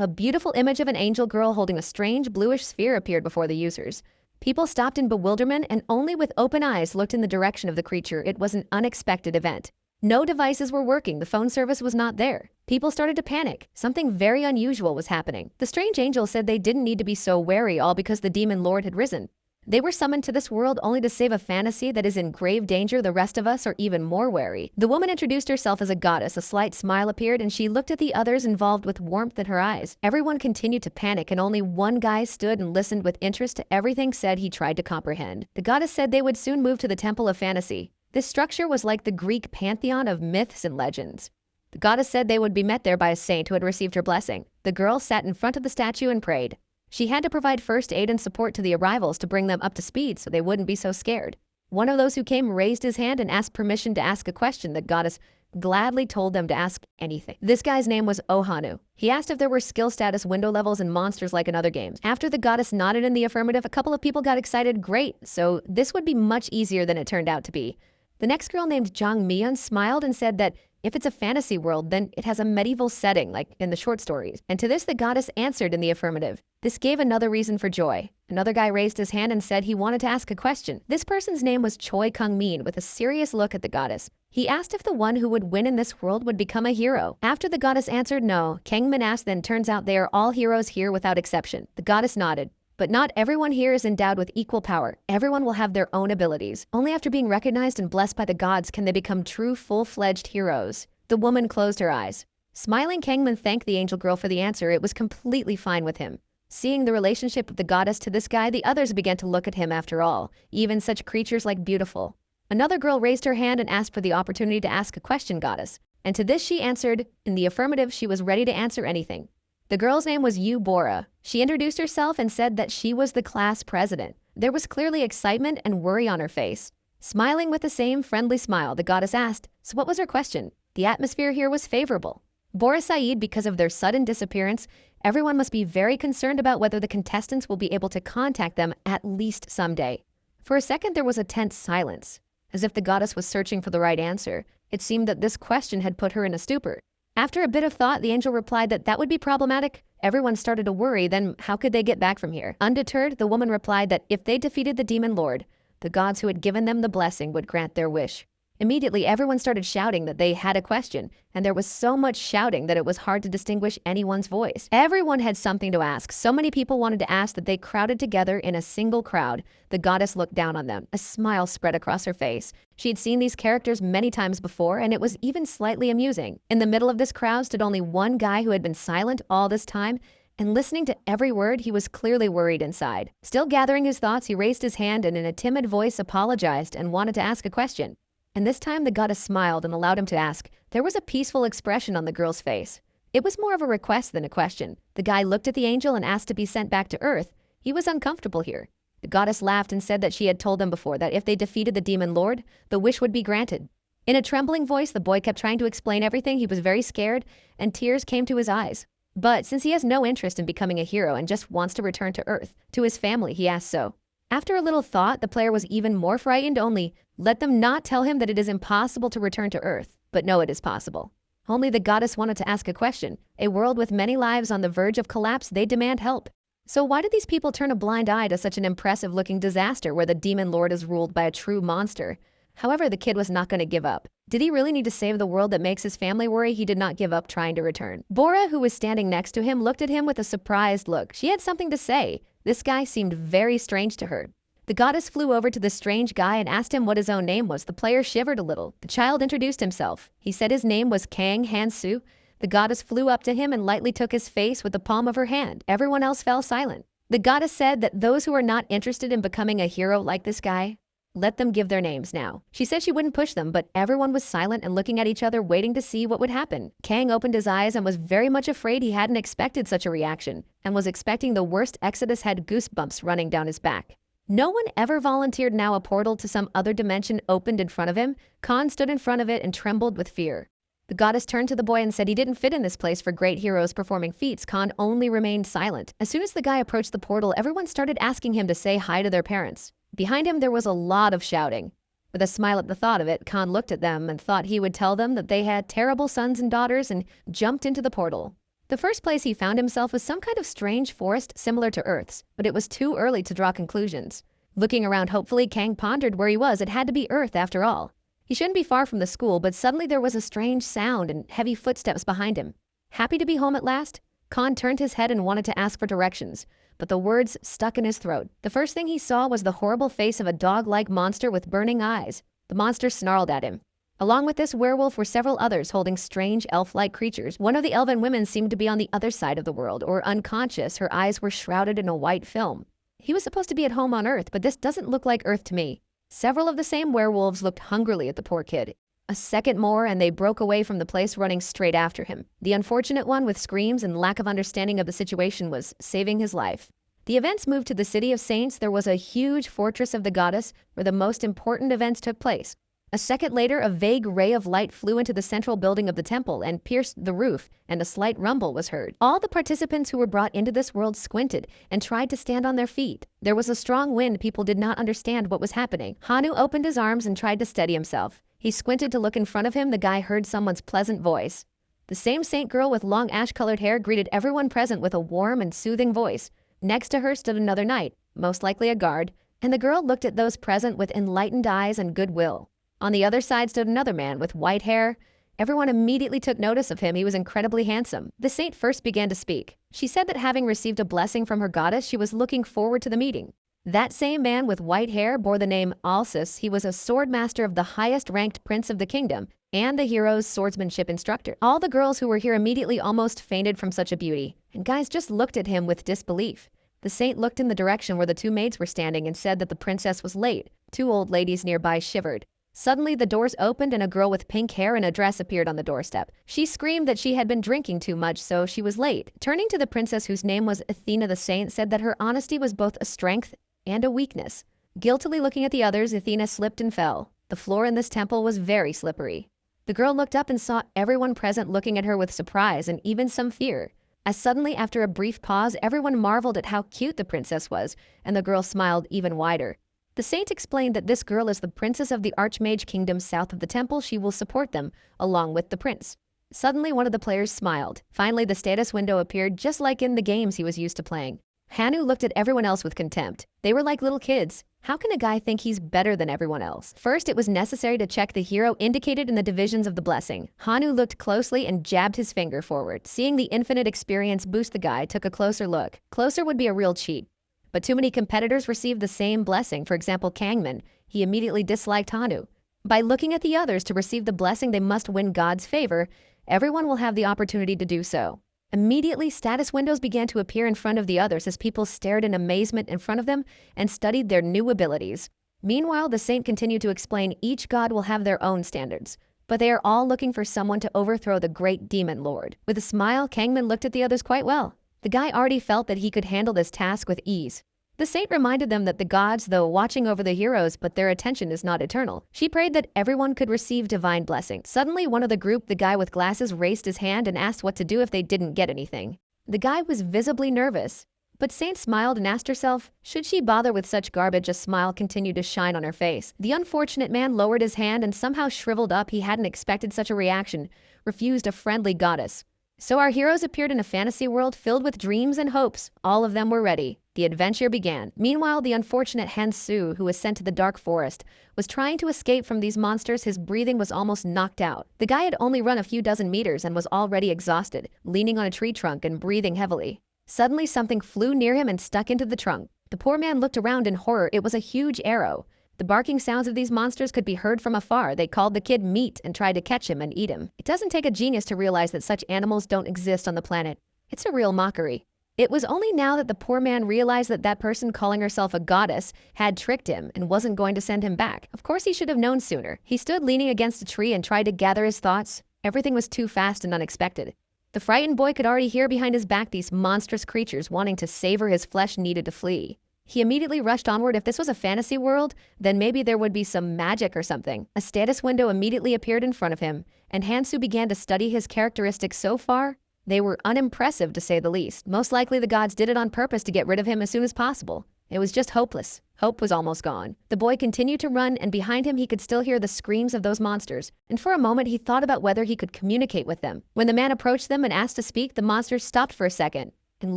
A beautiful image of an angel girl holding a strange bluish sphere appeared before the users. People stopped in bewilderment and only with open eyes looked in the direction of the creature. It was an unexpected event. No devices were working, the phone service was not there. People started to panic. Something very unusual was happening. The strange angel said they didn't need to be so wary, all because the demon lord had risen. They were summoned to this world only to save a fantasy that is in grave danger. The rest of us are even more wary. The woman introduced herself as a goddess. A slight smile appeared and she looked at the others involved with warmth in her eyes. Everyone continued to panic and only one guy stood and listened with interest to everything said. He tried to comprehend. The goddess said they would soon move to the Temple of Fantasy. This structure was like the Greek pantheon of myths and legends. The goddess said they would be met there by a saint who had received her blessing. The girl sat in front of the statue and prayed. She had to provide first aid and support to the arrivals to bring them up to speed so they wouldn't be so scared. One of those who came raised his hand and asked permission to ask a question. The goddess gladly told them to ask anything. This guy's name was Ohanu. He asked if there were skill status window levels and monsters like in other games. After the goddess nodded in the affirmative, a couple of people got excited. Great, so this would be much easier than it turned out to be. The next girl named Jang Myeon smiled and said that if it's a fantasy world, then it has a medieval setting, like in the short stories. And to this, the goddess answered in the affirmative. This gave another reason for joy. Another guy raised his hand and said he wanted to ask a question. This person's name was Choi Kung-min, with a serious look at the goddess. He asked if the one who would win in this world would become a hero. After the goddess answered no, Kang-min asked, then turns out they are all heroes here without exception. The goddess nodded. But not everyone here is endowed with equal power. Everyone will have their own abilities. Only after being recognized and blessed by the gods can they become true full-fledged heroes. The woman closed her eyes. Smiling, Kangman thanked the angel girl for the answer. It was completely fine with him. Seeing the relationship of the goddess to this guy, the others began to look at him after all. Even such creatures like beautiful. Another girl raised her hand and asked for the opportunity to ask a question, goddess. And to this she answered in the affirmative. She was ready to answer anything. The girl's name was Yu Bora. She introduced herself and said that she was the class president. There was clearly excitement and worry on her face. Smiling with the same friendly smile, the goddess asked, so what was her question? The atmosphere here was favorable. Bora Said, because of their sudden disappearance, everyone must be very concerned about whether the contestants will be able to contact them at least someday. For a second, there was a tense silence. As if the goddess was searching for the right answer, it seemed that this question had put her in a stupor. After a bit of thought, the angel replied that would be problematic. Everyone started to worry, then how could they get back from here? Undeterred, the woman replied that if they defeated the demon lord, the gods who had given them the blessing would grant their wish. Immediately, everyone started shouting that they had a question, and there was so much shouting that it was hard to distinguish anyone's voice. Everyone had something to ask. So many people wanted to ask that they crowded together in a single crowd. The goddess looked down on them. A smile spread across her face. She had seen these characters many times before, and it was even slightly amusing. In the middle of this crowd stood only one guy who had been silent all this time, and listening to every word, he was clearly worried inside. Still gathering his thoughts, he raised his hand and in a timid voice apologized and wanted to ask a question. And this time the goddess smiled and allowed him to ask. There was a peaceful expression on the girl's face. It was more of a request than a question. The guy looked at the angel and asked to be sent back to Earth. He was uncomfortable here. The goddess laughed and said that she had told them before that if they defeated the demon lord, the wish would be granted. In a trembling voice, the boy kept trying to explain everything. He was very scared, and tears came to his eyes. But since he has no interest in becoming a hero and just wants to return to Earth, to his family, he asked so. After a little thought, the player was even more frightened. Only let them not tell him that it is impossible to return to Earth. But no, it is possible. Only the goddess wanted to ask a question. A world with many lives on the verge of collapse, they demand help. So why did these people turn a blind eye to such an impressive-looking disaster where the demon lord is ruled by a true monster? However, the kid was not going to give up. Did he really need to save the world that makes his family worry? He did not give up trying to return. Bora, who was standing next to him, looked at him with a surprised look. She had something to say. This guy seemed very strange to her. The goddess flew over to the strange guy and asked him what his own name was. The player shivered a little. The child introduced himself. He said his name was Kang Hansu. The goddess flew up to him and lightly took his face with the palm of her hand. Everyone else fell silent. The goddess said that those who are not interested in becoming a hero like this guy, let them give their names now. She said she wouldn't push them, but everyone was silent and looking at each other, waiting to see what would happen. Kang opened his eyes and was very much afraid. He hadn't expected such a reaction and was expecting the worst. Exodus had goosebumps running down his back. No one ever volunteered. Now a portal to some other dimension opened in front of him. Khan stood in front of it and trembled with fear. The goddess turned to the boy and said he didn't fit in this place for great heroes performing feats. Khan only remained silent. As soon as the guy approached the portal, everyone started asking him to say hi to their parents. Behind him, there was a lot of shouting. With a smile at the thought of it, Khan looked at them and thought he would tell them that they had terrible sons and daughters and jumped into the portal. The first place he found himself was some kind of strange forest similar to Earth's, but it was too early to draw conclusions. Looking around hopefully, Kang pondered where he was. It had to be Earth after all. He shouldn't be far from the school, but suddenly there was a strange sound and heavy footsteps behind him. Happy to be home at last, Khan turned his head and wanted to ask for directions, but the words stuck in his throat. The first thing he saw was the horrible face of a dog-like monster with burning eyes. The monster snarled at him. Along with this werewolf were several others holding strange elf-like creatures. One of the elven women seemed to be on the other side of the world, or unconscious. Her eyes were shrouded in a white film. He was supposed to be at home on Earth, but this doesn't look like Earth to me. Several of the same werewolves looked hungrily at the poor kid. A second more and they broke away from the place, running straight after him. The unfortunate one, with screams and lack of understanding of the situation, was saving his life. The events moved to the City of Saints. There was a huge fortress of the goddess where the most important events took place. A second later, a vague ray of light flew into the central building of the temple and pierced the roof, and a slight rumble was heard. All the participants who were brought into this world squinted and tried to stand on their feet. There was a strong wind. People did not understand what was happening. Hanu opened his arms and tried to steady himself. He squinted to look in front of him. The guy heard someone's pleasant voice. The same saint girl with long ash-colored hair greeted everyone present with a warm and soothing voice. Next to her stood another knight, most likely a guard, and the girl looked at those present with enlightened eyes and goodwill. On the other side stood another man with white hair. Everyone immediately took notice of him. He was incredibly handsome. The saint first began to speak. She said that having received a blessing from her goddess, she was looking forward to the meeting. That same man with white hair bore the name Alsus. He was a sword master of the highest-ranked prince of the kingdom and the hero's swordsmanship instructor. All the girls who were here immediately almost fainted from such a beauty, and guys just looked at him with disbelief. The saint looked in the direction where the two maids were standing and said that the princess was late. Two old ladies nearby shivered. Suddenly, the doors opened and a girl with pink hair and a dress appeared on the doorstep. She screamed that she had been drinking too much, so she was late. Turning to the princess, whose name was Athena, the saint said that her honesty was both a strength and a weakness. Guiltily looking at the others, Athena slipped and fell. The floor in this temple was very slippery. The girl looked up and saw everyone present looking at her with surprise and even some fear. As suddenly, after a brief pause, everyone marveled at how cute the princess was, and the girl smiled even wider. The saint explained that this girl is the princess of the Archmage Kingdom south of the temple. She will support them, along with the prince. Suddenly, one of the players smiled. Finally, the status window appeared, just like in the games he was used to playing. Hanu looked at everyone else with contempt. They were like little kids. How can a guy think he's better than everyone else? First, it was necessary to check the hero indicated in the divisions of the blessing. Hanu looked closely and jabbed his finger forward. Seeing the infinite experience boost, the guy took a closer look. Closer would be a real cheat. But too many competitors received the same blessing. For example, Kangman. He immediately disliked Hanu. By looking at the others to receive the blessing, they must win God's favor. Everyone will have the opportunity to do so. Immediately, status windows began to appear in front of the others as people stared in amazement in front of them and studied their new abilities. Meanwhile, the saint continued to explain each god will have their own standards, but they are all looking for someone to overthrow the great demon lord. With a smile, Kangman looked at the others quite well. The guy already felt that he could handle this task with ease. The saint reminded them that the gods, though watching over the heroes, but their attention is not eternal. She prayed that everyone could receive divine blessing. Suddenly, one of the group, the guy with glasses, raised his hand and asked what to do if they didn't get anything. The guy was visibly nervous, but Saint smiled and asked herself, should she bother with such garbage? A smile continued to shine on her face. The unfortunate man lowered his hand and somehow shriveled up. He hadn't expected such a reaction, refused a friendly goddess. So our heroes appeared in a fantasy world filled with dreams and hopes. All of them were ready. The adventure began. Meanwhile, the unfortunate Hansu, who was sent to the dark forest, was trying to escape from these monsters. His breathing was almost knocked out. The guy had only run a few dozen meters and was already exhausted, leaning on a tree trunk and breathing heavily. Suddenly, something flew near him and stuck into the trunk. The poor man looked around in horror. It was a huge arrow. The barking sounds of these monsters could be heard from afar. They called the kid meat and tried to catch him and eat him. It doesn't take a genius to realize that such animals don't exist on the planet. It's a real mockery. It was only now that the poor man realized that that person calling herself a goddess had tricked him and wasn't going to send him back. Of course, he should have known sooner. He stood leaning against a tree and tried to gather his thoughts. Everything was too fast and unexpected. The frightened boy could already hear behind his back these monstrous creatures wanting to savor his flesh, needed to flee. He immediately rushed onward. If this was a fantasy world, then maybe there would be some magic or something. A status window immediately appeared in front of him, and Hansu began to study his characteristics. So far, they were unimpressive to say the least. Most likely the gods did it on purpose to get rid of him as soon as possible. It was just hopeless. Hope was almost gone. The boy continued to run, and behind him he could still hear the screams of those monsters. And for a moment he thought about whether he could communicate with them. When the man approached them and asked to speak, the monsters stopped for a second and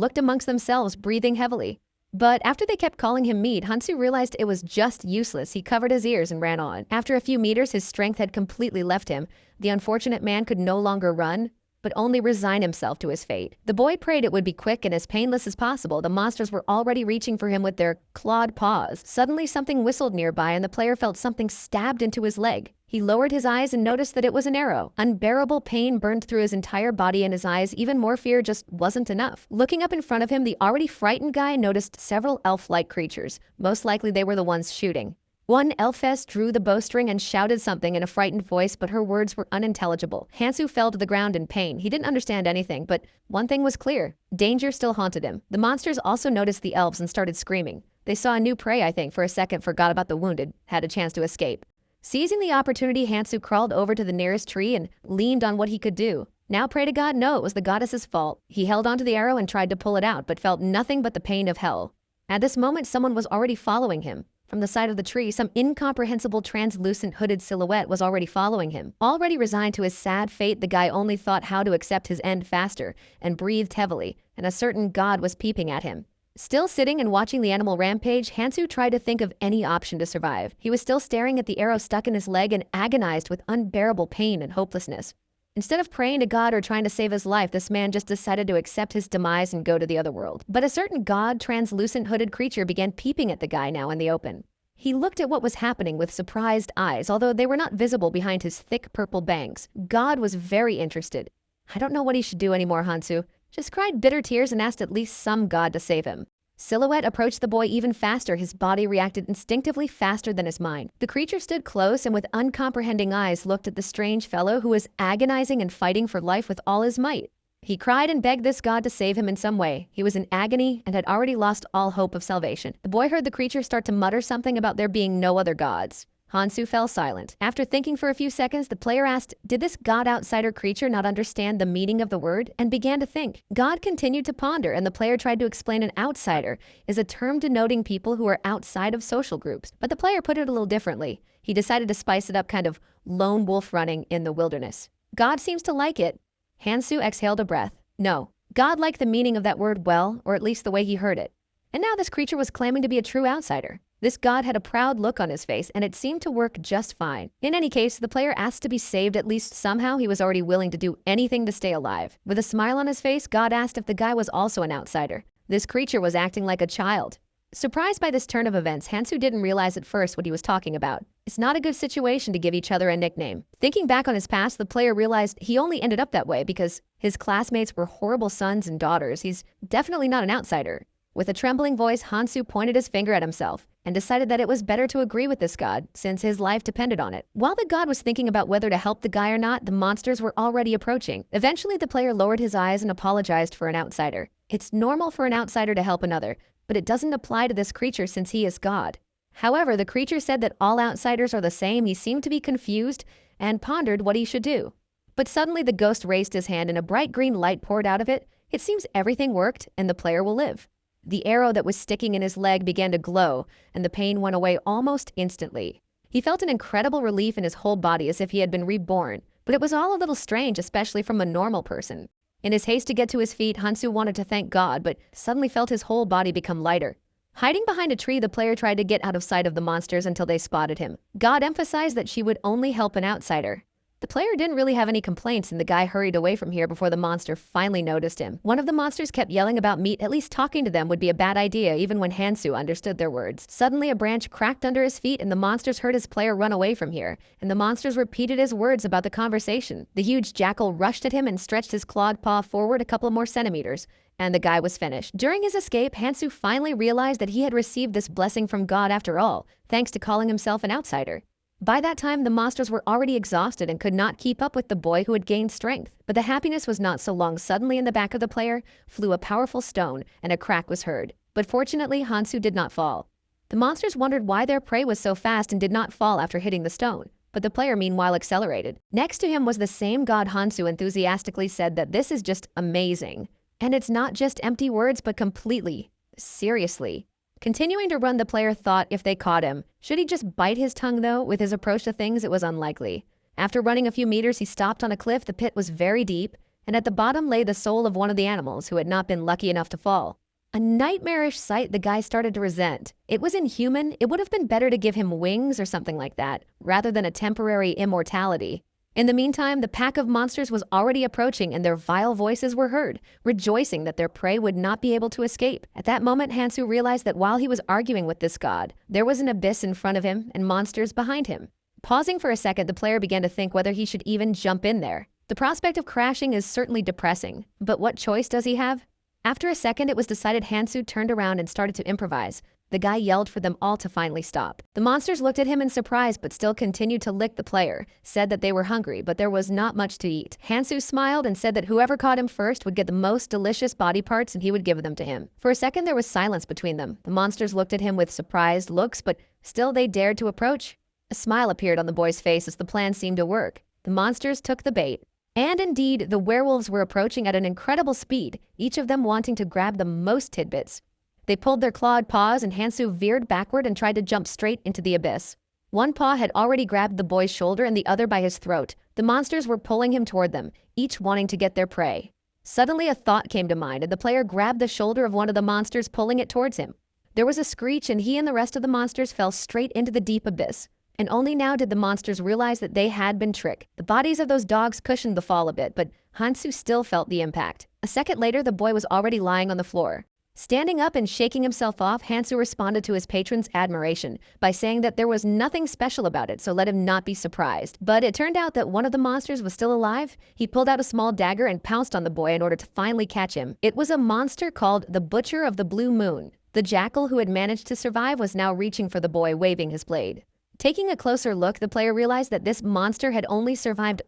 looked amongst themselves, breathing heavily. But after they kept calling him meat, Hansu realized it was just useless. He covered his ears and ran on. After a few meters, his strength had completely left him. The unfortunate man could no longer run, but only resign himself to his fate. The boy prayed it would be quick and as painless as possible. The monsters were already reaching for him with their clawed paws. Suddenly, something whistled nearby, and the player felt something stabbed into his leg. He lowered his eyes and noticed that it was an arrow. Unbearable pain burned through his entire body and his eyes. Even more fear just wasn't enough. Looking up in front of him, the already frightened guy noticed several elf-like creatures. Most likely they were the ones shooting. One elfess drew the bowstring and shouted something in a frightened voice, but her words were unintelligible. Hansu fell to the ground in pain. He didn't understand anything, but one thing was clear. Danger still haunted him. The monsters also noticed the elves and started screaming. They saw a new prey, I think, for a second, forgot about the wounded, had a chance to escape. Seizing the opportunity, Hansu crawled over to the nearest tree and leaned on what he could do. Now pray to God, no, it was the goddess's fault. He held onto the arrow and tried to pull it out, but felt nothing but the pain of hell. At this moment, someone was already following him. From the side of the tree, some incomprehensible translucent hooded silhouette was already following him. Already resigned to his sad fate, the guy only thought how to accept his end faster and breathed heavily, and a certain god was peeping at him. Still sitting and watching the animal rampage, Hansu tried to think of any option to survive. He was still staring at the arrow stuck in his leg and agonized with unbearable pain and hopelessness. Instead of praying to God or trying to save his life, this man just decided to accept his demise and go to the other world. But a certain god, translucent hooded creature began peeping at the guy now in the open. He looked at what was happening with surprised eyes, although they were not visible behind his thick purple bangs. God was very interested. I don't know what he should do anymore, Hansu. Just cried bitter tears and asked at least some god to save him. Silhouette approached the boy even faster. His body reacted instinctively faster than his mind. The creature stood close and with uncomprehending eyes looked at the strange fellow who was agonizing and fighting for life with all his might. He cried and begged this god to save him in some way. He was in agony and had already lost all hope of salvation. The boy heard the creature start to mutter something about there being no other gods. Hansu fell silent. After thinking for a few seconds, the player asked, did this god-outsider creature not understand the meaning of the word? And began to think. God continued to ponder, and the player tried to explain an outsider is a term denoting people who are outside of social groups. But the player put it a little differently. He decided to spice it up, kind of lone wolf running in the wilderness. God seems to like it. Hansu exhaled a breath. No, God liked the meaning of that word well, or at least the way he heard it. And now this creature was claiming to be a true outsider. This god had a proud look on his face, and it seemed to work just fine. In any case, the player asked to be saved at least somehow. He was already willing to do anything to stay alive. With a smile on his face, God asked if the guy was also an outsider. This creature was acting like a child. Surprised by this turn of events, Hansu didn't realize at first what he was talking about. It's not a good situation to give each other a nickname. Thinking back on his past, the player realized he only ended up that way because his classmates were horrible sons and daughters. He's definitely not an outsider. With a trembling voice, Hansu pointed his finger at himself and decided that it was better to agree with this god since his life depended on it. While the god was thinking about whether to help the guy or not, the monsters were already approaching. Eventually, the player lowered his eyes and apologized for an outsider. It's normal for an outsider to help another, but it doesn't apply to this creature since he is God. However, the creature said that all outsiders are the same. He seemed to be confused and pondered what he should do. But suddenly the ghost raised his hand and a bright green light poured out of it. It seems everything worked and the player will live. The arrow that was sticking in his leg began to glow, and the pain went away almost instantly. He felt an incredible relief in his whole body as if he had been reborn, but it was all a little strange, especially from a normal person. In his haste to get to his feet, Hansu wanted to thank God, but suddenly felt his whole body become lighter. Hiding behind a tree, the player tried to get out of sight of the monsters until they spotted him. God emphasized that she would only help an outsider. The player didn't really have any complaints, and the guy hurried away from here before the monster finally noticed him. One of the monsters kept yelling about meat. At least talking to them would be a bad idea, even when Hansu understood their words. Suddenly, a branch cracked under his feet, and the monsters heard his player run away from here, and the monsters repeated his words about the conversation. The huge jackal rushed at him and stretched his clawed paw forward a couple more centimeters, and the guy was finished. During his escape, Hansu finally realized that he had received this blessing from God after all, thanks to calling himself an outsider. By that time, the monsters were already exhausted and could not keep up with the boy who had gained strength. But the happiness was not so long. Suddenly in the back of the player flew a powerful stone, and a crack was heard. But fortunately, Hansu did not fall. The monsters wondered why their prey was so fast and did not fall after hitting the stone. But the player meanwhile accelerated. Next to him was the same god. Hansu enthusiastically said that this is just amazing. And it's not just empty words, but completely, seriously, Continuing to run, the player thought if they caught him. Should he just bite his tongue though? With his approach to things, it was unlikely. After running a few meters, he stopped on a cliff. The pit was very deep, and at the bottom lay the soul of one of the animals who had not been lucky enough to fall. A nightmarish sight the guy started to resent. It was inhuman. It would have been better to give him wings or something like that, rather than a temporary immortality. In the meantime, the pack of monsters was already approaching and their vile voices were heard, rejoicing that their prey would not be able to escape. At that moment, Hansu realized that while he was arguing with this god, there was an abyss in front of him and monsters behind him. Pausing for a second, the player began to think whether he should even jump in there. The prospect of crashing is certainly depressing, but what choice does he have? After a second, it was decided. Hansu turned around and started to improvise. The guy yelled for them all to finally stop. The monsters looked at him in surprise but still continued to lick the player, said that they were hungry but there was not much to eat. Hansu smiled and said that whoever caught him first would get the most delicious body parts and he would give them to him. For a second there was silence between them. The monsters looked at him with surprised looks, but still they dared to approach. A smile appeared on the boy's face as the plan seemed to work. The monsters took the bait. And indeed, the werewolves were approaching at an incredible speed, each of them wanting to grab the most tidbits. They pulled their clawed paws and Hansu veered backward and tried to jump straight into the abyss. One paw had already grabbed the boy's shoulder and the other by his throat. The monsters were pulling him toward them, each wanting to get their prey. Suddenly a thought came to mind and the player grabbed the shoulder of one of the monsters, pulling it towards him. There was a screech and he and the rest of the monsters fell straight into the deep abyss. And only now did the monsters realize that they had been tricked. The bodies of those dogs cushioned the fall a bit, but Hansu still felt the impact. A second later, the boy was already lying on the floor. Standing up and shaking himself off, Hansu responded to his patron's admiration by saying that there was nothing special about it, so let him not be surprised. But it turned out that one of the monsters was still alive. He pulled out a small dagger and pounced on the boy in order to finally catch him. It was a monster called the Butcher of the Blue Moon. The jackal who had managed to survive was now reaching for the boy, waving his blade. Taking a closer look, the player realized that this monster had only survived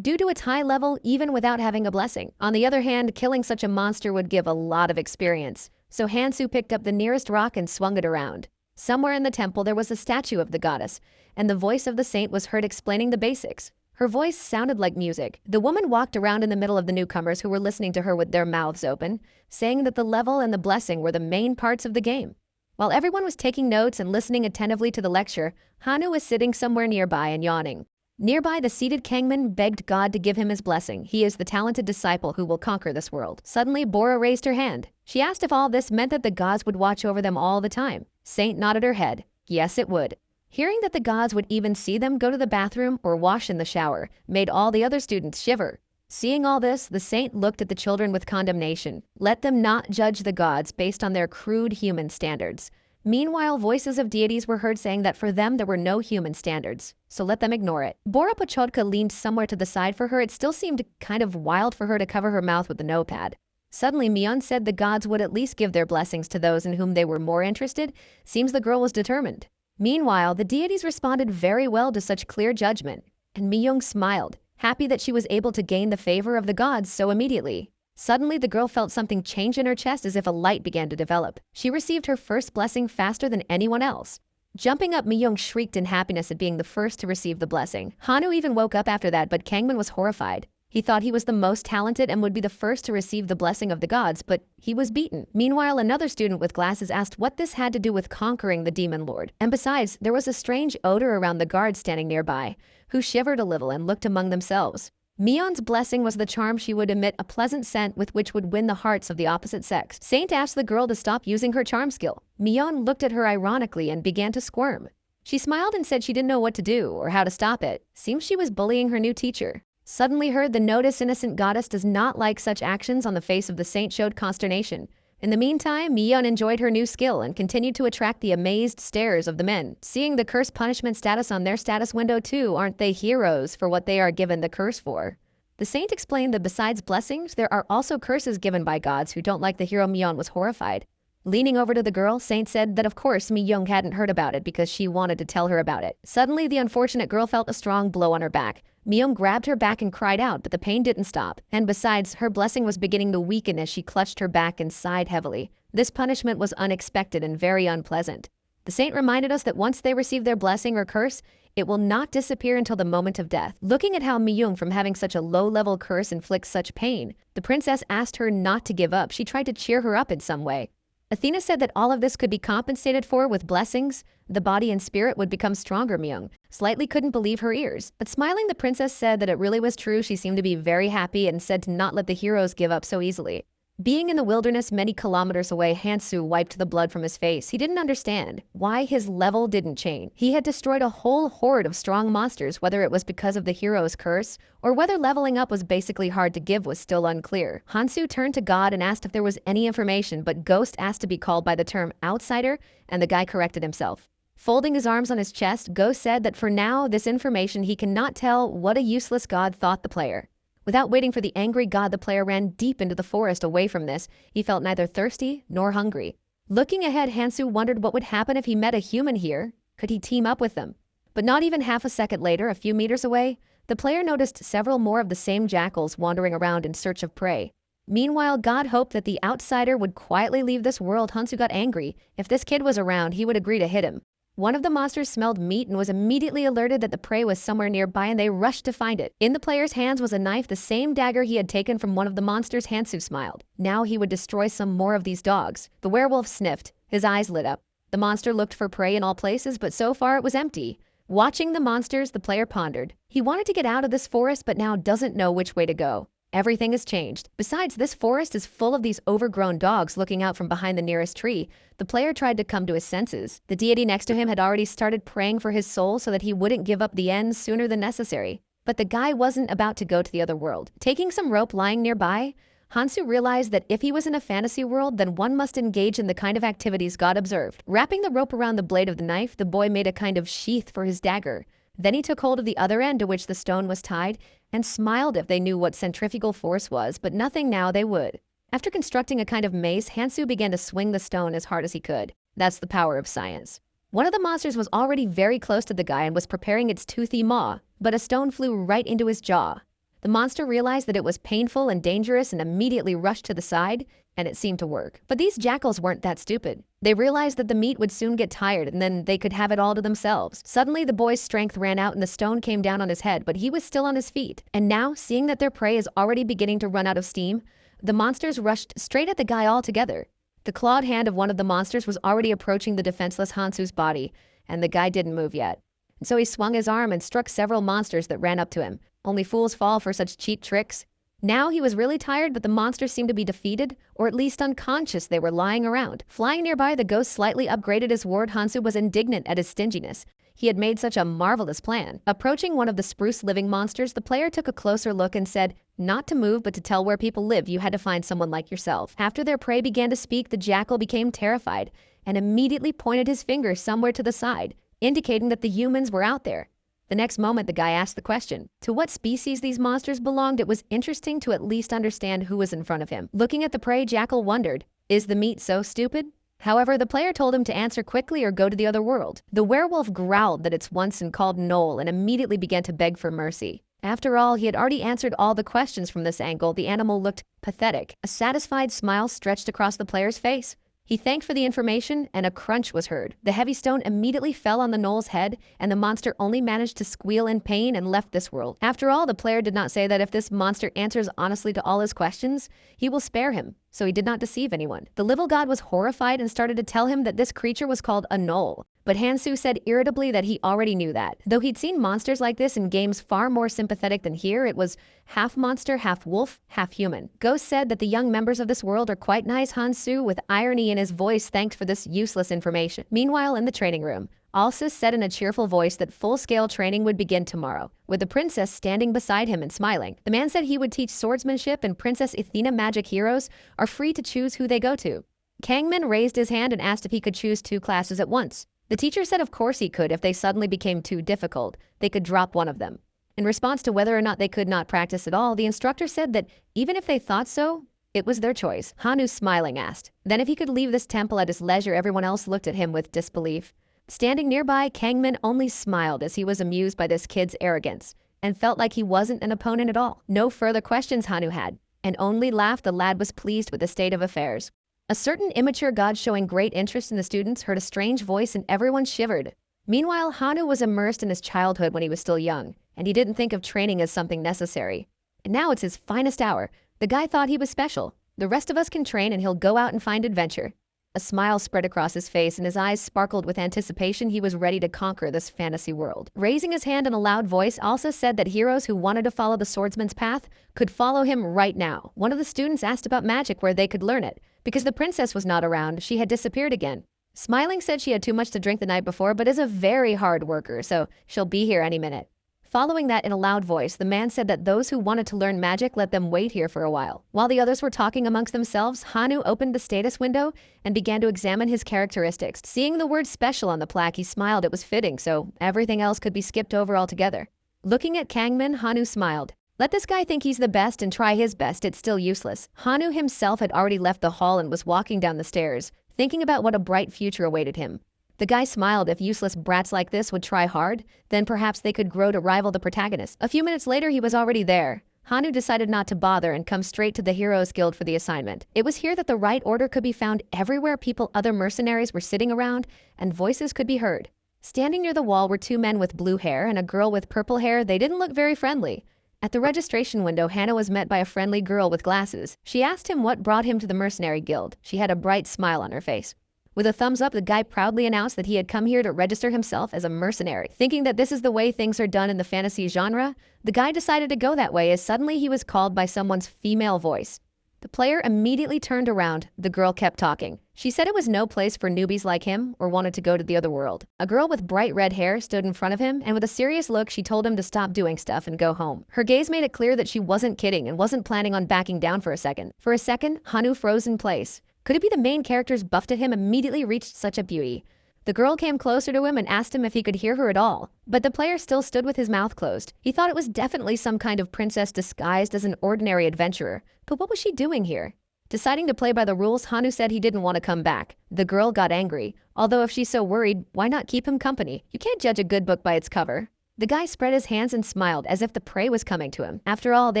due to its high level, even without having a blessing. On the other hand, killing such a monster would give a lot of experience. So Hansu picked up the nearest rock and swung it around. Somewhere in the temple there was a statue of the goddess, and the voice of the saint was heard explaining the basics. Her voice sounded like music. The woman walked around in the middle of the newcomers who were listening to her with their mouths open, saying that the level and the blessing were the main parts of the game. While everyone was taking notes and listening attentively to the lecture, Hanu was sitting somewhere nearby and yawning. Nearby, the seated Kangman begged God to give him his blessing. He is the talented disciple who will conquer this world. Suddenly, Bora raised her hand. She asked if all this meant that the gods would watch over them all the time. Saint nodded her head. Yes, it would. Hearing that the gods would even see them go to the bathroom or wash in the shower made all the other students shiver. Seeing all this, the saint looked at the children with condemnation. Let them not judge the gods based on their crude human standards. Meanwhile, voices of deities were heard saying that for them there were no human standards, so let them ignore it. Bora Pochodka leaned somewhere to the side for her. It still seemed kind of wild for her to cover her mouth with the notepad. Suddenly, Mion said the gods would at least give their blessings to those in whom they were more interested. Seems the girl was determined. Meanwhile, the deities responded very well to such clear judgment, and Miyung smiled, happy that she was able to gain the favor of the gods so immediately. Suddenly, the girl felt something change in her chest as if a light began to develop. She received her first blessing faster than anyone else. Jumping up, Miyung shrieked in happiness at being the first to receive the blessing. Hanu even woke up after that, but Kangman was horrified. He thought he was the most talented and would be the first to receive the blessing of the gods, but he was beaten. Meanwhile, another student with glasses asked what this had to do with conquering the demon lord. And besides, there was a strange odor around the guards standing nearby, who shivered a little and looked among themselves. Mion's blessing was the charm. She would emit a pleasant scent with which would win the hearts of the opposite sex. Saint asked the girl to stop using her charm skill. Mion looked at her ironically and began to squirm. She smiled and said she didn't know what to do or how to stop it. Seems she was bullying her new teacher. Suddenly heard the notice innocent goddess does not like such actions. On the face of the saint showed consternation. In the meantime, Mion enjoyed her new skill and continued to attract the amazed stares of the men. Seeing the curse punishment status on their status window too, aren't they heroes for what they are given the curse for? The saint explained that besides blessings, there are also curses given by gods who don't like the hero. Mion was horrified. Leaning over to the girl, Saint said that of course Miyung hadn't heard about it because she wanted to tell her about it. Suddenly, the unfortunate girl felt a strong blow on her back. Miyung grabbed her back and cried out, but the pain didn't stop. And besides, her blessing was beginning to weaken as she clutched her back and sighed heavily. This punishment was unexpected and very unpleasant. The saint reminded us that once they receive their blessing or curse, it will not disappear until the moment of death. Looking at how Miyung from having such a low-level curse inflicts such pain, the princess asked her not to give up. She tried to cheer her up in some way. Athena said that all of this could be compensated for with blessings. The body and spirit would become stronger. Myung slightly couldn't believe her ears, but smiling, the princess said that it really was true. She seemed to be very happy and said to not let the heroes give up so easily. Being in the wilderness many kilometers away, Hansu wiped the blood from his face. He didn't understand why his level didn't change. He had destroyed a whole horde of strong monsters, whether it was because of the hero's curse or whether leveling up was basically hard to give was still unclear. Hansu turned to God and asked if there was any information, but Ghost asked to be called by the term outsider, and the guy corrected himself. Folding his arms on his chest, Ghost said that for now, this information he cannot tell what a useless god thought the player. Without waiting for the angry god, the player ran deep into the forest away from this. He felt neither thirsty nor hungry. Looking ahead, Hansu wondered what would happen if he met a human here. Could he team up with them? But not even half a second later, a few meters away, the player noticed several more of the same jackals wandering around in search of prey. Meanwhile, God hoped that the outsider would quietly leave this world. Hansu got angry. If this kid was around, he would agree to hit him. One of the monsters smelled meat and was immediately alerted that the prey was somewhere nearby, and they rushed to find it. In the player's hands was a knife, the same dagger he had taken from one of the monsters. Hansu smiled. Now he would destroy some more of these dogs. The werewolf sniffed. His eyes lit up. The monster looked for prey in all places, but so far it was empty. Watching the monsters, the player pondered. He wanted to get out of this forest, but now doesn't know which way to go. Everything has changed. Besides, this forest is full of these overgrown dogs looking out from behind the nearest tree. The player tried to come to his senses. The deity next to him had already started praying for his soul so that he wouldn't give up the end sooner than necessary. But the guy wasn't about to go to the other world. Taking some rope lying nearby, Hansu realized that if he was in a fantasy world, then one must engage in the kind of activities God observed. Wrapping the rope around the blade of the knife, the boy made a kind of sheath for his dagger. Then he took hold of the other end to which the stone was tied and smiled. If they knew what centrifugal force was, but nothing now they would. After constructing a kind of mace, Hansu began to swing the stone as hard as he could. That's the power of science. One of the monsters was already very close to the guy and was preparing its toothy maw, but a stone flew right into his jaw. The monster realized that it was painful and dangerous and immediately rushed to the side, and it seemed to work. But these jackals weren't that stupid. They realized that the meat would soon get tired and then they could have it all to themselves. Suddenly, the boy's strength ran out and the stone came down on his head, but he was still on his feet. And now, seeing that their prey is already beginning to run out of steam, the monsters rushed straight at the guy altogether. The clawed hand of one of the monsters was already approaching the defenseless Hansu's body, and the guy didn't move yet. And so he swung his arm and struck several monsters that ran up to him. Only fools fall for such cheap tricks. Now he was really tired, but the monsters seemed to be defeated, or at least unconscious. They were lying around. Flying nearby, the ghost slightly upgraded his ward. Hansu was indignant at his stinginess. He had made such a marvelous plan. Approaching one of the spruce living monsters, the player took a closer look and said, not to move, but to tell where people live, you had to find someone like yourself. After their prey began to speak, the jackal became terrified and immediately pointed his finger somewhere to the side, indicating that the humans were out there. The next moment, the guy asked the question. To what species these monsters belonged, it was interesting to at least understand who was in front of him. Looking at the prey, Jackal wondered, is the meat so stupid? However, the player told him to answer quickly or go to the other world. The werewolf growled that it's once and called Knoll and immediately began to beg for mercy. After all, he had already answered all the questions from this angle. The animal looked pathetic. A satisfied smile stretched across the player's face. He thanked for the information, and a crunch was heard. The heavy stone immediately fell on the Knoll's head, and the monster only managed to squeal in pain and left this world. After all, the player did not say that if this monster answers honestly to all his questions, he will spare him, so he did not deceive anyone. The little god was horrified and started to tell him that this creature was called a Knoll. But Hansu said irritably that he already knew that. Though he'd seen monsters like this in games far more sympathetic than here, it was half monster, half wolf, half human. Ghost said that the young members of this world are quite nice. Hansu, with irony in his voice, thanked for this useless information. Meanwhile, in the training room, Alsus said in a cheerful voice that full-scale training would begin tomorrow, with the princess standing beside him and smiling. The man said he would teach swordsmanship, and Princess Athena magic heroes are free to choose who they go to. Kangmin raised his hand and asked if he could choose 2 classes at once. The teacher said of course he could if they suddenly became too difficult. They could drop one of them. In response to whether or not they could not practice at all, the instructor said that even if they thought so, it was their choice. Hanu, smiling, asked. Then if he could leave this temple at his leisure. Everyone else looked at him with disbelief. Standing nearby, Kangmin only smiled as he was amused by this kid's arrogance and felt like he wasn't an opponent at all. No further questions Hanu had, and only laughed. The lad was pleased with the state of affairs. A certain immature god showing great interest in the students heard a strange voice and everyone shivered. Meanwhile, Hanu was immersed in his childhood when he was still young, and he didn't think of training as something necessary. And now it's his finest hour. The guy thought he was special. The rest of us can train and he'll go out and find adventure. A smile spread across his face and his eyes sparkled with anticipation. He was ready to conquer this fantasy world. Raising his hand in a loud voice also said that heroes who wanted to follow the swordsman's path could follow him right now. One of the students asked about magic, where they could learn it. Because the princess was not around, she had disappeared again. Smiling said she had too much to drink the night before but is a very hard worker, so she'll be here any minute. Following that in a loud voice, the man said that those who wanted to learn magic let them wait here for a while. While the others were talking amongst themselves, Hanu opened the status window and began to examine his characteristics. Seeing the word special on the plaque, he smiled. It was fitting, so everything else could be skipped over altogether. Looking at Kangmin, Hanu smiled. Let this guy think he's the best and try his best, it's still useless. Hanu himself had already left the hall and was walking down the stairs, thinking about what a bright future awaited him. The guy smiled. If useless brats like this would try hard, then perhaps they could grow to rival the protagonist. A few minutes later, he was already there. Hanu decided not to bother and come straight to the Heroes Guild for the assignment. It was here that the right order could be found. Everywhere other mercenaries were sitting around, and voices could be heard. Standing near the wall were two men with blue hair and a girl with purple hair. They didn't look very friendly. At the registration window, Hannah was met by a friendly girl with glasses. She asked him what brought him to the mercenary guild. She had a bright smile on her face. With a thumbs up, the guy proudly announced that he had come here to register himself as a mercenary. Thinking that this is the way things are done in the fantasy genre, the guy decided to go that way as suddenly he was called by someone's female voice. The player immediately turned around. The girl kept talking. She said it was no place for newbies like him or wanted to go to the other world. A girl with bright red hair stood in front of him, and with a serious look, she told him to stop doing stuff and go home. Her gaze made it clear that she wasn't kidding and wasn't planning on backing down for a second. For a second, Hanu froze in place. Could it be the main character's buffed at him immediately reached such a beauty? The girl came closer to him and asked him if he could hear her at all. But the player still stood with his mouth closed. He thought it was definitely some kind of princess disguised as an ordinary adventurer. But what was she doing here? Deciding to play by the rules, Hanu said he didn't want to come back. The girl got angry. Although if she's so worried, why not keep him company? You can't judge a good book by its cover. The guy spread his hands and smiled as if the prey was coming to him. After all, they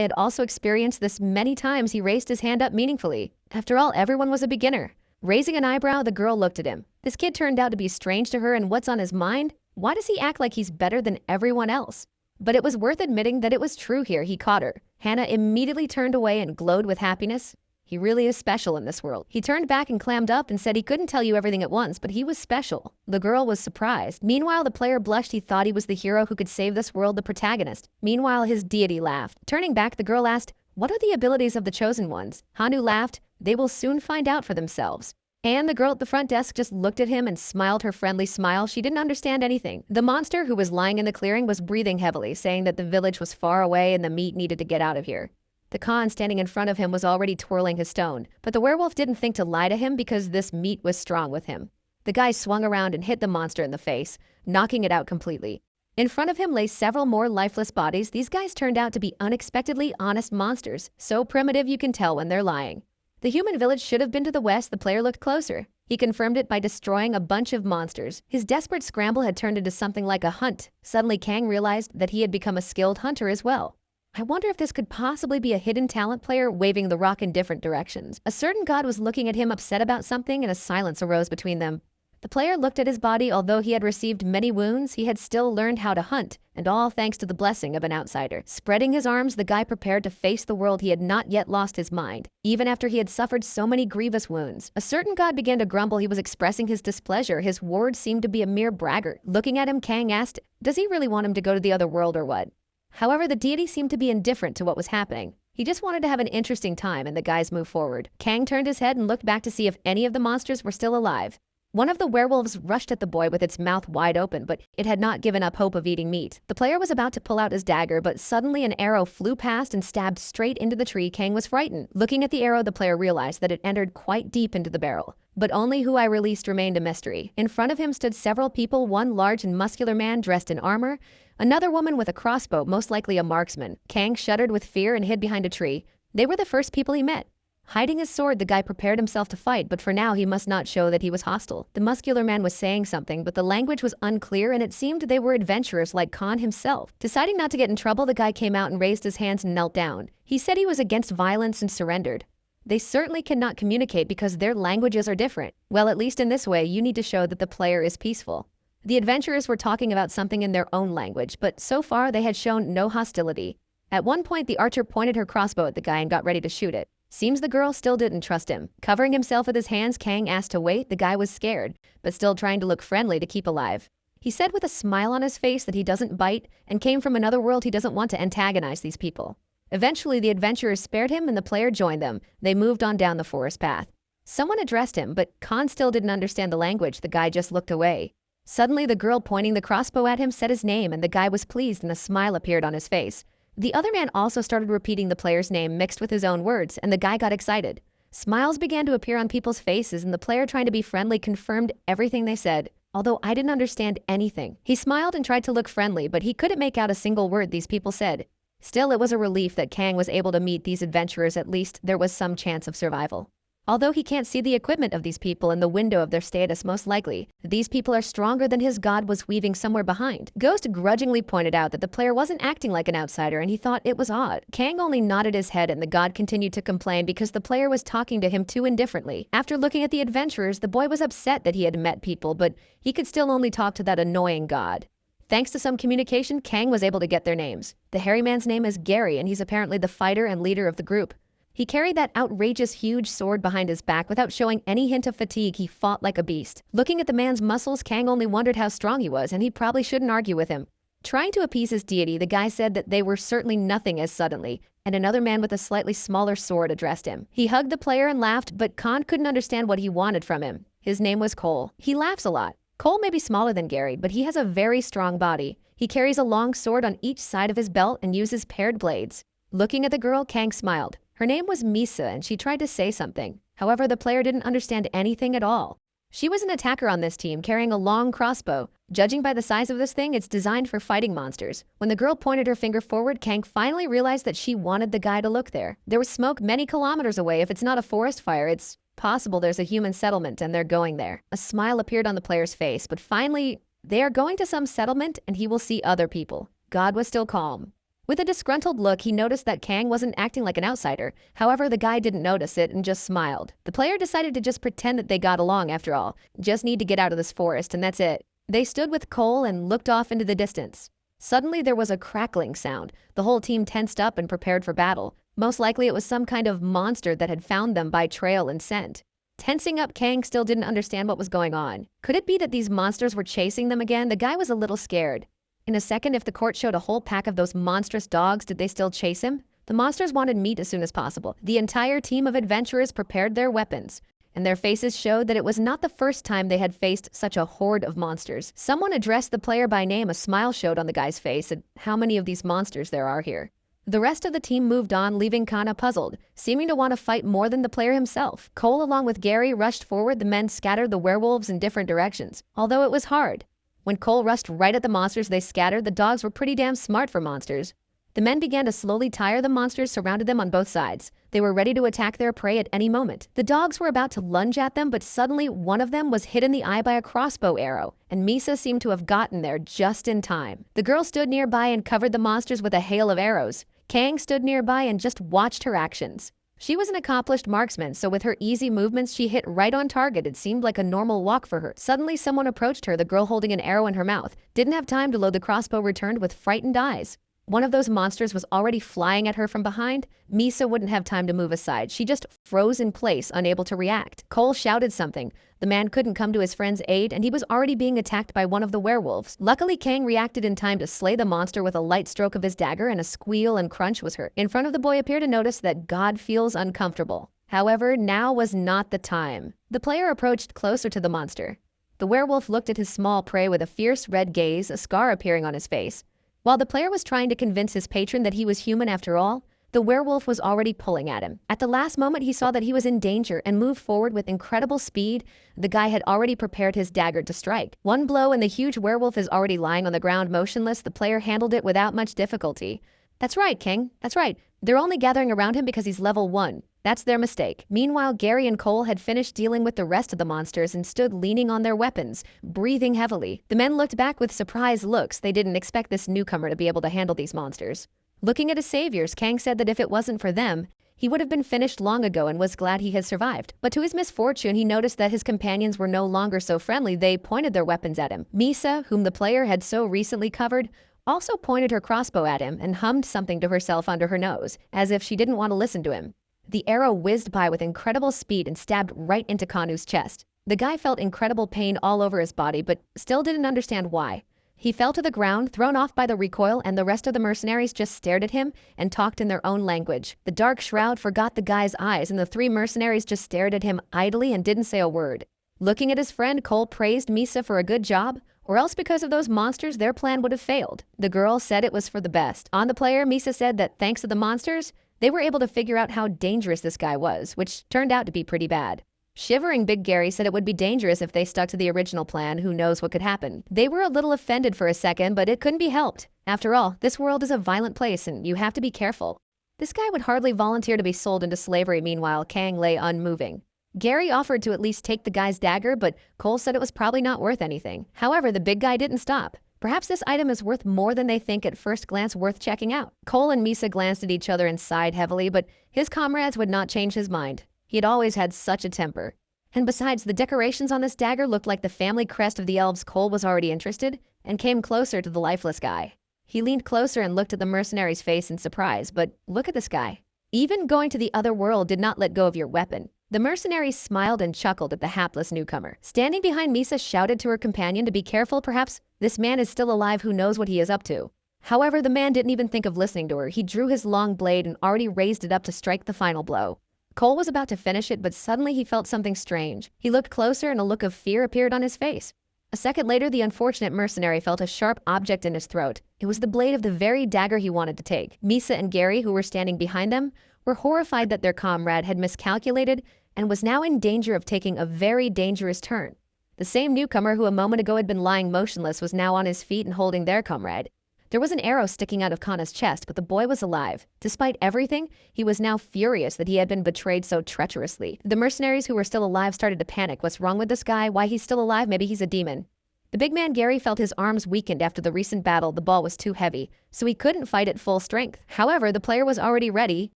had also experienced this many times. He raised his hand up meaningfully. After all, everyone was a beginner. Raising an eyebrow, the girl looked at him. This kid turned out to be strange to her, and what's on his mind? Why does he act like he's better than everyone else? But it was worth admitting that it was true here. He caught her. Hannah immediately turned away and glowed with happiness. He really is special in this world. He turned back and clammed up and said he couldn't tell you everything at once, but he was special. The girl was surprised. Meanwhile, the player blushed. He thought he was the hero who could save this world, the protagonist. Meanwhile, his deity laughed. Turning back, the girl asked, "What are the abilities of the chosen ones?" Hanu laughed. "They will soon find out for themselves." And the girl at the front desk just looked at him and smiled her friendly smile. She didn't understand anything. The monster who was lying in the clearing was breathing heavily, saying that the village was far away and the meat needed to get out of here. The Khan standing in front of him was already twirling his stone, but the werewolf didn't think to lie to him because this meat was strong with him. The guy swung around and hit the monster in the face, knocking it out completely. In front of him lay several more lifeless bodies. These guys turned out to be unexpectedly honest monsters, so primitive you can tell when they're lying. The human village should have been to the west. The player looked closer. He confirmed it by destroying a bunch of monsters. His desperate scramble had turned into something like a hunt. Suddenly, Kang realized that he had become a skilled hunter as well. I wonder if this could possibly be a hidden talent player waving the rock in different directions. A certain god was looking at him upset about something, and a silence arose between them. The player looked at his body. Although he had received many wounds, he had still learned how to hunt, and all thanks to the blessing of an outsider. Spreading his arms, the guy prepared to face the world. He had not yet lost his mind, even after he had suffered so many grievous wounds. A certain god began to grumble. He was expressing his displeasure. His ward seemed to be a mere braggart. Looking at him, Kang asked, does he really want him to go to the other world or what? However, the deity seemed to be indifferent to what was happening. He just wanted to have an interesting time, and the guys moved forward. Kang turned his head and looked back to see if any of the monsters were still alive. One of the werewolves rushed at the boy with its mouth wide open, but it had not given up hope of eating meat. The player was about to pull out his dagger, but suddenly an arrow flew past and stabbed straight into the tree. Kang was frightened. Looking at the arrow, the player realized that it entered quite deep into the barrel. But only who I released remained a mystery. In front of him stood several people, one large and muscular man dressed in armor, another woman with a crossbow, most likely a marksman. Kang shuddered with fear and hid behind a tree. They were the first people he met. Hiding his sword, the guy prepared himself to fight, but for now he must not show that he was hostile. The muscular man was saying something, but the language was unclear, and it seemed they were adventurers like Khan himself. Deciding not to get in trouble, the guy came out and raised his hands and knelt down. He said he was against violence and surrendered. They certainly cannot communicate because their languages are different. Well, at least in this way, you need to show that the player is peaceful. The adventurers were talking about something in their own language, but so far they had shown no hostility. At one point, the archer pointed her crossbow at the guy and got ready to shoot it. Seems the girl still didn't trust him. Covering himself with his hands, Kang asked to wait. The guy was scared, but still trying to look friendly to keep alive. He said with a smile on his face that he doesn't bite and came from another world. He doesn't want to antagonize these people. Eventually, the adventurers spared him and the player joined them. They moved on down the forest path. Someone addressed him, but Khan still didn't understand the language. The guy just looked away. Suddenly, the girl pointing the crossbow at him said his name, and the guy was pleased and a smile appeared on his face. The other man also started repeating the player's name mixed with his own words, and the guy got excited. Smiles began to appear on people's faces, and the player, trying to be friendly, confirmed everything they said, although I didn't understand anything. He smiled and tried to look friendly, but he couldn't make out a single word these people said. Still, it was a relief that Kang was able to meet these adventurers. At least there was some chance of survival. Although he can't see the equipment of these people in the window of their status, most likely, these people are stronger than his god was weaving somewhere behind. Ghost grudgingly pointed out that the player wasn't acting like an outsider and he thought it was odd. Kang only nodded his head and the god continued to complain because the player was talking to him too indifferently. After looking at the adventurers, the boy was upset that he had met people, but he could still only talk to that annoying god. Thanks to some communication, Kang was able to get their names. The hairy man's name is Gary and he's apparently the fighter and leader of the group. He carried that outrageous huge sword behind his back without showing any hint of fatigue. He fought like a beast. Looking at the man's muscles, Kang only wondered how strong he was, and he probably shouldn't argue with him. Trying to appease his deity, the guy said that they were certainly nothing as suddenly, and another man with a slightly smaller sword addressed him. He hugged the player and laughed, but Khan couldn't understand what he wanted from him. His name was Cole. He laughs a lot. Cole may be smaller than Gary, but he has a very strong body. He carries a long sword on each side of his belt and uses paired blades. Looking at the girl, Kang smiled. Her name was Misa, and she tried to say something. However, the player didn't understand anything at all. She was an attacker on this team, carrying a long crossbow. Judging by the size of this thing, it's designed for fighting monsters. When the girl pointed her finger forward, Kang finally realized that she wanted the guy to look there. There was smoke many kilometers away. If it's not a forest fire, it's possible there's a human settlement and they're going there. A smile appeared on the player's face, but finally, they are going to some settlement and he will see other people. God was still calm. With a disgruntled look, he noticed that Kang wasn't acting like an outsider. However, the guy didn't notice it and just smiled. The player decided to just pretend that they got along after all. Just need to get out of this forest and that's it. They stood with Cole and looked off into the distance. Suddenly, there was a crackling sound. The whole team tensed up and prepared for battle. Most likely, it was some kind of monster that had found them by trail and scent. Tensing up, Kang still didn't understand what was going on. Could it be that these monsters were chasing them again? The guy was a little scared. In a second, if the court showed a whole pack of those monstrous dogs, did they still chase him? The monsters wanted meat as soon as possible. The entire team of adventurers prepared their weapons, and their faces showed that it was not the first time they had faced such a horde of monsters. Someone addressed the player by name. A smile showed on the guy's face at how many of these monsters there are here. The rest of the team moved on, leaving Kana puzzled, seeming to want to fight more than the player himself. Cole, along with Gary, rushed forward. The men scattered the werewolves in different directions, although it was hard. When Cole rushed right at the monsters they scattered, the dogs were pretty damn smart for monsters. The men began to slowly tire the monsters, surrounded them on both sides. They were ready to attack their prey at any moment. The dogs were about to lunge at them, but suddenly one of them was hit in the eye by a crossbow arrow, and Misa seemed to have gotten there just in time. The girl stood nearby and covered the monsters with a hail of arrows. Kang stood nearby and just watched her actions. She was an accomplished marksman, so with her easy movements, she hit right on target. It seemed like a normal walk for her. Suddenly, someone approached her, the girl holding an arrow in her mouth. Didn't have time to load the crossbow, returned with frightened eyes. One of those monsters was already flying at her from behind. Misa wouldn't have time to move aside. She just froze in place, unable to react. Cole shouted something. The man couldn't come to his friend's aid, and he was already being attacked by one of the werewolves. Luckily, Kang reacted in time to slay the monster with a light stroke of his dagger, and a squeal and crunch was heard. In front of the boy appeared to notice that God feels uncomfortable. However, now was not the time. The player approached closer to the monster. The werewolf looked at his small prey with a fierce red gaze, a scar appearing on his face. While the player was trying to convince his patron that he was human after all, the werewolf was already pulling at him. At the last moment, he saw that he was in danger and moved forward with incredible speed. The guy had already prepared his dagger to strike. One blow and the huge werewolf is already lying on the ground motionless. The player handled it without much difficulty. That's right, King. That's right. They're only gathering around him because he's level 1. That's their mistake. Meanwhile, Gary and Cole had finished dealing with the rest of the monsters and stood leaning on their weapons, breathing heavily. The men looked back with surprised looks. They didn't expect this newcomer to be able to handle these monsters. Looking at his saviors, Kang said that if it wasn't for them, he would have been finished long ago and was glad he had survived. But to his misfortune, he noticed that his companions were no longer so friendly. They pointed their weapons at him. Misa, whom the player had so recently covered, also pointed her crossbow at him and hummed something to herself under her nose, as if she didn't want to listen to him. The arrow whizzed by with incredible speed and stabbed right into Kanu's chest. The guy felt incredible pain all over his body, but still didn't understand why. He fell to the ground, thrown off by the recoil, and the rest of the mercenaries just stared at him and talked in their own language. The dark shroud forgot the guy's eyes, and the three mercenaries just stared at him idly and didn't say a word. Looking at his friend, Cole praised Misa for a good job, or else because of those monsters, their plan would have failed. The girl said it was for the best. On the player, Misa said that thanks to the monsters, they were able to figure out how dangerous this guy was, which turned out to be pretty bad. Shivering Big Gary said it would be dangerous if they stuck to the original plan. Who knows what could happen. They were a little offended for a second, but it couldn't be helped. After all, this world is a violent place and you have to be careful. This guy would hardly volunteer to be sold into slavery. Meanwhile, Kang lay unmoving. Gary offered to at least take the guy's dagger, but Cole said it was probably not worth anything. However, the big guy didn't stop. Perhaps this item is worth more than they think at first glance, worth checking out. Cole and Misa glanced at each other and sighed heavily, but his comrades would not change his mind. He had always had such a temper. And besides, the decorations on this dagger looked like the family crest of the elves. Cole was already interested and came closer to the lifeless guy. He leaned closer and looked at the mercenary's face in surprise, but look at this guy. Even going to the other world did not let go of your weapon. The mercenary smiled and chuckled at the hapless newcomer. Standing behind Misa shouted to her companion to be careful. Perhaps this man is still alive. Who knows what he is up to? However, the man didn't even think of listening to her. He drew his long blade and already raised it up to strike the final blow. Cole was about to finish it, but suddenly he felt something strange. He looked closer and a look of fear appeared on his face. A second later, the unfortunate mercenary felt a sharp object in his throat. It was the blade of the very dagger he wanted to take. Misa and Gary, who were standing behind them, were horrified that their comrade had miscalculated and was now in danger of taking a very dangerous turn. The same newcomer who a moment ago had been lying motionless was now on his feet and holding their comrade. There was an arrow sticking out of Kana's chest, but the boy was alive. Despite everything, he was now furious that he had been betrayed so treacherously. The mercenaries who were still alive started to panic. What's wrong with this guy? Why he's still alive? Maybe he's a demon. The big man Gary felt his arms weakened after the recent battle. The ball was too heavy, so he couldn't fight at full strength. However, the player was already ready.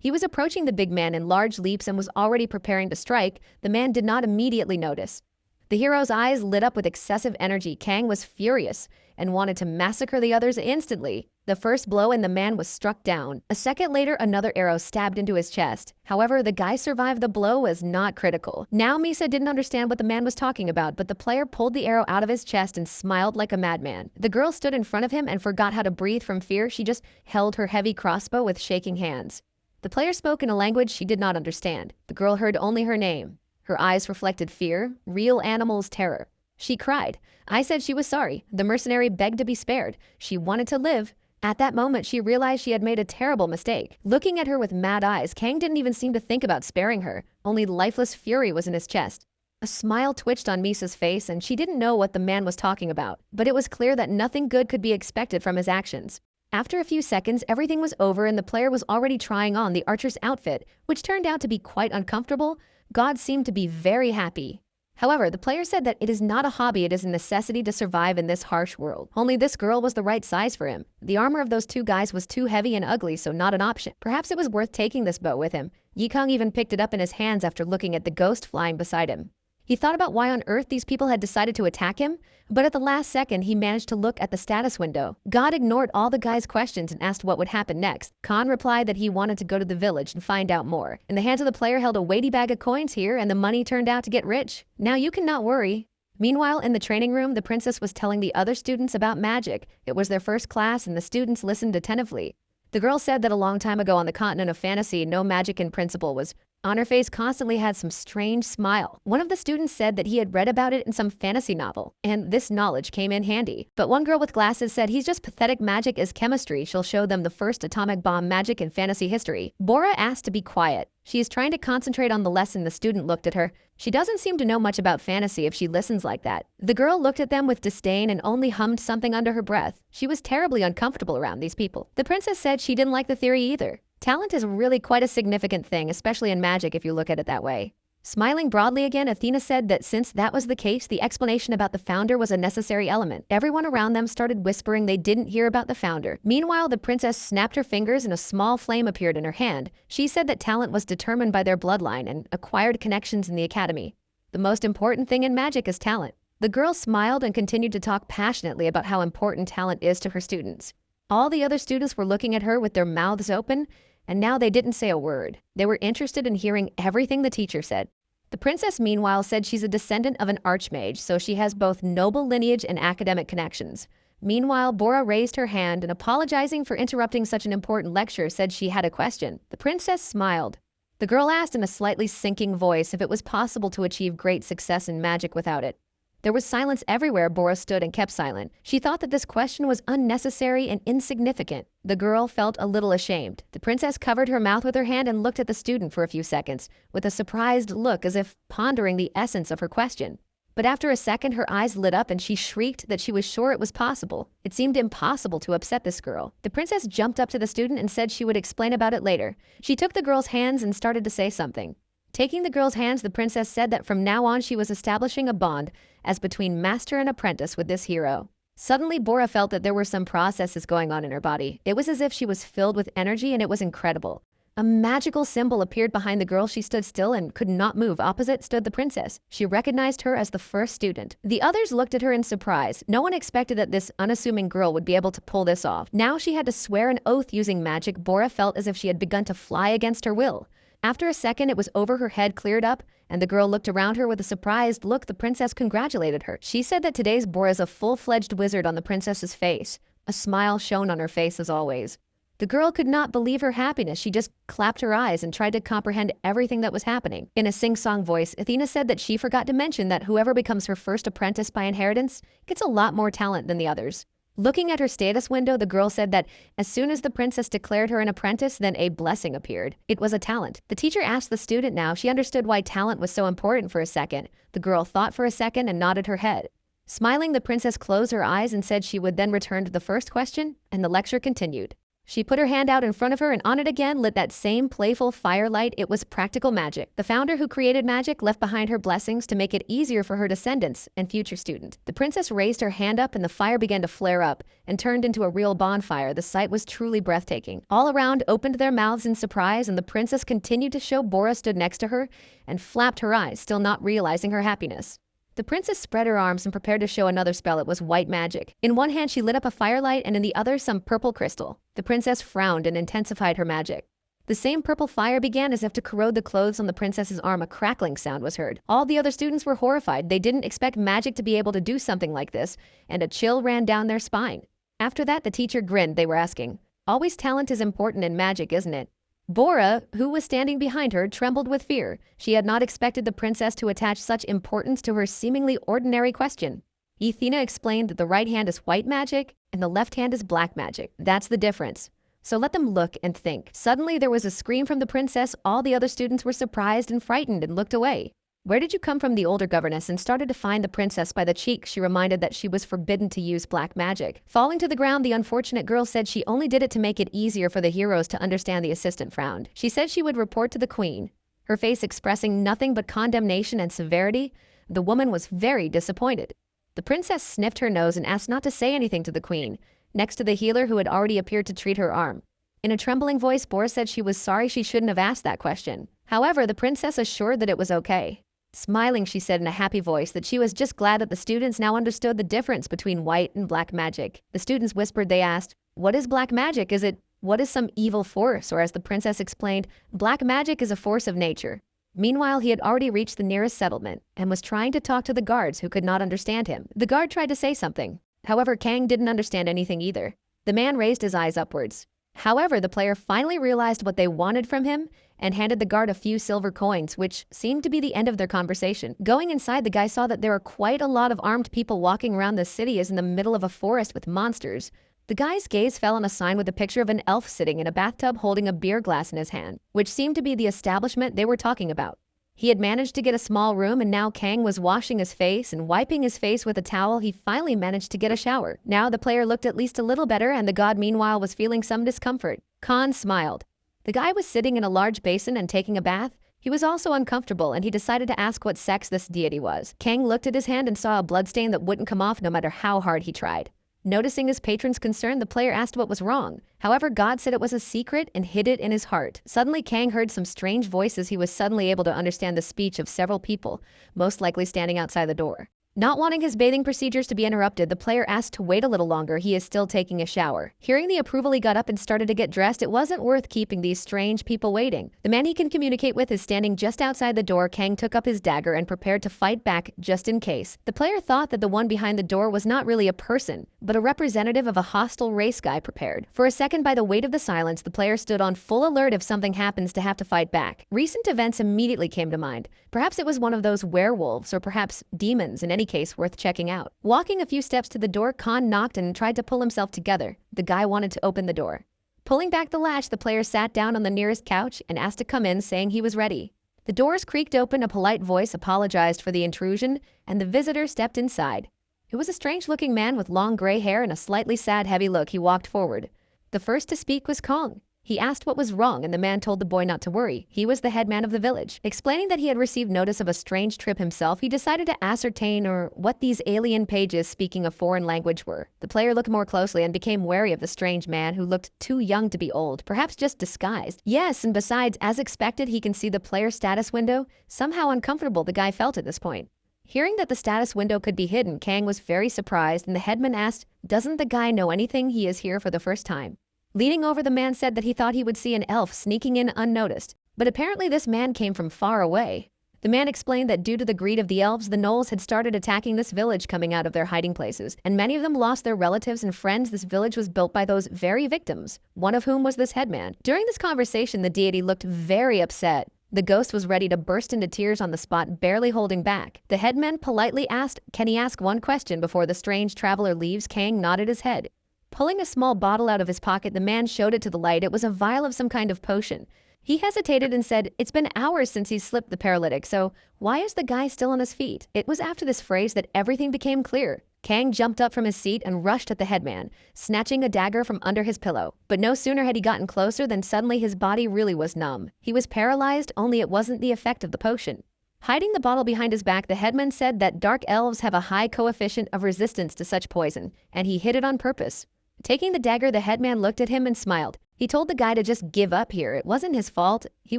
He was approaching the big man in large leaps and was already preparing to strike. The man did not immediately notice. The hero's eyes lit up with excessive energy. Kang was furious and wanted to massacre the others instantly. The first blow and the man was struck down. A second later, another arrow stabbed into his chest. However, the guy survived. The blow was not critical. Now Misa didn't understand what the man was talking about, but the player pulled the arrow out of his chest and smiled like a madman. The girl stood in front of him and forgot how to breathe from fear. She just held her heavy crossbow with shaking hands. The player spoke in a language she did not understand. The girl heard only her name. Her eyes reflected fear, real animals' terror. She cried. I said she was sorry. The mercenary begged to be spared. She wanted to live. At that moment, she realized she had made a terrible mistake. Looking at her with mad eyes, Kang didn't even seem to think about sparing her. Only lifeless fury was in his chest. A smile twitched on Misa's face, and she didn't know what the man was talking about. But it was clear that nothing good could be expected from his actions. After a few seconds, everything was over and the player was already trying on the archer's outfit, which turned out to be quite uncomfortable. God seemed to be very happy. However, the player said that it is not a hobby, it is a necessity to survive in this harsh world. Only this girl was the right size for him. The armor of those two guys was too heavy and ugly, so not an option. Perhaps it was worth taking this bow with him. Yikong even picked it up in his hands after looking at the ghost flying beside him. He thought about why on earth these people had decided to attack him, but at the last second he managed to look at the status window. God ignored all the guy's questions and asked what would happen next. Khan replied that he wanted to go to the village and find out more. In the hands of the player held a weighty bag of coins here, and the money turned out to get rich. Now you cannot worry. Meanwhile, in the training room, the princess was telling the other students about magic. It was their first class and the students listened attentively. The girl said that a long time ago on the continent of fantasy, no magic in principle was. On her face constantly had some strange smile. One of the students said that he had read about it in some fantasy novel, and this knowledge came in handy. But one girl with glasses said he's just pathetic. Magic is chemistry. She'll show them the first atomic bomb magic in fantasy history. Bora asked to be quiet. She is trying to concentrate on the lesson. The student looked at her. She doesn't seem to know much about fantasy if she listens like that. The girl looked at them with disdain and only hummed something under her breath. She was terribly uncomfortable around these people. The princess said she didn't like the theory either. Talent is really quite a significant thing, especially in magic if you look at it that way. Smiling broadly again, Athena said that since that was the case, the explanation about the founder was a necessary element. Everyone around them started whispering they didn't hear about the founder. Meanwhile, the princess snapped her fingers and a small flame appeared in her hand. She said that talent was determined by their bloodline and acquired connections in the academy. The most important thing in magic is talent. The girl smiled and continued to talk passionately about how important talent is to her students. All the other students were looking at her with their mouths open, and now they didn't say a word. They were interested in hearing everything the teacher said. The princess, meanwhile, said she's a descendant of an archmage, so she has both noble lineage and academic connections. Meanwhile, Bora raised her hand and, apologizing for interrupting such an important lecture, said she had a question. The princess smiled. The girl asked in a slightly sinking voice if it was possible to achieve great success in magic without it. There was silence everywhere. Bora stood and kept silent. She thought that this question was unnecessary and insignificant. The girl felt a little ashamed. The princess covered her mouth with her hand and looked at the student for a few seconds, with a surprised look as if pondering the essence of her question. But after a second, her eyes lit up and she shrieked that she was sure it was possible. It seemed impossible to upset this girl. The princess jumped up to the student and said she would explain about it later. She took the girl's hands and started to say something. Taking the girl's hands, the princess said that from now on she was establishing a bond as between master and apprentice with this hero. Suddenly, Bora felt that there were some processes going on in her body. It was as if she was filled with energy, and it was incredible. A magical symbol appeared behind the girl. She stood still and could not move. Opposite stood the princess. She recognized her as the first student. The others looked at her in surprise. No one expected that this unassuming girl would be able to pull this off. Now she had to swear an oath using magic. Bora felt as if she had begun to fly against her will. After a second, it was over. Her head cleared up, and the girl looked around her with a surprised look. The princess congratulated her. She said that today's Bora is a full-fledged wizard on the princess's face. A smile shone on her face as always. The girl could not believe her happiness. She just clapped her eyes and tried to comprehend everything that was happening. In a sing-song voice, Athena said that she forgot to mention that whoever becomes her first apprentice by inheritance gets a lot more talent than the others. Looking at her status window, the girl said that as soon as the princess declared her an apprentice, then a blessing appeared. It was a talent. The teacher asked the student now. She understood why talent was so important for a second. The girl thought for a second and nodded her head. Smiling, the princess closed her eyes and said she would then return to the first question, and the lecture continued. She put her hand out in front of her and on it again lit that same playful firelight. It was practical magic. The founder who created magic left behind her blessings to make it easier for her descendants and future student. The princess raised her hand up and the fire began to flare up and turned into a real bonfire. The sight was truly breathtaking. All around opened their mouths in surprise, and the princess continued to show. Bora stood next to her and flapped her eyes, still not realizing her happiness. The princess spread her arms and prepared to show another spell. It was white magic. In one hand, she lit up a firelight, and in the other, some purple crystal. The princess frowned and intensified her magic. The same purple fire began as if to corrode the clothes on the princess's arm. A crackling sound was heard. All the other students were horrified. They didn't expect magic to be able to do something like this, and a chill ran down their spine. After that, the teacher grinned. They were asking, "Always talent is important in magic, isn't it?" Bora, who was standing behind her, trembled with fear. She had not expected the princess to attach such importance to her seemingly ordinary question. Athena explained that the right hand is white magic and the left hand is black magic. That's the difference. So let them look and think. Suddenly there was a scream from the princess. All the other students were surprised and frightened and looked away. "Where did you come from?" The older governess and started to find the princess by the cheek. She reminded that she was forbidden to use black magic. Falling to the ground, the unfortunate girl said she only did it to make it easier for the heroes to understand. The assistant frowned. She said she would report to the queen. Her face expressing nothing but condemnation and severity. The woman was very disappointed. The princess sniffed her nose and asked not to say anything to the queen, next to the healer who had already appeared to treat her arm. In a trembling voice, Bora said she was sorry she shouldn't have asked that question. However, the princess assured that it was okay. Smiling, she said in a happy voice that she was just glad that the students now understood the difference between white and black magic. The students whispered. They asked, "What is black magic? What is some evil force?" Or as the princess explained, black magic is a force of nature. Meanwhile, he had already reached the nearest settlement and was trying to talk to the guards who could not understand him. The guard tried to say something. However, Kang didn't understand anything either. The man raised his eyes upwards. However, the player finally realized what they wanted from him and handed the guard a few silver coins, which seemed to be the end of their conversation. Going inside, the guy saw that there were quite a lot of armed people walking around the city as in the middle of a forest with monsters. The guy's gaze fell on a sign with a picture of an elf sitting in a bathtub holding a beer glass in his hand, which seemed to be the establishment they were talking about. He had managed to get a small room, and now Kang was washing his face and wiping his face with a towel. He finally managed to get a shower. Now the player looked at least a little better, and the god meanwhile was feeling some discomfort. Khan smiled. The guy was sitting in a large basin and taking a bath. He was also uncomfortable, and he decided to ask what sex this deity was. Kang looked at his hand and saw a bloodstain that wouldn't come off no matter how hard he tried. Noticing his patron's concern, the player asked what was wrong. However, God said it was a secret and hid it in his heart. Suddenly, Kang heard some strange voices. He was suddenly able to understand the speech of several people, most likely standing outside the door. Not wanting his bathing procedures to be interrupted, the player asked to wait a little longer. He is still taking a shower. Hearing the approval, he got up and started to get dressed. It wasn't worth keeping these strange people waiting. The man he can communicate with is standing just outside the door. Kang took up his dagger and prepared to fight back just in case. The player thought that the one behind the door was not really a person, but a representative of a hostile race guy prepared. For a second, by the weight of the silence, the player stood on full alert if something happens to have to fight back. Recent events immediately came to mind. Perhaps it was one of those werewolves, or perhaps demons. In any case, worth checking out. Walking a few steps to the door, Khan knocked and tried to pull himself together. The guy wanted to open the door. Pulling back the latch, the player sat down on the nearest couch and asked to come in, saying he was ready. The doors creaked open, a polite voice apologized for the intrusion, and the visitor stepped inside. It was a strange-looking man with long gray hair and a slightly sad, heavy look. He walked forward. The first to speak was Kong. He asked what was wrong, and the man told the boy not to worry. He was the headman of the village. Explaining that he had received notice of a strange trip himself, he decided to ascertain what these alien pages speaking a foreign language were. The player looked more closely and became wary of the strange man who looked too young to be old, perhaps just disguised. Yes, and besides, as expected, he can see the player's status window. Somehow uncomfortable the guy felt at this point. Hearing that the status window could be hidden, Kang was very surprised, and the headman asked, "Doesn't the guy know anything? He is here for the first time." Leaning over, the man said that he thought he would see an elf sneaking in unnoticed, but apparently this man came from far away. The man explained that due to the greed of the elves, the gnolls had started attacking this village coming out of their hiding places, and many of them lost their relatives and friends. This village was built by those very victims, one of whom was this headman. During this conversation, the deity looked very upset. The ghost was ready to burst into tears on the spot, barely holding back. The headman politely asked, "Can he ask one question before the strange traveler leaves?" Kang nodded his head. Pulling a small bottle out of his pocket, the man showed it to the light. It was a vial of some kind of potion. He hesitated and said, "It's been hours since he slipped the paralytic, so why is the guy still on his feet?" It was after this phrase that everything became clear. Kang jumped up from his seat and rushed at the headman, snatching a dagger from under his pillow. But no sooner had he gotten closer than suddenly his body really was numb. He was paralyzed, only it wasn't the effect of the potion. Hiding the bottle behind his back, the headman said that dark elves have a high coefficient of resistance to such poison, and he hid it on purpose. Taking the dagger, the headman looked at him and smiled. He told the guy to just give up here. It wasn't his fault. He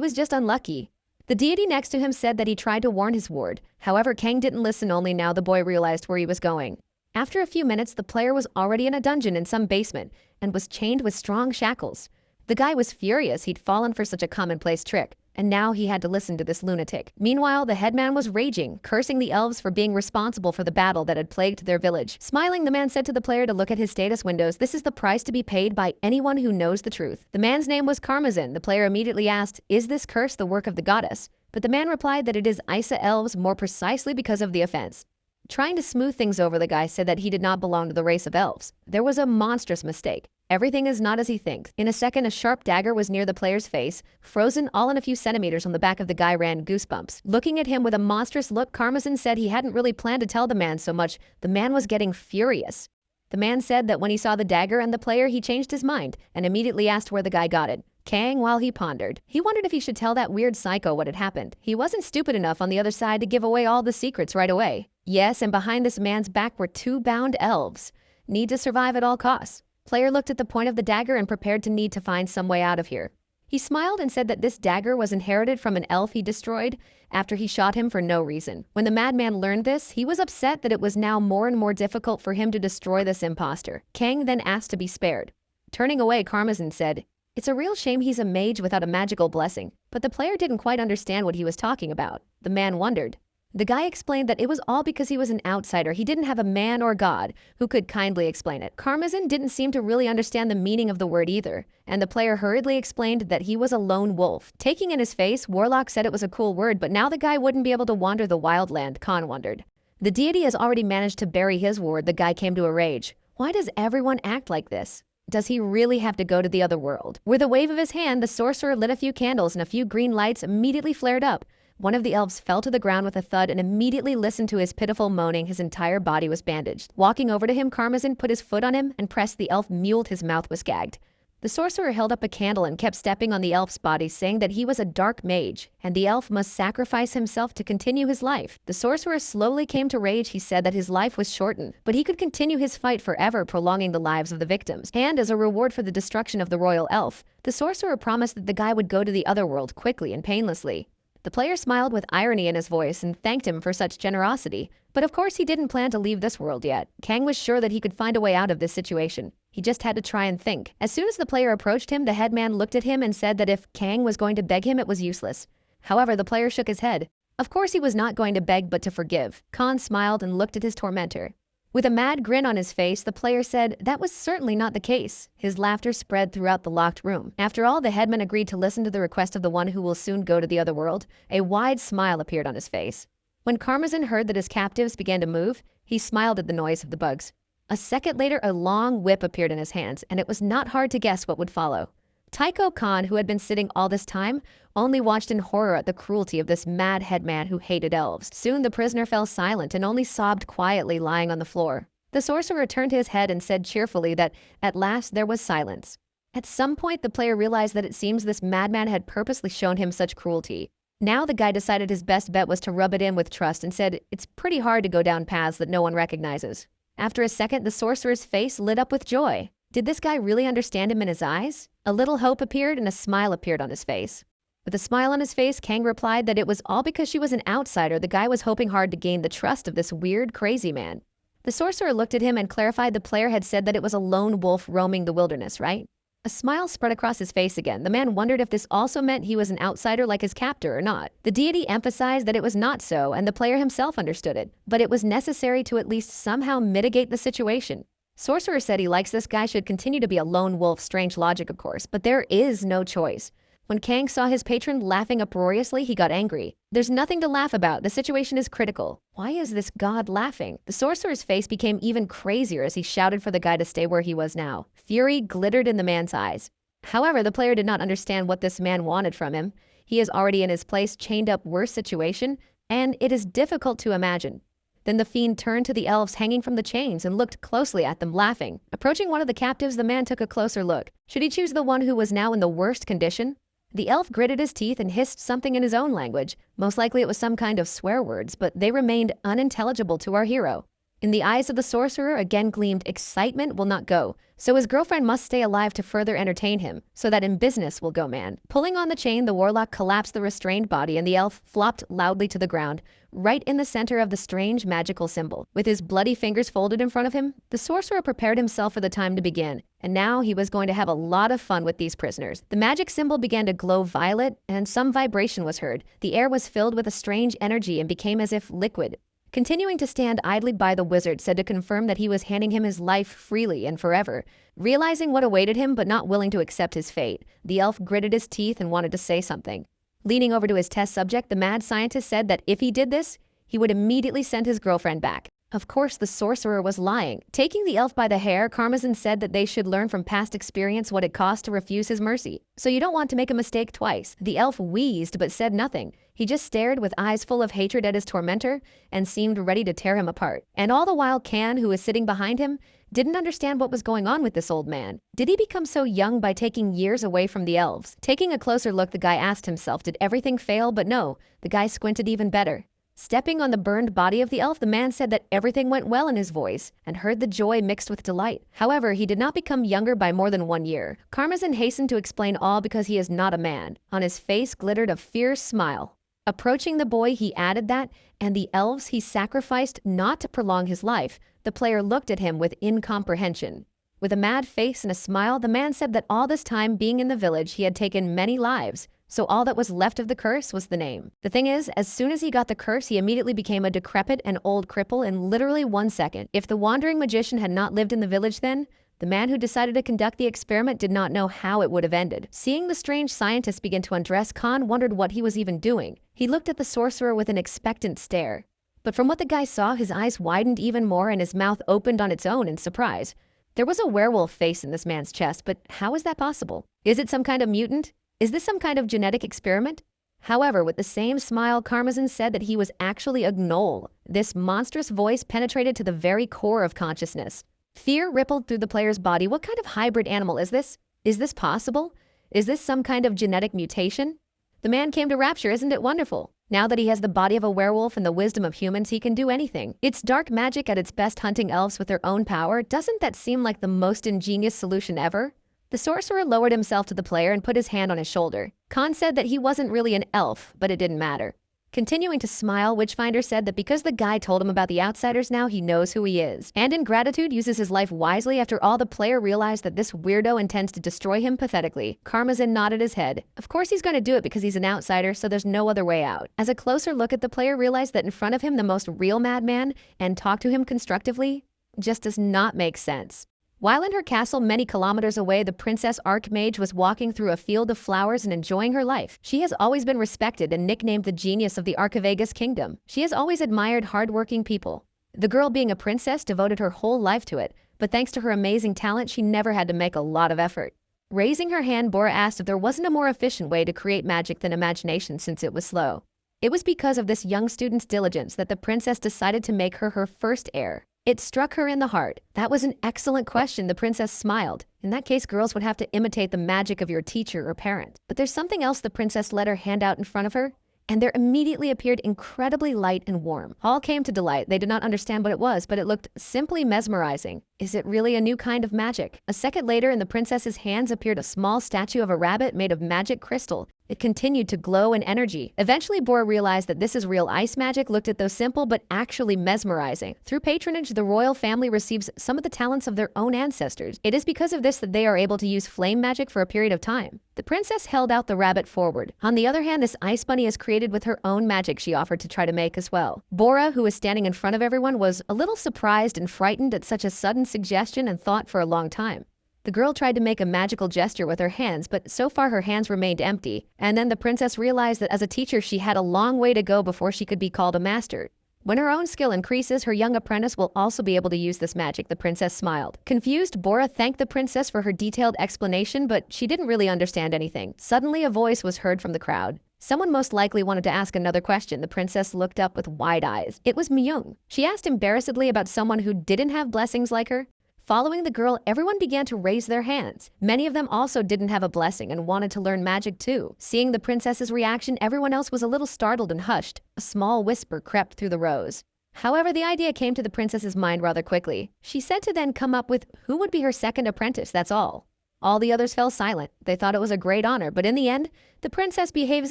was just unlucky. The deity next to him said that he tried to warn his ward. However, Kang didn't listen. Only now the boy realized where he was going. After a few minutes, the player was already in a dungeon in some basement and was chained with strong shackles. The guy was furious. He'd fallen for such a commonplace trick, and now he had to listen to this lunatic. Meanwhile, the headman was raging, cursing the elves for being responsible for the battle that had plagued their village. Smiling, the man said to the player to look at his status windows. This is the price to be paid by anyone who knows the truth. The man's name was Karmazin. The player immediately asked, "Is this curse the work of the goddess?" But the man replied that it is Isa elves, more precisely because of the offense. Trying to smooth things over, the guy said that he did not belong to the race of elves. There was a monstrous mistake. Everything is not as he thinks. In a second, a sharp dagger was near the player's face, frozen all in a few centimeters. On the back of the guy ran goosebumps. Looking at him with a monstrous look, Karmazin said he hadn't really planned to tell the man so much. The man was getting furious. The man said that when he saw the dagger and the player, he changed his mind and immediately asked where the guy got it. Kang, while he pondered, he wondered if he should tell that weird psycho what had happened. He wasn't stupid enough on the other side to give away all the secrets right away. Yes, and behind this man's back were two bound elves. Need to survive at all costs. Player looked at the point of the dagger and prepared to need to find some way out of here. He smiled and said that this dagger was inherited from an elf he destroyed after he shot him for no reason. When the madman learned this, he was upset that it was now more and more difficult for him to destroy this imposter. Kang then asked to be spared. Turning away, Karmazin said, "It's a real shame he's a mage without a magical blessing." But the player didn't quite understand what he was talking about. The man wondered. The guy explained that it was all because he was an outsider. He didn't have a man or god who could kindly explain it. Karmazin didn't seem to really understand the meaning of the word either, and the player hurriedly explained that he was a lone wolf. Taking in his face, Warlock said it was a cool word, but now the guy wouldn't be able to wander the wildland, Khan wondered. The deity has already managed to bury his ward. The guy came to a rage. Why does everyone act like this? Does he really have to go to the other world? With a wave of his hand, the sorcerer lit a few candles and a few green lights immediately flared up. One of the elves fell to the ground with a thud and immediately listened to his pitiful moaning. His entire body was bandaged. Walking over to him, Karmazin put his foot on him and pressed the elf mule. His mouth was gagged. The sorcerer held up a candle and kept stepping on the elf's body, saying that he was a dark mage, and the elf must sacrifice himself to continue his life. The sorcerer slowly came to rage. He said that his life was shortened, but he could continue his fight forever, prolonging the lives of the victims. And as a reward for the destruction of the royal elf, the sorcerer promised that the guy would go to the other world quickly and painlessly. The player smiled with irony in his voice and thanked him for such generosity. But of course he didn't plan to leave this world yet. Kang was sure that he could find a way out of this situation. He just had to try and think. As soon as the player approached him, the headman looked at him and said that if Kang was going to beg him, it was useless. However, the player shook his head. Of course he was not going to beg but to forgive. Khan smiled and looked at his tormentor. With a mad grin on his face, the player said that was certainly not the case. His laughter spread throughout the locked room. After all, the headman agreed to listen to the request of the one who will soon go to the other world. A wide smile appeared on his face. When Karmazin heard that his captives began to move, he smiled at the noise of the bugs. A second later, a long whip appeared in his hands, and it was not hard to guess what would follow. Tycho Khan, who had been sitting all this time, only watched in horror at the cruelty of this mad headman who hated elves. Soon the prisoner fell silent and only sobbed quietly lying on the floor. The sorcerer turned his head and said cheerfully that at last there was silence. At some point, the player realized that it seems this madman had purposely shown him such cruelty. Now the guy decided his best bet was to rub it in with trust and said it's pretty hard to go down paths that no one recognizes. After a second, the sorcerer's face lit up with joy. Did this guy really understand him in his eyes? A little hope appeared and a smile appeared on his face. With a smile on his face, Kang replied that it was all because she was an outsider. The guy was hoping hard to gain the trust of this weird, crazy man. The sorcerer looked at him and clarified the player had said that it was a lone wolf roaming the wilderness, right? A smile spread across his face again. The man wondered if this also meant he was an outsider like his captor or not. The deity emphasized that it was not so, and the player himself understood it. But it was necessary to at least somehow mitigate the situation. Sorcerer said he likes this guy should continue to be a lone wolf, strange logic of course, but there is no choice. When Kang saw his patron laughing uproariously, he got angry. There's nothing to laugh about, the situation is critical. Why is this god laughing? The sorcerer's face became even crazier as he shouted for the guy to stay where he was now. Fury glittered in the man's eyes. However, the player did not understand what this man wanted from him. He is already in his place, chained up, worse situation, and it is difficult to imagine. Then the fiend turned to the elves hanging from the chains and looked closely at them, laughing. Approaching one of the captives, the man took a closer look. Should he choose the one who was now in the worst condition? The elf gritted his teeth and hissed something in his own language. Most likely it was some kind of swear words, but they remained unintelligible to our hero. In the eyes of the sorcerer again gleamed excitement will not go, so his girlfriend must stay alive to further entertain him, so that in business will go man. Pulling on the chain, the warlock collapsed the restrained body and the elf flopped loudly to the ground, right in the center of the strange magical symbol. With his bloody fingers folded in front of him, the sorcerer prepared himself for the time to begin, and now he was going to have a lot of fun with these prisoners. The magic symbol began to glow violet, and some vibration was heard. The air was filled with a strange energy and became as if liquid. Continuing to stand idly by, the wizard said to confirm that he was handing him his life freely and forever. Realizing what awaited him but not willing to accept his fate, the elf gritted his teeth and wanted to say something. Leaning over to his test subject, the mad scientist said that if he did this, he would immediately send his girlfriend back. Of course, the sorcerer was lying. Taking the elf by the hair, Karmazin said that they should learn from past experience what it cost to refuse his mercy. So you don't want to make a mistake twice. The elf wheezed but said nothing. He just stared with eyes full of hatred at his tormentor and seemed ready to tear him apart. And all the while, Kan, who was sitting behind him, didn't understand what was going on with this old man. Did he become so young by taking years away from the elves? Taking a closer look, the guy asked himself, did everything fail? But no, the guy squinted even better. Stepping on the burned body of the elf, the man said that everything went well in his voice and heard the joy mixed with delight. However, he did not become younger by more than 1 year. Karmazin hastened to explain all because he is not a man. On his face glittered a fierce smile. Approaching the boy, he added that, and the elves he sacrificed not to prolong his life. The player looked at him with incomprehension. With a mad face and a smile, the man said that all this time being in the village, he had taken many lives. So all that was left of the curse was the name. The thing is, as soon as he got the curse, he immediately became a decrepit and old cripple in literally 1 second. If the wandering magician had not lived in the village then, the man who decided to conduct the experiment did not know how it would have ended. Seeing the strange scientist begin to undress, Khan wondered what he was even doing. He looked at the sorcerer with an expectant stare. But from what the guy saw, his eyes widened even more and his mouth opened on its own in surprise. There was a werewolf face in this man's chest, but how is that possible? Is it some kind of mutant? Is this some kind of genetic experiment? However, with the same smile, Karmazin said that he was actually a gnoll. This monstrous voice penetrated to the very core of consciousness. Fear rippled through the player's body. What kind of hybrid animal is this? Is this possible? Is this some kind of genetic mutation? The man came to rapture, isn't it wonderful? Now that he has the body of a werewolf and the wisdom of humans, he can do anything. It's dark magic at its best, hunting elves with their own power. Doesn't that seem like the most ingenious solution ever? The sorcerer lowered himself to the player and put his hand on his shoulder. Kang said that he wasn't really an elf, but it didn't matter. Continuing to smile, Witchfinder said that because the guy told him about the outsiders now, he knows who he is. And in gratitude, uses his life wisely. After all, the player realized that this weirdo intends to destroy him pathetically. Karmazin nodded his head. Of course he's going to do it because he's an outsider, so there's no other way out. As a closer look at the player realized that in front of him, the most real madman, and talk to him constructively, just does not make sense. While in her castle many kilometers away, the Princess Archmage was walking through a field of flowers and enjoying her life. She has always been respected and nicknamed the genius of the Archivegas kingdom. She has always admired hardworking people. The girl, being a princess, devoted her whole life to it, but thanks to her amazing talent, she never had to make a lot of effort. Raising her hand, Bora asked if there wasn't a more efficient way to create magic than imagination since it was slow. It was because of this young student's diligence that the princess decided to make her her first heir. It struck her in the heart. That was an excellent question, the princess smiled. In that case, girls would have to imitate the magic of your teacher or parent. But there's something else. The princess let her hand out in front of her, and there immediately appeared incredibly light and warm. All came to delight. They did not understand what it was, but it looked simply mesmerizing. Is it really a new kind of magic? A second later, in the princess's hands appeared a small statue of a rabbit made of magic crystal. It continued to glow in energy. Eventually, Bora realized that this is real ice magic. Looked at though simple, but actually mesmerizing. Through patronage, the royal family receives some of the talents of their own ancestors. It is because of this that they are able to use flame magic for a period of time. The princess held out the rabbit forward. On the other hand, this ice bunny is created with her own magic she offered to try to make as well. Bora, who was standing in front of everyone, was a little surprised and frightened at such a sudden suggestion and thought for a long time. The girl tried to make a magical gesture with her hands, but so far her hands remained empty. And then the princess realized that as a teacher, she had a long way to go before she could be called a master. When her own skill increases, her young apprentice will also be able to use this magic, the princess smiled. Confused, Bora thanked the princess for her detailed explanation, but she didn't really understand anything. Suddenly, a voice was heard from the crowd. Someone most likely wanted to ask another question. The princess looked up with wide eyes. It was Myung. She asked embarrassedly about someone who didn't have blessings like her. Following the girl, everyone began to raise their hands. Many of them also didn't have a blessing and wanted to learn magic too. Seeing the princess's reaction, everyone else was a little startled and hushed. A small whisper crept through the rows. However, the idea came to the princess's mind rather quickly. She said to then come up with who would be her second apprentice, that's all. All the others fell silent. They thought it was a great honor, but in the end, the princess behaves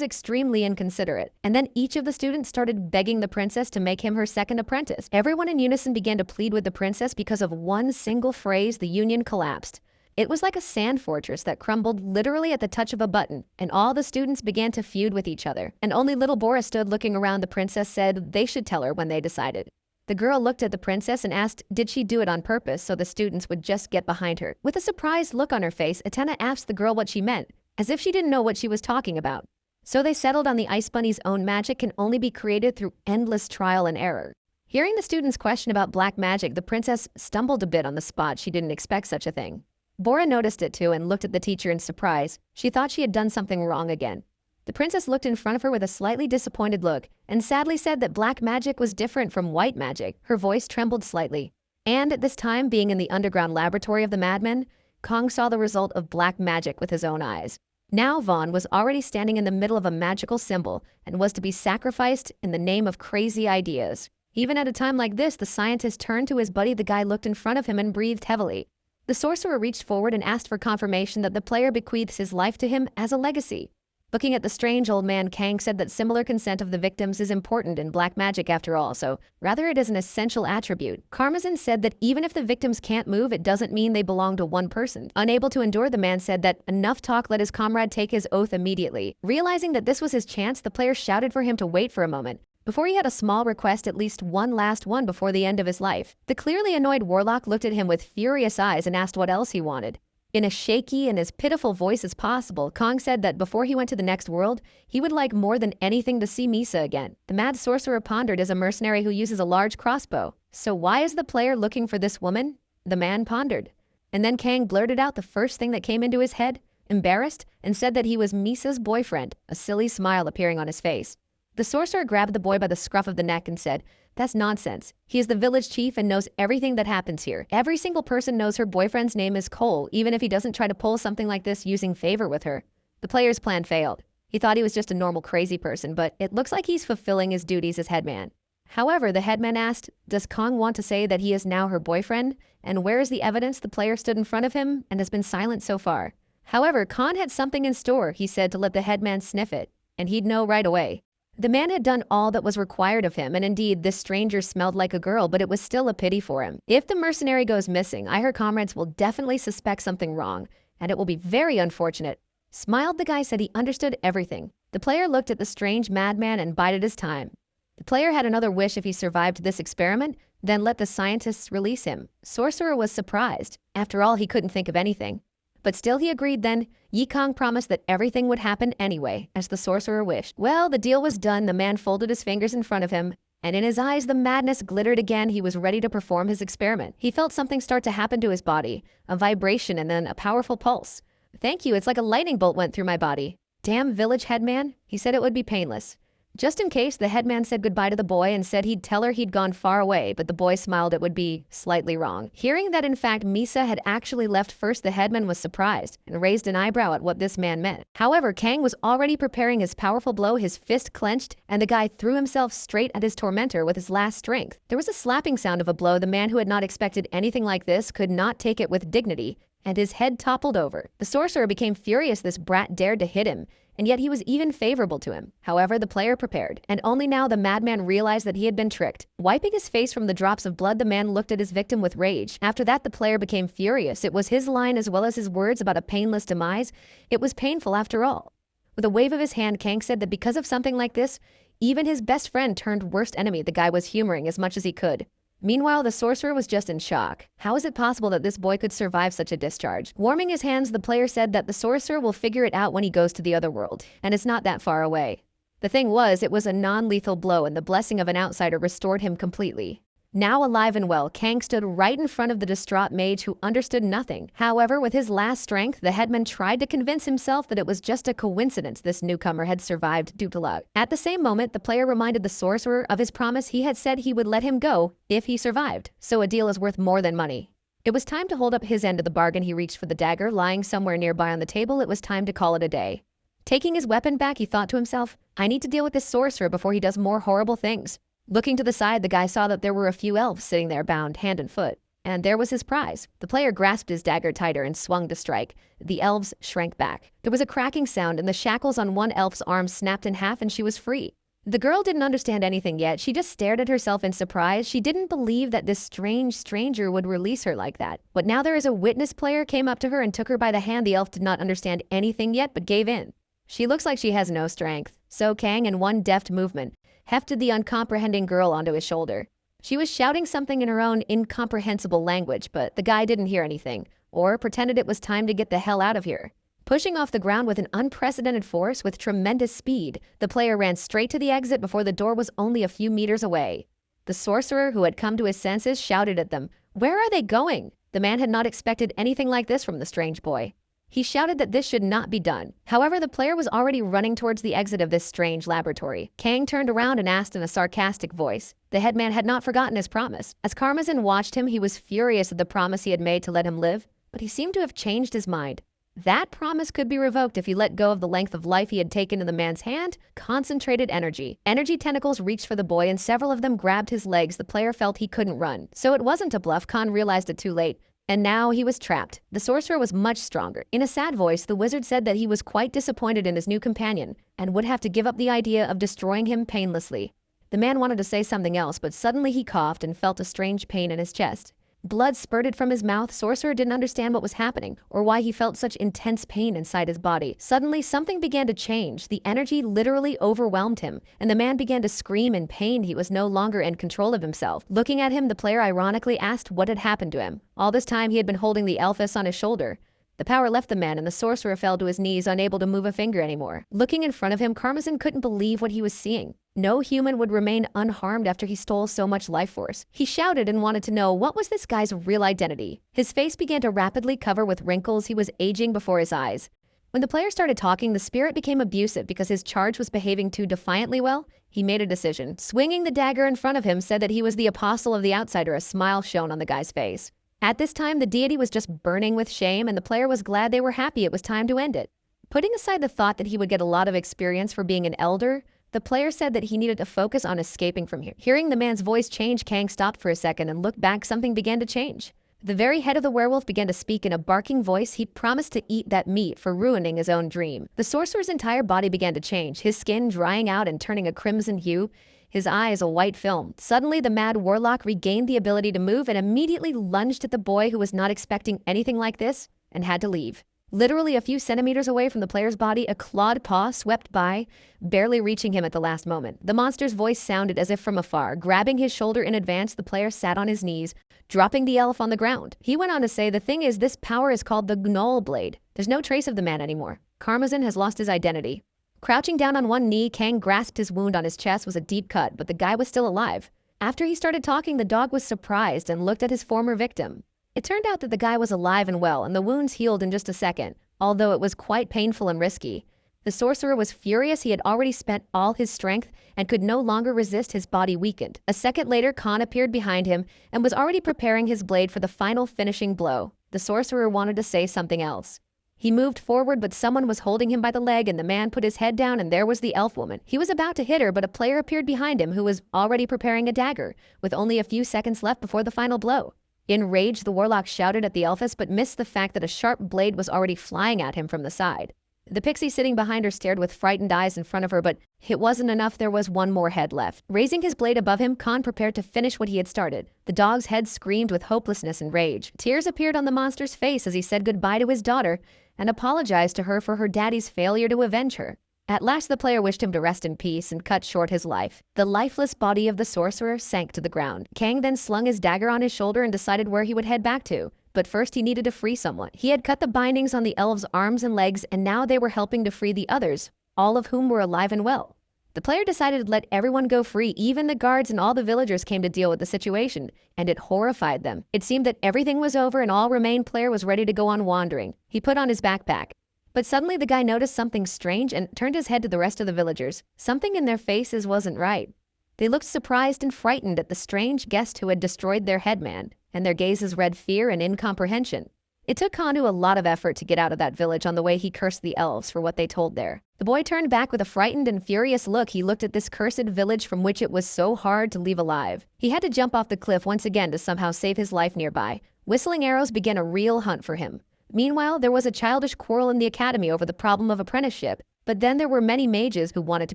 extremely inconsiderate. And then each of the students started begging the princess to make him her second apprentice. Everyone in unison began to plead with the princess because of one single phrase. The union collapsed. It was like a sand fortress that crumbled literally at the touch of a button, and all the students began to feud with each other. And only little Bora stood looking around. The princess said they should tell her when they decided. The girl looked at the princess and asked, did she do it on purpose so the students would just get behind her? With a surprised look on her face, Atena asked the girl what she meant, as if she didn't know what she was talking about. So they settled on the ice bunny's own magic can only be created through endless trial and error. Hearing the student's question about black magic, the princess stumbled a bit on the spot. She didn't expect such a thing. Bora noticed it too and looked at the teacher in surprise. She thought she had done something wrong again. The princess looked in front of her with a slightly disappointed look and sadly said that black magic was different from white magic. Her voice trembled slightly. And at this time, being in the underground laboratory of the madmen, Kang saw the result of black magic with his own eyes. Now Vaughn was already standing in the middle of a magical symbol and was to be sacrificed in the name of crazy ideas. Even at a time like this, the scientist turned to his buddy. The guy looked in front of him and breathed heavily. The sorcerer reached forward and asked for confirmation that the player bequeaths his life to him as a legacy. Looking at the strange old man, Kang said that similar consent of the victims is important in black magic after all, so rather it is an essential attribute. Karmazin said that even if the victims can't move, it doesn't mean they belong to one person. Unable to endure, the man said that enough talk, let his comrade take his oath immediately. Realizing that this was his chance, the player shouted for him to wait for a moment. Before he had a small request, at least one last one before the end of his life. The clearly annoyed warlock looked at him with furious eyes and asked what else he wanted. In a shaky and as pitiful voice as possible, Kang said that before he went to the next world, he would like more than anything to see Misa again. The mad sorcerer pondered as a mercenary who uses a large crossbow. So why is the player looking for this woman? The man pondered. And then Kang blurted out the first thing that came into his head, embarrassed, and said that he was Misa's boyfriend, a silly smile appearing on his face. The sorcerer grabbed the boy by the scruff of the neck and said, "That's nonsense. He is the village chief and knows everything that happens here. Every single person knows her boyfriend's name is Cole, even if he doesn't try to pull something like this using favor with her." The player's plan failed. He thought he was just a normal crazy person, but it looks like he's fulfilling his duties as headman. However, the headman asked, does Kong want to say that he is now her boyfriend? And where is the evidence? The player stood in front of him and has been silent so far. However, Khan had something in store, he said, to let the headman sniff it, and he'd know right away. The man had done all that was required of him, and indeed, this stranger smelled like a girl, but it was still a pity for him. If the mercenary goes missing, her comrades will definitely suspect something wrong, and it will be very unfortunate. Smiled, the guy said he understood everything. The player looked at the strange madman and bided his time. The player had another wish if he survived this experiment, then let the scientists release him. Sorcerer was surprised. After all, he couldn't think of anything. But still he agreed then. Yi Kong promised that everything would happen anyway, as the sorcerer wished. Well, the deal was done. The man folded his fingers in front of him, and in his eyes the madness glittered again. He was ready to perform his experiment. He felt something start to happen to his body, a vibration and then a powerful pulse. Thank you, it's like a lightning bolt went through my body. Damn village headman, he said it would be painless. Just in case, the headman said goodbye to the boy and said he'd tell her he'd gone far away, but the boy smiled it would be slightly wrong. Hearing that in fact Misa had actually left first, the headman was surprised and raised an eyebrow at what this man meant. However, Kang was already preparing his powerful blow, his fist clenched, and the guy threw himself straight at his tormentor with his last strength. There was a slapping sound of a blow. The man who had not expected anything like this could not take it with dignity, and his head toppled over. The sorcerer became furious this brat dared to hit him, and yet he was even favorable to him. However, the player prepared, and only now the madman realized that he had been tricked. Wiping his face from the drops of blood, the man looked at his victim with rage. After that, the player became furious. It was his line as well as his words about a painless demise. It was painful after all. With a wave of his hand, Kang said that because of something like this, even his best friend turned worst enemy. The guy was humoring as much as he could. Meanwhile, the sorcerer was just in shock. How is it possible that this boy could survive such a discharge? Warming his hands, the player said that the sorcerer will figure it out when he goes to the other world, and it's not that far away. The thing was, it was a non-lethal blow, and the blessing of an outsider restored him completely. Now alive and well, Kang stood right in front of the distraught mage who understood nothing. However, with his last strength, the headman tried to convince himself that it was just a coincidence this newcomer had survived due to luck. At the same moment, the player reminded the sorcerer of his promise. He had said he would let him go if he survived, so a deal is worth more than money. It was time to hold up his end of the bargain. He reached for the dagger lying somewhere nearby on the table. It was time to call it a day. Taking his weapon back, he thought to himself, I need to deal with this sorcerer before he does more horrible things. Looking to the side, the guy saw that there were a few elves sitting there bound hand and foot. And there was his prize. The player grasped his dagger tighter and swung to strike. The elves shrank back. There was a cracking sound and the shackles on one elf's arm snapped in half and she was free. The girl didn't understand anything yet. She just stared at herself in surprise. She didn't believe that this strange stranger would release her like that. But now there is a witness. Player came up to her and took her by the hand. The elf did not understand anything yet but gave in. She looks like she has no strength. So Kang, in one deft movement, hefted the uncomprehending girl onto his shoulder. She was shouting something in her own incomprehensible language, but the guy didn't hear anything, or pretended it was time to get the hell out of here. Pushing off the ground with an unprecedented force, with tremendous speed, the player ran straight to the exit before the door was only a few meters away. The sorcerer, who had come to his senses, shouted at them. Where are they going? The man had not expected anything like this from the strange boy. He shouted that this should not be done. However, the player was already running towards the exit of this strange laboratory. Kang turned around and asked in a sarcastic voice. The headman had not forgotten his promise. As Karmazin watched him, he was furious at the promise he had made to let him live, but he seemed to have changed his mind. That promise could be revoked if he let go of the length of life he had taken in the man's hand. Concentrated energy. Energy tentacles reached for the boy and several of them grabbed his legs. The player felt he couldn't run. So it wasn't a bluff. Khan realized it too late. And now he was trapped. The sorcerer was much stronger. In a sad voice, the wizard said that he was quite disappointed in his new companion and would have to give up the idea of destroying him painlessly. The man wanted to say something else, but suddenly he coughed and felt a strange pain in his chest. Blood spurted from his mouth. Sorcerer didn't understand what was happening or why he felt such intense pain inside his body. Suddenly, something began to change. The energy literally overwhelmed him, and the man began to scream in pain. He was no longer in control of himself. Looking at him, the player ironically asked what had happened to him. All this time, he had been holding the Elphys on his shoulder. The power left the man, and the sorcerer fell to his knees, unable to move a finger anymore. Looking in front of him, Karmazin couldn't believe what he was seeing. No human would remain unharmed after he stole so much life force. He shouted and wanted to know what was this guy's real identity. His face began to rapidly cover with wrinkles. He was aging before his eyes. When the player started talking, the spirit became abusive because his charge was behaving too defiantly well. He made a decision. Swinging the dagger in front of him, said that he was the apostle of the outsider. A smile shone on the guy's face. At this time, the deity was just burning with shame, and the player was glad they were happy it was time to end it. Putting aside the thought that he would get a lot of experience for being an elder, The player said that he needed to focus on escaping from here. Hearing the man's voice change, Kang stopped for a second and looked back. Something began to change. The very head of the werewolf began to speak in a barking voice. He promised to eat that meat for ruining his own dream. The sorcerer's entire body began to change, his skin drying out and turning a crimson hue, his eyes a white film. Suddenly, the mad warlock regained the ability to move and immediately lunged at the boy, who was not expecting anything like this and had to leave. Literally a few centimeters away from the player's body, a clawed paw swept by, barely reaching him at the last moment. The monster's voice sounded as if from afar. Grabbing his shoulder in advance, the player sat on his knees, dropping the elf on the ground. He went on to say, "The thing is, this power is called the Gnoll Blade. There's no trace of the man anymore. Karmazin has lost his identity." Crouching down on one knee, Kang grasped his wound on his chest. Was a deep cut, but the guy was still alive. After he started talking, the dog was surprised and looked at his former victim. It turned out that the guy was alive and well, and the wounds healed in just a second, although it was quite painful and risky. The sorcerer was furious. He had already spent all his strength and could no longer resist. His body weakened. A second later, Khan appeared behind him and was already preparing his blade for the final finishing blow. The sorcerer wanted to say something else. He moved forward, but someone was holding him by the leg, and the man put his head down, and there was the elf woman. He was about to hit her, but a player appeared behind him who was already preparing a dagger, with only a few seconds left before the final blow. Enraged, the warlock shouted at the elfess, but missed the fact that a sharp blade was already flying at him from the side. The pixie sitting behind her stared with frightened eyes in front of her, but it wasn't enough. There was one more head left. Raising his blade above him, Khan prepared to finish what he had started. The dog's head screamed with hopelessness and rage. Tears appeared on the monster's face as he said goodbye to his daughter and apologized to her for her daddy's failure to avenge her. At last, the player wished him to rest in peace and cut short his life. The lifeless body of the sorcerer sank to the ground. Kang then slung his dagger on his shoulder and decided where he would head back to. But first, he needed to free someone. He had cut the bindings on the elves' arms and legs, and now they were helping to free the others, all of whom were alive and well. The player decided to let everyone go free. Even the guards and all the villagers came to deal with the situation, and it horrified them. It seemed that everything was over and all remained player was ready to go on wandering. He put on his backpack. But suddenly the guy noticed something strange and turned his head to the rest of the villagers. Something in their faces wasn't right. They looked surprised and frightened at the strange guest who had destroyed their headman, and their gazes read fear and incomprehension. It took Kanu a lot of effort to get out of that village on the way he cursed the elves for what they told there. The boy turned back with a frightened and furious look. He looked at this cursed village from which it was so hard to leave alive. He had to jump off the cliff once again to somehow save his life nearby. Whistling arrows began a real hunt for him. Meanwhile, there was a childish quarrel in the academy over the problem of apprenticeship. But then there were many mages who wanted to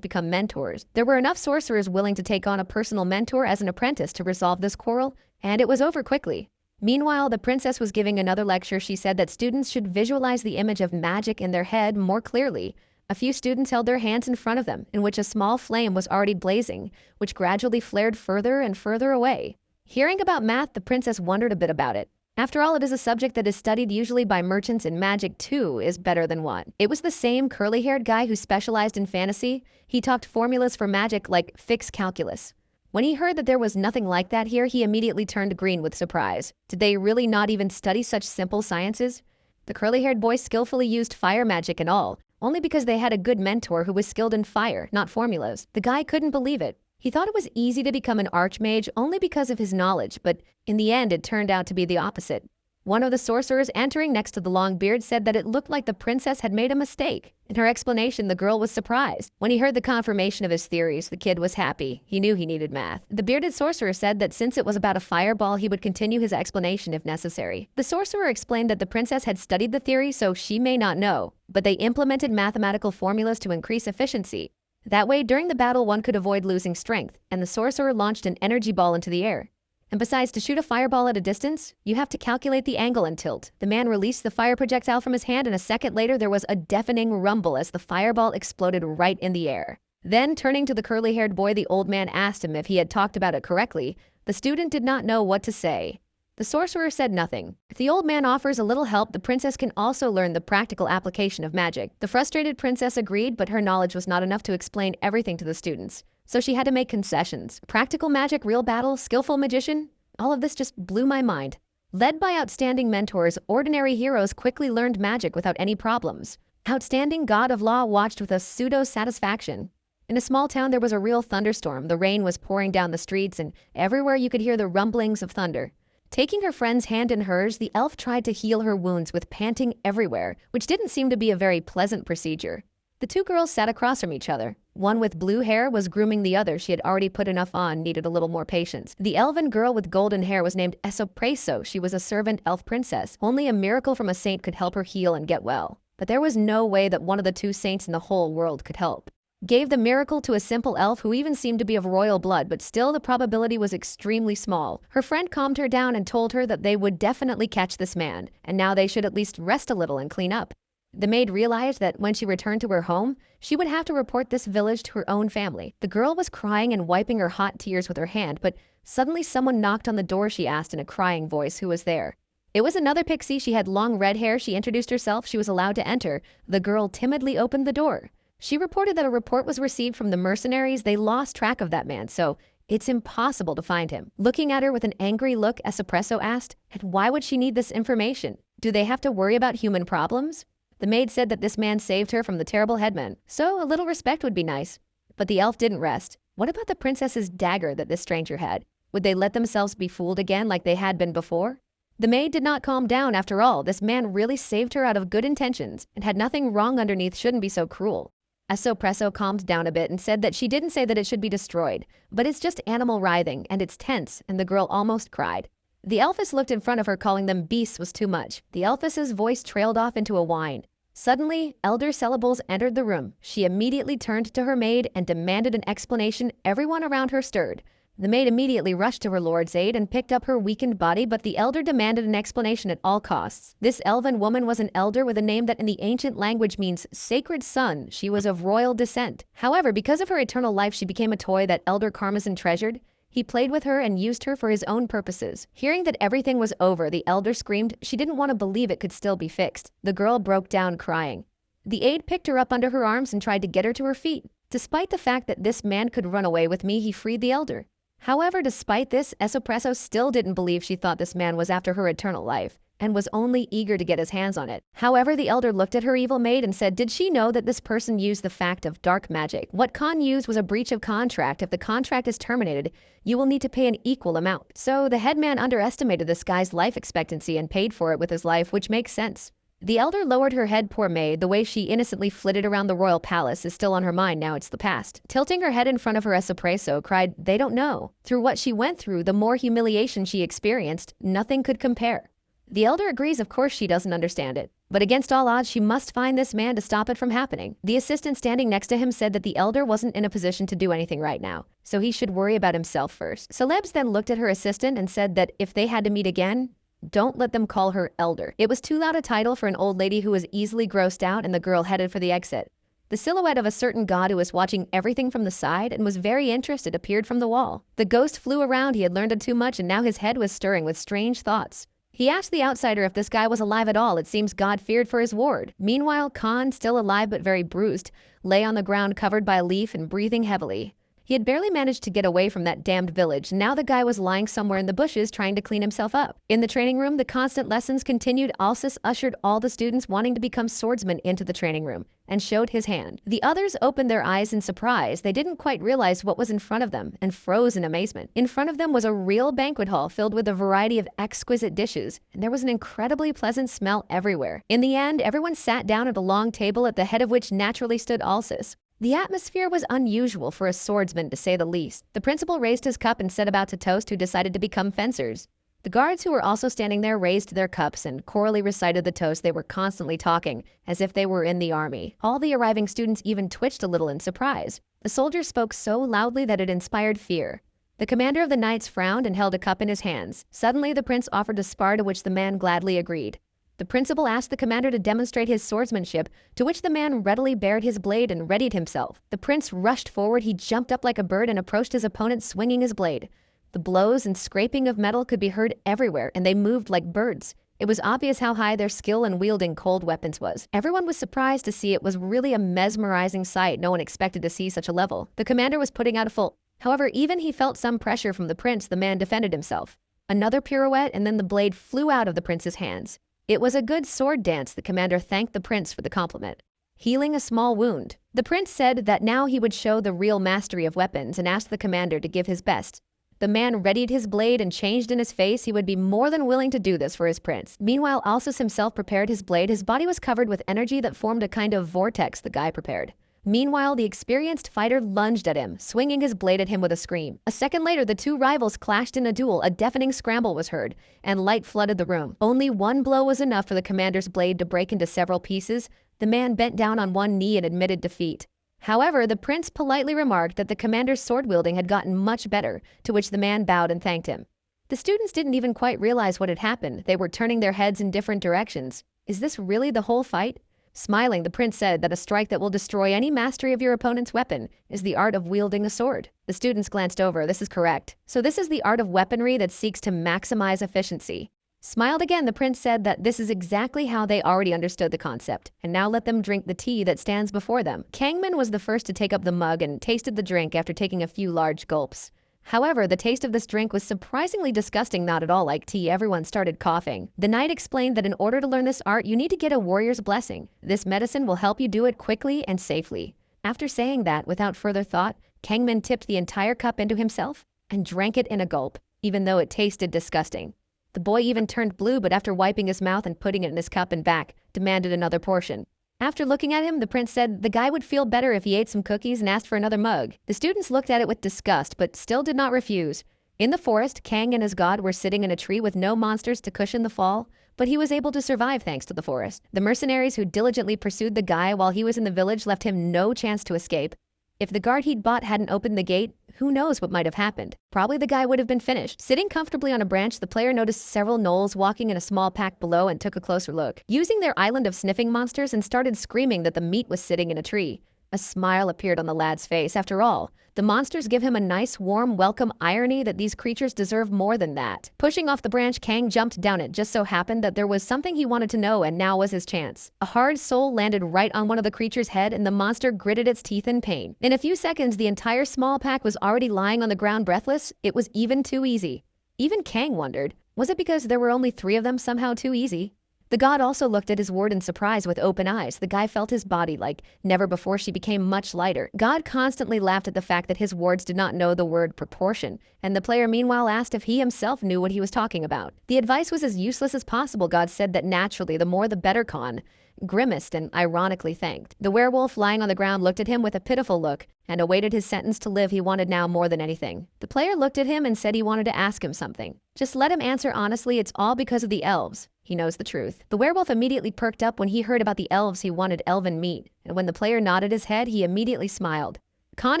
become mentors. There were enough sorcerers willing to take on a personal mentor as an apprentice to resolve this quarrel, and it was over quickly. Meanwhile, the princess was giving another lecture. She said that students should visualize the image of magic in their head more clearly. A few students held their hands in front of them, in which a small flame was already blazing, which gradually flared further and further away. Hearing about math, the princess wondered a bit about it. After all, it is a subject that is studied usually by merchants, and magic, too, is better than one. It was the same curly-haired guy who specialized in fantasy. He talked formulas for magic like fixed calculus. When he heard that there was nothing like that here, he immediately turned green with surprise. Did they really not even study such simple sciences? The curly-haired boy skillfully used fire magic and all, only because they had a good mentor who was skilled in fire, not formulas. The guy couldn't believe it. He thought it was easy to become an archmage only because of his knowledge, but in the end it turned out to be the opposite. One of the sorcerers entering next to the long beard said that it looked like the princess had made a mistake. In her explanation, the girl was surprised. When he heard the confirmation of his theories, the kid was happy. He knew he needed math. The bearded sorcerer said that since it was about a fireball, he would continue his explanation if necessary. The sorcerer explained that the princess had studied the theory, so she may not know, but they implemented mathematical formulas to increase efficiency. That way, during the battle, one could avoid losing strength, and the sorcerer launched an energy ball into the air. And besides, to shoot a fireball at a distance, you have to calculate the angle and tilt. The man released the fire projectile from his hand, and a second later there was a deafening rumble as the fireball exploded right in the air. Then, turning to the curly-haired boy, the old man asked him if he had talked about it correctly. The student did not know what to say. The sorcerer said nothing. If the old man offers a little help, the princess can also learn the practical application of magic. The frustrated princess agreed, but her knowledge was not enough to explain everything to the students. So she had to make concessions. Practical magic, real battle, skillful magician, all of this just blew my mind. Led by outstanding mentors, ordinary heroes quickly learned magic without any problems. Outstanding God of Law watched with a pseudo-satisfaction. In a small town, there was a real thunderstorm. The rain was pouring down the streets, and everywhere you could hear the rumblings of thunder. Taking her friend's hand in hers, the elf tried to heal her wounds with panting everywhere, which didn't seem to be a very pleasant procedure. The two girls sat across from each other. One with blue hair was grooming the other. She had already put enough on, needed a little more patience. The elven girl with golden hair was named Esopreso. She was a servant elf princess. Only a miracle from a saint could help her heal and get well. But there was no way that one of the two saints in the whole world could help. Gave the miracle to a simple elf who even seemed to be of royal blood, but still the probability was extremely small. Her friend calmed her down and told her that they would definitely catch this man, and now they should at least rest a little and clean up. The maid realized that when she returned to her home, she would have to report this village to her own family. The girl was crying and wiping her hot tears with her hand, but suddenly someone knocked on the door. She asked in a crying voice who was there. It was another pixie. She had long red hair. She introduced herself. She was allowed to enter. The girl timidly opened the door. She reported that a report was received from the mercenaries. They lost track of that man, so it's impossible to find him. Looking at her with an angry look, Espresso asked, "And why would she need this information? Do they have to worry about human problems?" The maid said that this man saved her from the terrible headman, so a little respect would be nice. But the elf didn't rest. What about the princess's dagger that this stranger had? Would they let themselves be fooled again like they had been before? The maid did not calm down. After all, this man really saved her out of good intentions and had nothing wrong underneath. Shouldn't be so cruel. Espresso calmed down a bit and said that she didn't say that it should be destroyed, but it's just animal writhing and it's tense, and the girl almost cried. The elfess looked in front of her. Calling them beasts was too much. The elfess's voice trailed off into a whine. Suddenly, Elder Syllables entered the room. She immediately turned to her maid and demanded an explanation. Everyone around her stirred. The maid immediately rushed to her lord's aid and picked up her weakened body, but the elder demanded an explanation at all costs. This elven woman was an elder with a name that in the ancient language means sacred son. She was of royal descent. However, because of her eternal life, she became a toy that Elder Karmazin treasured. He played with her and used her for his own purposes. Hearing that everything was over, the elder screamed. She didn't want to believe it could still be fixed. The girl broke down crying. The aide picked her up under her arms and tried to get her to her feet. Despite the fact that this man could run away with me, he freed the elder. However, despite this, Espresso still didn't believe. She thought this man was after her eternal life and was only eager to get his hands on it. However, the elder looked at her evil maid and said, did she know that this person used the fact of dark magic? What Khan used was a breach of contract. If the contract is terminated, you will need to pay an equal amount. So the headman underestimated this guy's life expectancy and paid for it with his life, which makes sense. The elder lowered her head. Poor maid, the way she innocently flitted around the royal palace is still on her mind. Now it's the past. Tilting her head in front of her, Espresso cried, they don't know. Through what she went through, the more humiliation she experienced, nothing could compare. The elder agrees. Of course she doesn't understand it. But against all odds, she must find this man to stop it from happening. The assistant standing next to him said that the elder wasn't in a position to do anything right now, so he should worry about himself first. Celebs then looked at her assistant and said that if they had to meet again, don't let them call her elder. It was too loud a title for an old lady who was easily grossed out, and the girl headed for the exit. The silhouette of a certain god who was watching everything from the side and was very interested appeared from the wall. The ghost flew around. He had learned too much, and now his head was stirring with strange thoughts. He asked the outsider if this guy was alive at all. It seems God feared for his ward. Meanwhile, Khan, still alive but very bruised, lay on the ground covered by a leaf and breathing heavily. He had barely managed to get away from that damned village. Now the guy was lying somewhere in the bushes trying to clean himself up. In the training room, the constant lessons continued. Alsis ushered all the students wanting to become swordsmen into the training room and showed his hand. The others opened their eyes in surprise. They didn't quite realize what was in front of them and froze in amazement. In front of them was a real banquet hall filled with a variety of exquisite dishes, and there was an incredibly pleasant smell everywhere. In the end, everyone sat down at a long table at the head of which naturally stood Alsis. The atmosphere was unusual for a swordsman, to say the least. The principal raised his cup and set about to toast who decided to become fencers. The guards who were also standing there raised their cups and chorally recited the toast. They were constantly talking, as if they were in the army. All the arriving students even twitched a little in surprise. The soldier spoke so loudly that it inspired fear. The commander of the knights frowned and held a cup in his hands. Suddenly, the prince offered to spar, to which the man gladly agreed. The principal asked the commander to demonstrate his swordsmanship, to which the man readily bared his blade and readied himself. The prince rushed forward. He jumped up like a bird and approached his opponent swinging his blade. The blows and scraping of metal could be heard everywhere, and they moved like birds. It was obvious how high their skill in wielding cold weapons was. Everyone was surprised to see. It was really a mesmerizing sight. No one expected to see such a level. The commander was putting out a full. However, even he felt some pressure from the prince. The man defended himself. Another pirouette, and then the blade flew out of the prince's hands. It was a good sword dance. The commander thanked the prince for the compliment. Healing a small wound. The prince said that now he would show the real mastery of weapons and asked the commander to give his best. The man readied his blade and changed in his face. He would be more than willing to do this for his prince. Meanwhile, Alsus himself prepared his blade. His body was covered with energy that formed a kind of vortex the guy prepared. Meanwhile, the experienced fighter lunged at him, swinging his blade at him with a scream. A second later, the two rivals clashed in a duel. A deafening scramble was heard, and light flooded the room. Only one blow was enough for the commander's blade to break into several pieces. The man bent down on one knee and admitted defeat. However, the prince politely remarked that the commander's sword-wielding had gotten much better, to which the man bowed and thanked him. The students didn't even quite realize what had happened. They were turning their heads in different directions. Is this really the whole fight? Smiling, the prince said that a strike that will destroy any mastery of your opponent's weapon is the art of wielding a sword. The students glanced over. This is correct. So this is the art of weaponry that seeks to maximize efficiency. Smiled again, the prince said that this is exactly how they already understood the concept, and now let them drink the tea that stands before them. Kangman was the first to take up the mug and tasted the drink after taking a few large gulps. However, the taste of this drink was surprisingly disgusting, not at all like tea. Everyone started coughing. The knight explained that in order to learn this art, you need to get a warrior's blessing. This medicine will help you do it quickly and safely. After saying that, without further thought, Kangman tipped the entire cup into himself and drank it in a gulp, even though it tasted disgusting. The boy even turned blue, but after wiping his mouth and putting it in his cup and back, demanded another portion. After looking at him, the prince said the guy would feel better if he ate some cookies and asked for another mug. The students looked at it with disgust, but still did not refuse. In the forest, Kang and his god were sitting in a tree with no monsters to cushion the fall, but he was able to survive thanks to the forest. The mercenaries who diligently pursued the guy while he was in the village left him no chance to escape. If the guard he'd bought hadn't opened the gate, who knows what might have happened. Probably the guy would have been finished. Sitting comfortably on a branch, the player noticed several gnolls walking in a small pack below and took a closer look, using their island of sniffing monsters, and started screaming that the meat was sitting in a tree. A smile appeared on the lad's face. After all, the monsters give him a nice, warm, welcome irony that these creatures deserve more than that. Pushing off the branch, Kang jumped down it. Just so happened that there was something he wanted to know, and now was his chance. A hard soul landed right on one of the creature's head, and the monster gritted its teeth in pain. In a few seconds, the entire small pack was already lying on the ground breathless. It was even too easy. Even Kang wondered, was it because there were only 3 of them somehow too easy? The god also looked at his ward in surprise with open eyes. The guy felt his body like never before. She became much lighter. God constantly laughed at the fact that his wards did not know the word proportion, and the player meanwhile asked if he himself knew what he was talking about. The advice was as useless as possible. God said that naturally the more the better. Khan grimaced and ironically thanked. The werewolf lying on the ground looked at him with a pitiful look and awaited his sentence to live. He wanted now more than anything. The player looked at him and said he wanted to ask him something. Just let him answer honestly. It's all because of the elves. He knows the truth. The werewolf immediately perked up when he heard about the elves. He wanted elven meat, and when the player nodded his head, he immediately smiled. Khan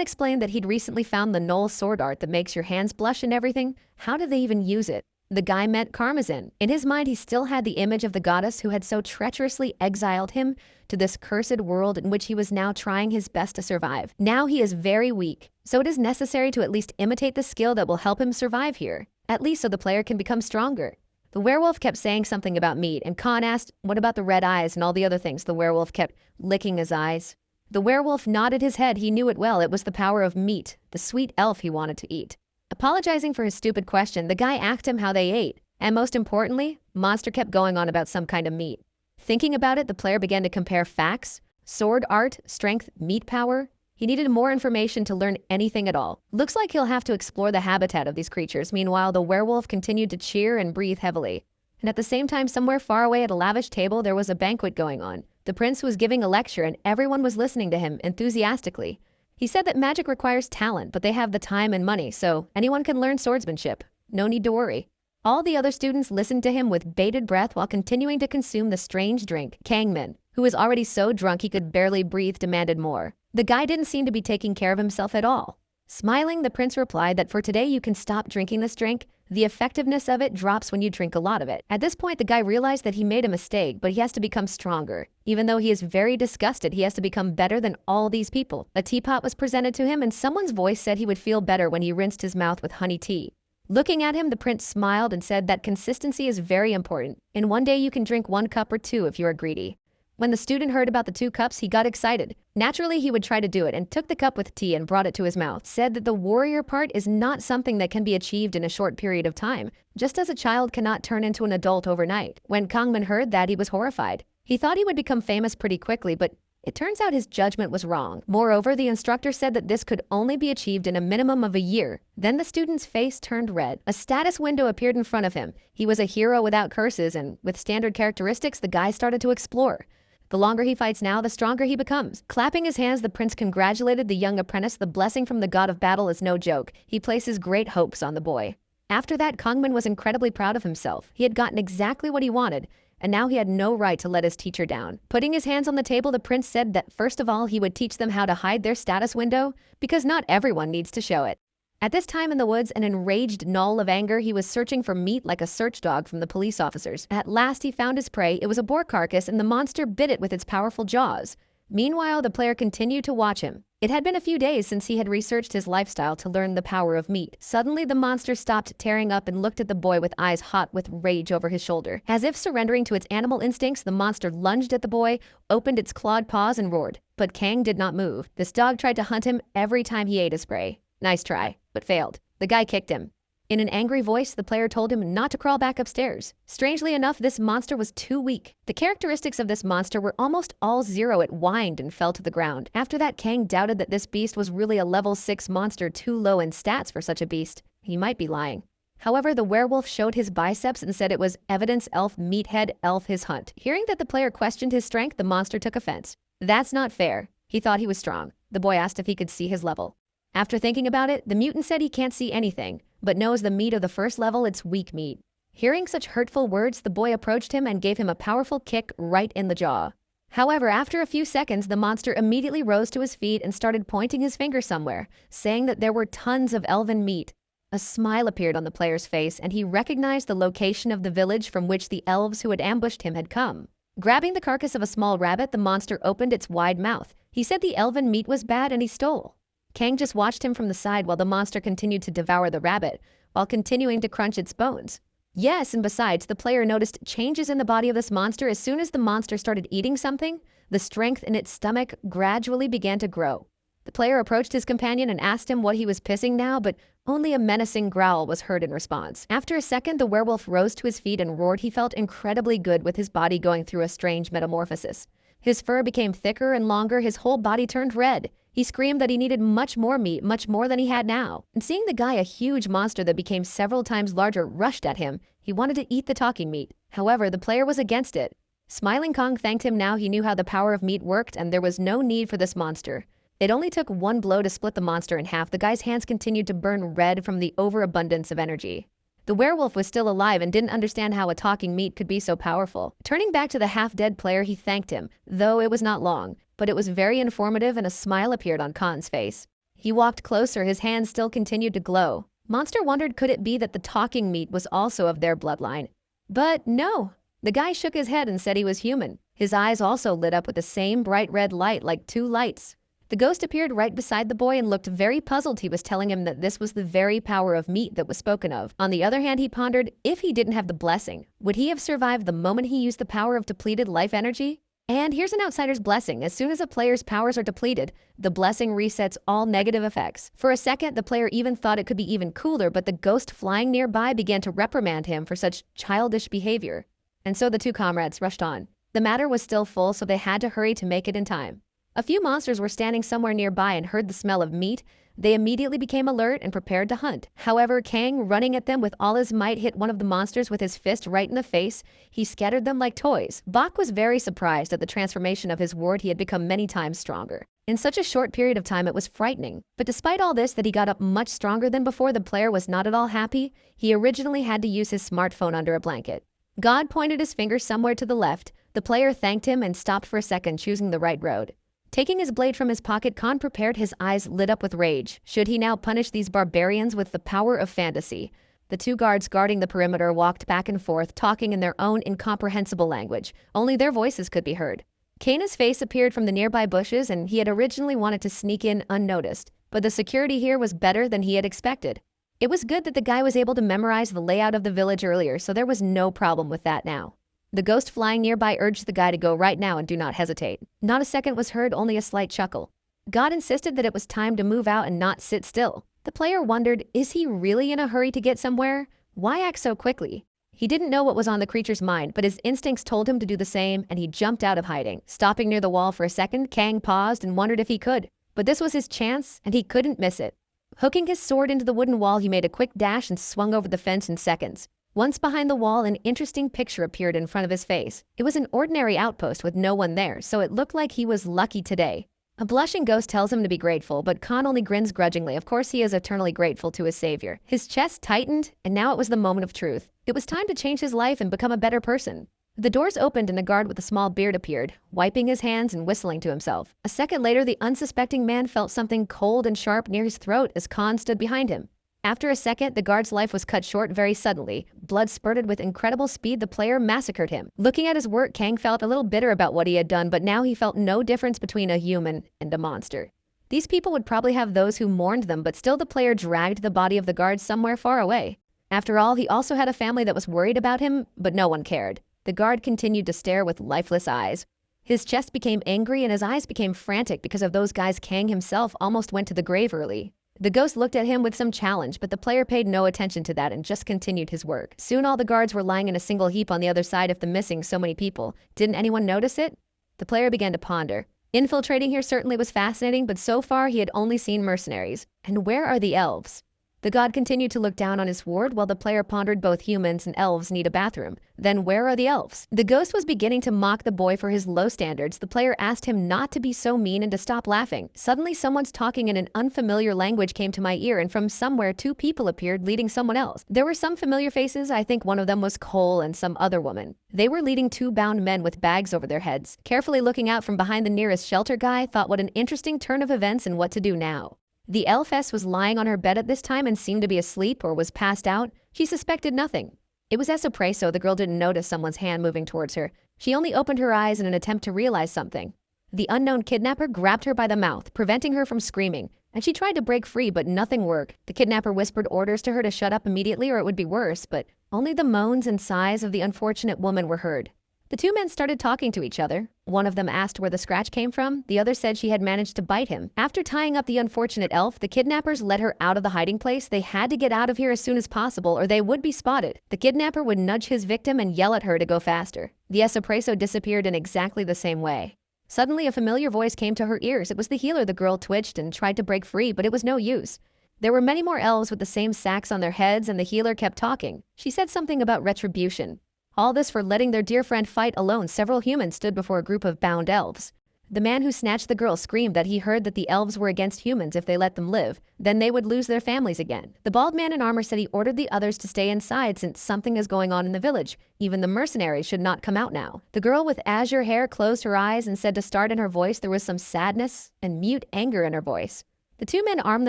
explained that he'd recently found the gnoll sword art that makes your hands blush and everything. How did they even use it? The guy meant Karmazin. In his mind, he still had the image of the goddess who had so treacherously exiled him to this cursed world in which he was now trying his best to survive. Now he is very weak, so it is necessary to at least imitate the skill that will help him survive here, at least so the player can become stronger. The werewolf kept saying something about meat, and Khan asked, what about the red eyes and all the other things? The werewolf kept licking his eyes. The werewolf nodded his head. He knew it well. It was the power of meat, the sweet elf he wanted to eat. Apologizing for his stupid question, the guy asked him how they ate. And most importantly, Monster kept going on about some kind of meat. Thinking about it, the player began to compare facts, sword art, strength, meat power. He needed more information to learn anything at all. Looks like he'll have to explore the habitat of these creatures. Meanwhile, the werewolf continued to cheer and breathe heavily. And at the same time, somewhere far away at a lavish table, there was a banquet going on. The prince was giving a lecture and everyone was listening to him enthusiastically. He said that magic requires talent, but they have the time and money, so anyone can learn swordsmanship. No need to worry. All the other students listened to him with bated breath while continuing to consume the strange drink. Kangman, who was already so drunk he could barely breathe, demanded more. The guy didn't seem to be taking care of himself at all. Smiling, the prince replied that for today you can stop drinking this drink. The effectiveness of it drops when you drink a lot of it. At this point, the guy realized that he made a mistake, but he has to become stronger. Even though he is very disgusted, he has to become better than all these people. A teapot was presented to him, and someone's voice said he would feel better when he rinsed his mouth with honey tea. Looking at him, the prince smiled and said that consistency is very important. In one day, you can drink 1 cup or 2 if you are greedy. When the student heard about the 2 cups, he got excited. Naturally, he would try to do it and took the cup with tea and brought it to his mouth. Said that the warrior part is not something that can be achieved in a short period of time, just as a child cannot turn into an adult overnight. When Kangman heard that, he was horrified. He thought he would become famous pretty quickly, but It turns out his judgment was wrong. Moreover, the instructor said that this could only be achieved in a minimum of a year. Then the student's face turned red. A status window appeared in front of him. He was a hero without curses, and with standard characteristics, the guy started to explore. The longer he fights now, the stronger he becomes. Clapping his hands, the prince congratulated the young apprentice. The blessing from the god of battle is no joke. He places great hopes on the boy. After that, Kangman was incredibly proud of himself. He had gotten exactly what he wanted, and now he had no right to let his teacher down. Putting his hands on the table, the prince said that first of all, he would teach them how to hide their status window, because not everyone needs to show it. At this time in the woods, an enraged gnoll of anger, he was searching for meat like a search dog from the police officers. At last, he found his prey. It was a boar carcass, and the monster bit it with its powerful jaws. Meanwhile, the player continued to watch him. It had been a few days since he had researched his lifestyle to learn the power of meat. Suddenly, the monster stopped tearing up and looked at the boy with eyes hot with rage over his shoulder. As if surrendering to its animal instincts, the monster lunged at the boy, opened its clawed paws, and roared. But Kang did not move. This dog tried to hunt him every time he ate his prey. Nice try, but failed. The guy kicked him. In an angry voice, the player told him not to crawl back upstairs. Strangely enough, this monster was too weak. The characteristics of this monster were almost all 0. It whined and fell to the ground. After that, Kang doubted that this beast was really a level 6 monster, too low in stats for such a beast. He might be lying. However, the werewolf showed his biceps and said it was evidence elf meathead elf his hunt. Hearing that the player questioned his strength, the monster took offense. That's not fair. He thought he was strong. The boy asked if he could see his level. After thinking about it, the mutant said he can't see anything, but knows the meat of the first level, it's weak meat. Hearing such hurtful words, the boy approached him and gave him a powerful kick right in the jaw. However, after a few seconds, the monster immediately rose to his feet and started pointing his finger somewhere, saying that there were tons of elven meat. A smile appeared on the player's face, and he recognized the location of the village from which the elves who had ambushed him had come. Grabbing the carcass of a small rabbit, the monster opened its wide mouth. He said the elven meat was bad and he stole. Kang just watched him from the side while the monster continued to devour the rabbit, while continuing to crunch its bones. Yes, and besides, the player noticed changes in the body of this monster. As soon as the monster started eating something, the strength in its stomach gradually began to grow. The player approached his companion and asked him what he was pissing now, but only a menacing growl was heard in response. After a second, the werewolf rose to his feet and roared. He felt incredibly good with his body going through a strange metamorphosis. His fur became thicker and longer, his whole body turned red. He screamed that he needed much more meat, much more than he had now. And seeing the guy, a huge monster that became several times larger, rushed at him, he wanted to eat the talking meat. However, the player was against it. Smiling Kong thanked him. Now he knew how the power of meat worked, and there was no need for this monster. It only took one blow to split the monster in half. The guy's hands continued to burn red from the overabundance of energy. The werewolf was still alive and didn't understand how a talking meat could be so powerful. Turning back to the half-dead player, he thanked him, though it was not long, but it was very informative and a smile appeared on Khan's face. He walked closer, his hands still continued to glow. Monster wondered, could it be that the talking meat was also of their bloodline? But no. The guy shook his head and said he was human. His eyes also lit up with the same bright red light, like two lights. The ghost appeared right beside the boy and looked very puzzled. He was telling him that this was the very power of meat that was spoken of. On the other hand, he pondered, if he didn't have the blessing, would he have survived the moment he used the power of depleted life energy? And here's an outsider's blessing. As soon as a player's powers are depleted, the blessing resets all negative effects. For a second, the player even thought it could be even cooler, but the ghost flying nearby began to reprimand him for such childish behavior. And so the two comrades rushed on. The matter was still full, so they had to hurry to make it in time. A few monsters were standing somewhere nearby and heard the smell of meat. They immediately became alert and prepared to hunt. However, Kang, running at them with all his might, hit one of the monsters with his fist right in the face. He scattered them like toys. Bak was very surprised at the transformation of his ward. He had become many times stronger. In such a short period of time, it was frightening. But despite all this, that he got up much stronger than before, the player was not at all happy. He originally had to use his smartphone under a blanket. God pointed his finger somewhere to the left. The player thanked him and stopped for a second, choosing the right road. Taking his blade from his pocket, Khan prepared. His eyes lit up with rage. Should he now punish these barbarians with the power of fantasy? The two guards guarding the perimeter walked back and forth, talking in their own incomprehensible language. Only their voices could be heard. Kana's face appeared from the nearby bushes, and he had originally wanted to sneak in unnoticed. But the security here was better than he had expected. It was good that the guy was able to memorize the layout of the village earlier, so there was no problem with that now. The ghost flying nearby urged the guy to go right now and do not hesitate. Not a second was heard, only a slight chuckle. God insisted that it was time to move out and not sit still. The player wondered, is he really in a hurry to get somewhere? Why act so quickly? He didn't know what was on the creature's mind, but his instincts told him to do the same, and he jumped out of hiding. Stopping near the wall for a second, Kang paused and wondered if he could. But this was his chance, and he couldn't miss it. Hooking his sword into the wooden wall, he made a quick dash and swung over the fence in seconds. Once behind the wall, an interesting picture appeared in front of his face. It was an ordinary outpost with no one there, so it looked like he was lucky today. A blushing ghost tells him to be grateful, but Khan only grins grudgingly. Of course, he is eternally grateful to his savior. His chest tightened, and now it was the moment of truth. It was time to change his life and become a better person. The doors opened and a guard with a small beard appeared, wiping his hands and whistling to himself. A second later, the unsuspecting man felt something cold and sharp near his throat as Khan stood behind him. After a second, the guard's life was cut short very suddenly. Blood spurted with incredible speed. The player massacred him. Looking at his work, Kang felt a little bitter about what he had done, but now he felt no difference between a human and a monster. These people would probably have those who mourned them, but still the player dragged the body of the guard somewhere far away. After all, he also had a family that was worried about him, but no one cared. The guard continued to stare with lifeless eyes. His chest became angry and his eyes became frantic because of those guys. Kang himself almost went to the grave early. The ghost looked at him with some challenge, but the player paid no attention to that and just continued his work. Soon all the guards were lying in a single heap on the other side of the missing so many people. Didn't anyone notice it? The player began to ponder. Infiltrating here certainly was fascinating, but so far he had only seen mercenaries. And where are the elves? The god continued to look down on his ward while the player pondered both humans and elves need a bathroom. Then where are the elves? The ghost was beginning to mock the boy for his low standards. The player asked him not to be so mean and to stop laughing. Suddenly someone's talking in an unfamiliar language came to my ear, and from somewhere 2 people appeared leading someone else. There were some familiar faces. I think one of them was Cole and some other woman. They were leading 2 bound men with bags over their heads. Carefully looking out from behind the nearest shelter, guy thought what an interesting turn of events and what to do now. The elfess was lying on her bed at this time and seemed to be asleep or was passed out. She suspected nothing. It was espresso. The girl didn't notice someone's hand moving towards her. She only opened her eyes in an attempt to realize something. The unknown kidnapper grabbed her by the mouth, preventing her from screaming, and she tried to break free, but nothing worked. The kidnapper whispered orders to her to shut up immediately or it would be worse, but only the moans and sighs of the unfortunate woman were heard. The 2 men started talking to each other. One of them asked where the scratch came from. The other said she had managed to bite him. After tying up the unfortunate elf, the kidnappers led her out of the hiding place. They had to get out of here as soon as possible or they would be spotted. The kidnapper would nudge his victim and yell at her to go faster. The espresso disappeared in exactly the same way. Suddenly, a familiar voice came to her ears. It was the healer. The girl twitched and tried to break free, but it was no use. There were many more elves with the same sacks on their heads, and the healer kept talking. She said something about retribution. All this for letting their dear friend fight alone. Several humans stood before a group of bound elves. The man who snatched the girl screamed that he heard that the elves were against humans if they let them live. Then they would lose their families again. The bald man in armor said he ordered the others to stay inside since something is going on in the village. Even the mercenaries should not come out now. The girl with azure hair closed her eyes and said to start in her voice there was some sadness and mute anger in her voice. The 2 men armed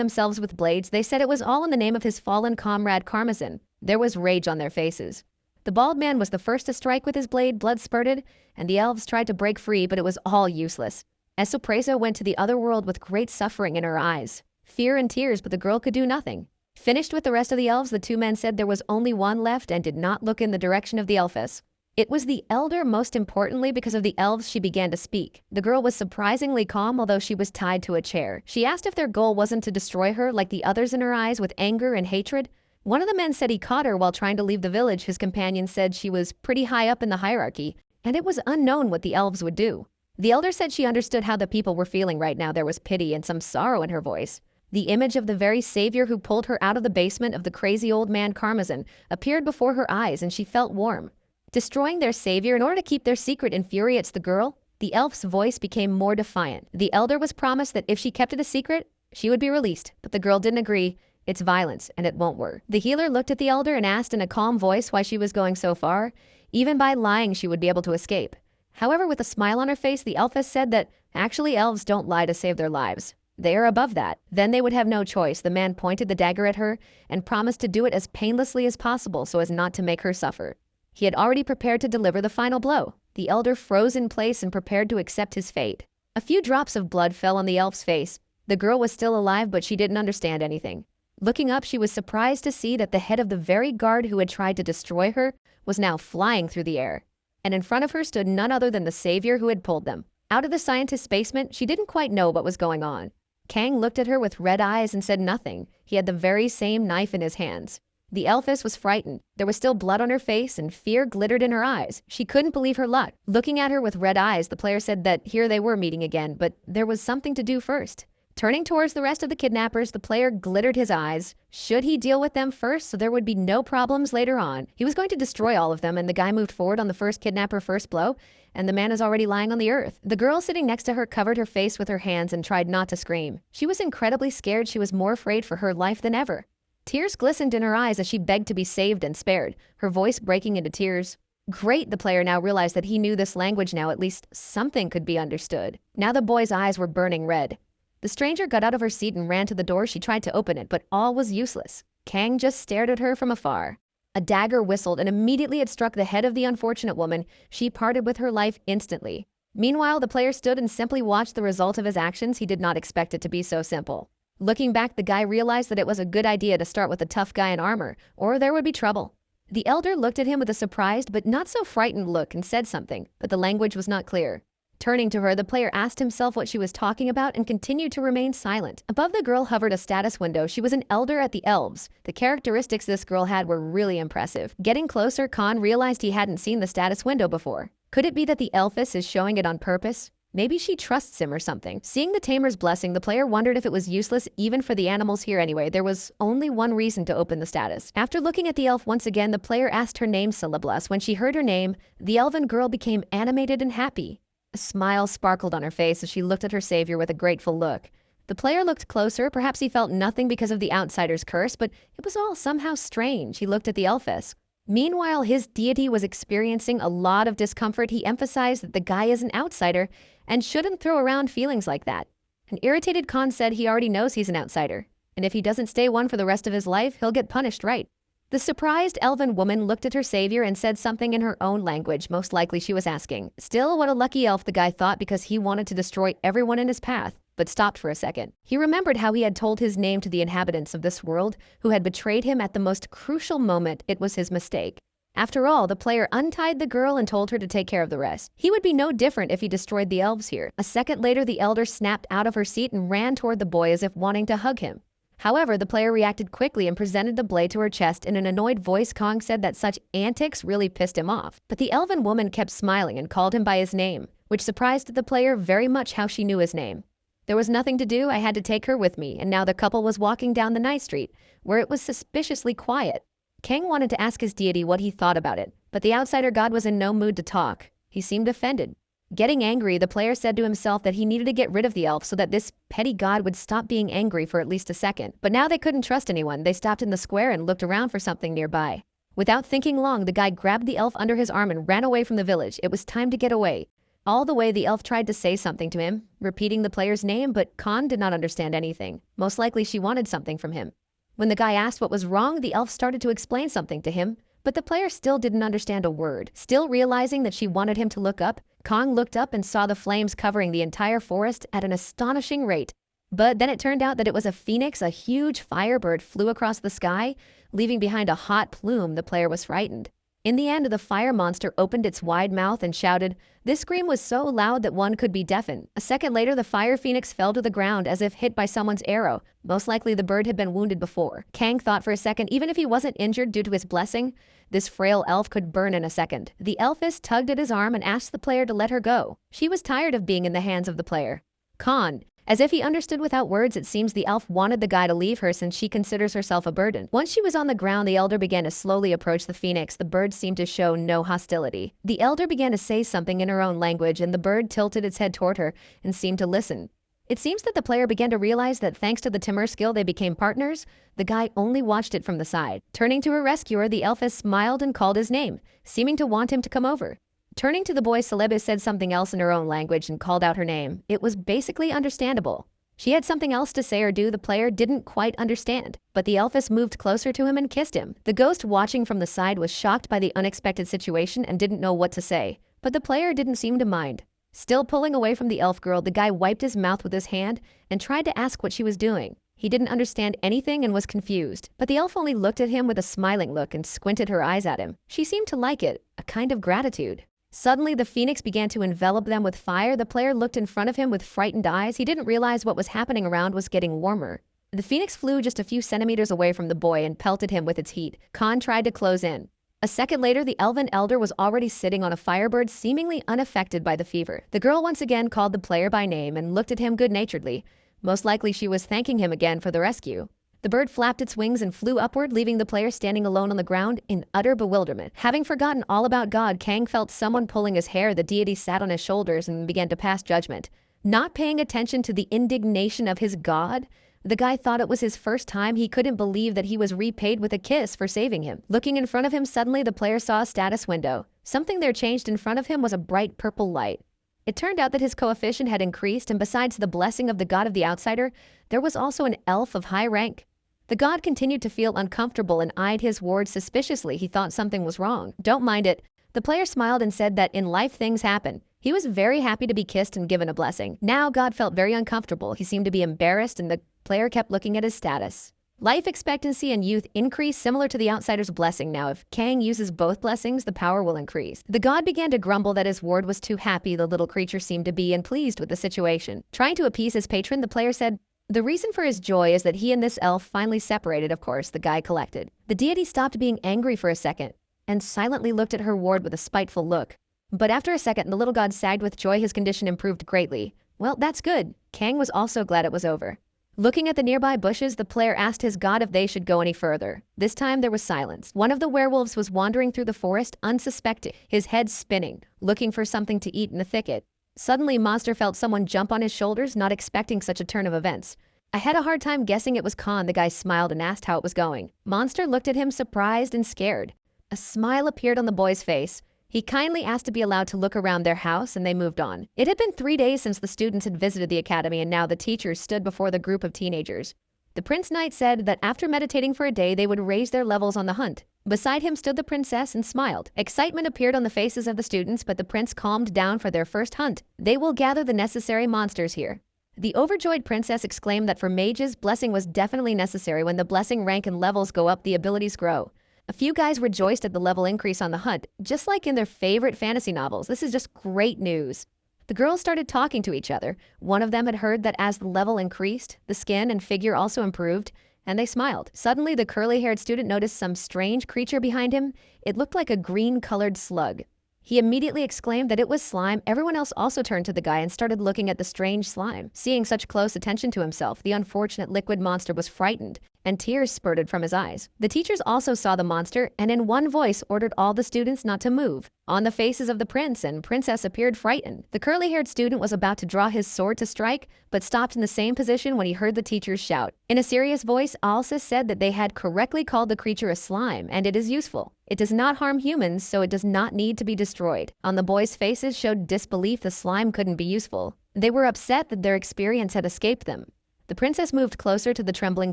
themselves with blades. They said it was all in the name of his fallen comrade Karmazin. There was rage on their faces. The bald man was the first to strike with his blade. Blood spurted, and the elves tried to break free, but it was all useless. Esopreso went to the other world with great suffering in her eyes. Fear and tears, but the girl could do nothing. Finished with the rest of the elves, the 2 men said there was only one left and did not look in the direction of the elfess. It was the elder. Most importantly, because of the elves, she began to speak. The girl was surprisingly calm, although she was tied to a chair. She asked if their goal wasn't to destroy her like the others in her eyes with anger and hatred. One of the men said he caught her while trying to leave the village. His companion said she was pretty high up in the hierarchy, and it was unknown what the elves would do. The elder said she understood how the people were feeling right now. There was pity and some sorrow in her voice. The image of the very savior who pulled her out of the basement of the crazy old man Karmazin appeared before her eyes, and she felt warm. Destroying their savior in order to keep their secret infuriates the girl. The elf's voice became more defiant. The elder was promised that if she kept it a secret, she would be released, but the girl didn't agree. It's violence, and it won't work. The healer looked at the elder and asked in a calm voice why she was going so far. Even by lying, she would be able to escape. However, with a smile on her face, the elfess said that actually elves don't lie to save their lives. They are above that. Then they would have no choice. The man pointed the dagger at her and promised to do it as painlessly as possible so as not to make her suffer. He had already prepared to deliver the final blow. The elder froze in place and prepared to accept his fate. A few drops of blood fell on the elf's face. The girl was still alive, but she didn't understand anything. Looking up, she was surprised to see that the head of the very guard who had tried to destroy her was now flying through the air. And in front of her stood none other than the savior who had pulled them. Out of the scientist's basement, she didn't quite know what was going on. Kang looked at her with red eyes and said nothing. He had the very same knife in his hands. The elfess was frightened. There was still blood on her face and fear glittered in her eyes. She couldn't believe her luck. Looking at her with red eyes, the player said that here they were meeting again, but there was something to do first. Turning towards the rest of the kidnappers, the player glittered his eyes. Should he deal with them first so there would be no problems later on? He was going to destroy all of them, and the guy moved forward on the first kidnapper first blow, and the man is already lying on the earth. The girl sitting next to her covered her face with her hands and tried not to scream. She was incredibly scared. She was more afraid for her life than ever. Tears glistened in her eyes as she begged to be saved and spared, her voice breaking into tears. Great, the player now realized that he knew this language now. At least something could be understood. Now the boy's eyes were burning red. The stranger got out of her seat and ran to the door. She tried to open it, but all was useless. Kang just stared at her from afar. A dagger whistled, and immediately it struck the head of the unfortunate woman. She parted with her life instantly. Meanwhile, the player stood and simply watched the result of his actions. He did not expect it to be so simple. Looking back, the guy realized that it was a good idea to start with a tough guy in armor, or there would be trouble. The elder looked at him with a surprised but not so frightened look and said something, but the language was not clear. Turning to her, the player asked himself what she was talking about and continued to remain silent. Above the girl hovered a status window. She was an elder at the elves. The characteristics this girl had were really impressive. Getting closer, Khan realized he hadn't seen the status window before. Could it be that the elfess is showing it on purpose? Maybe she trusts him or something. Seeing the tamer's blessing, the player wondered if it was useless even for the animals here anyway. There was only one reason to open the status. After looking at the elf once again, the player asked her name syllabus. When she heard her name, the elven girl became animated and happy. A smile sparkled on her face as she looked at her savior with a grateful look. The player looked closer. Perhaps he felt nothing because of the outsider's curse, but it was all somehow strange. He looked at the elfess. Meanwhile, his deity was experiencing a lot of discomfort. He emphasized that the guy is an outsider and shouldn't throw around feelings like that. An irritated Khan said he already knows he's an outsider, and if he doesn't stay one for the rest of his life, he'll get punished right. The surprised elven woman looked at her savior and said something in her own language. Most likely she was asking. Still, what a lucky elf, the guy thought, because he wanted to destroy everyone in his path, but stopped for a second. He remembered how he had told his name to the inhabitants of this world who had betrayed him at the most crucial moment. It was his mistake. After all, the player untied the girl and told her to take care of the rest. He would be no different if he destroyed the elves here. A second later, the elder snapped out of her seat and ran toward the boy as if wanting to hug him. However, the player reacted quickly and presented the blade to her chest. In an annoyed voice, Kong said that such antics really pissed him off. But the elven woman kept smiling and called him by his name, which surprised the player very much how she knew his name. There was nothing to do. I had to take her with me, and now the couple was walking down the night street, where it was suspiciously quiet. Kang wanted to ask his deity what he thought about it, but the outsider god was in no mood to talk. He seemed offended. Getting angry, the player said to himself that he needed to get rid of the elf so that this petty god would stop being angry for at least a second. But now they couldn't trust anyone. They stopped in the square and looked around for something nearby. Without thinking long, the guy grabbed the elf under his arm and ran away from the village. It was time to get away. All the way, the elf tried to say something to him, repeating the player's name, but Khan did not understand anything. Most likely she wanted something from him. When the guy asked what was wrong, the elf started to explain something to him, but the player still didn't understand a word. Still realizing that she wanted him to look up, Kong looked up and saw the flames covering the entire forest at an astonishing rate. But then it turned out that it was a phoenix. A huge firebird flew across the sky, leaving behind a hot plume. The player was frightened. In the end, the fire monster opened its wide mouth and shouted. This scream was so loud that one could be deafened. A second later, the fire phoenix fell to the ground as if hit by someone's arrow. Most likely the bird had been wounded before. Kang thought for a second, even if he wasn't injured due to his blessing, this frail elf could burn in a second. The elfess tugged at his arm and asked the player to let her go. She was tired of being in the hands of the player. Khan. As if he understood without words, it seems the elf wanted the guy to leave her since she considers herself a burden. Once she was on the ground, the elder began to slowly approach the phoenix. The bird seemed to show no hostility. The elder began to say something in her own language, and the bird tilted its head toward her and seemed to listen. It seems that the player began to realize that thanks to the Timur skill, they became partners. The guy only watched it from the side. Turning to her rescuer, the elfess smiled and called his name, seeming to want him to come over. Turning to the boy, Celebes said something else in her own language and called out her name. It was basically understandable. She had something else to say or do the player didn't quite understand, but the elfess moved closer to him and kissed him. The ghost watching from the side was shocked by the unexpected situation and didn't know what to say, but the player didn't seem to mind. Still pulling away from the elf girl, the guy wiped his mouth with his hand and tried to ask what she was doing. He didn't understand anything and was confused, but the elf only looked at him with a smiling look and squinted her eyes at him. She seemed to like it, a kind of gratitude. Suddenly, the phoenix began to envelop them with fire. The player looked in front of him with frightened eyes. He didn't realize what was happening around was getting warmer. The phoenix flew just a few centimeters away from the boy and pelted him with its heat. Khan tried to close in. A second later, the elven elder was already sitting on a firebird, seemingly unaffected by the fever. The girl once again called the player by name and looked at him good-naturedly. Most likely she was thanking him again for the rescue. The bird flapped its wings and flew upward, leaving the player standing alone on the ground in utter bewilderment. Having forgotten all about God, Kang felt someone pulling his hair. The deity sat on his shoulders and began to pass judgment. Not paying attention to the indignation of his god, the guy thought it was his first time. He couldn't believe that he was repaid with a kiss for saving him. Looking in front of him, suddenly the player saw a status window. Something there changed. In front of him was a bright purple light. It turned out that his coefficient had increased, and besides the blessing of the god of the outsider, there was also an elf of high rank. The god continued to feel uncomfortable and eyed his ward suspiciously. He thought something was wrong. Don't mind it. The player smiled and said that in life things happen. He was very happy to be kissed and given a blessing. Now God felt very uncomfortable. He seemed to be embarrassed, and the player kept looking at his status. Life expectancy and youth increase, similar to the outsider's blessing. Now, if Kang uses both blessings, the power will increase. The god began to grumble that his ward was too happy. The little creature seemed to be unpleased with the situation. Trying to appease his patron, the player said, the reason for his joy is that he and this elf finally separated. Of course, the guy collected. The deity stopped being angry for a second and silently looked at her ward with a spiteful look. But after a second, the little god sagged with joy. His condition improved greatly. Well, that's good. Kang was also glad it was over. Looking at the nearby bushes, the player asked his god if they should go any further. This time there was silence. One of the werewolves was wandering through the forest, unsuspecting, his head spinning, looking for something to eat in the thicket. Suddenly, Monster felt someone jump on his shoulders, not expecting such a turn of events. I had a hard time guessing it was Khan. The guy smiled and asked how it was going. Monster looked at him, surprised and scared. A smile appeared on the boy's face. He kindly asked to be allowed to look around their house, and they moved on. It had been 3 days since the students had visited the academy, and now the teachers stood before the group of teenagers. The Prince Knight said that after meditating for a day, they would raise their levels on the hunt. Beside him stood the princess and smiled. Excitement appeared on the faces of the students, but the prince calmed down. For their first hunt, they will gather the necessary monsters here. The overjoyed princess exclaimed that for mages, blessing was definitely necessary. When the blessing rank and levels go up, the abilities grow. A few guys rejoiced at the level increase on the hunt, just like in their favorite fantasy novels. This is just great news. The girls started talking to each other. One of them had heard that as the level increased, the skin and figure also improved, and they smiled. Suddenly, the curly-haired student noticed some strange creature behind him. It looked like a green-colored slug. He immediately exclaimed that it was slime. Everyone else also turned to the guy and started looking at the strange slime. Seeing such close attention to himself, the unfortunate liquid monster was frightened, and tears spurted from his eyes. The teachers also saw the monster and in one voice ordered all the students not to move. On the faces of the prince and princess appeared frightened. The curly-haired student was about to draw his sword to strike, but stopped in the same position when he heard the teachers shout. In a serious voice, Alsa said that they had correctly called the creature a slime, and it is useful. It does not harm humans, so it does not need to be destroyed. On the boys' faces showed disbelief. The slime couldn't be useful. They were upset that their experience had escaped them. The princess moved closer to the trembling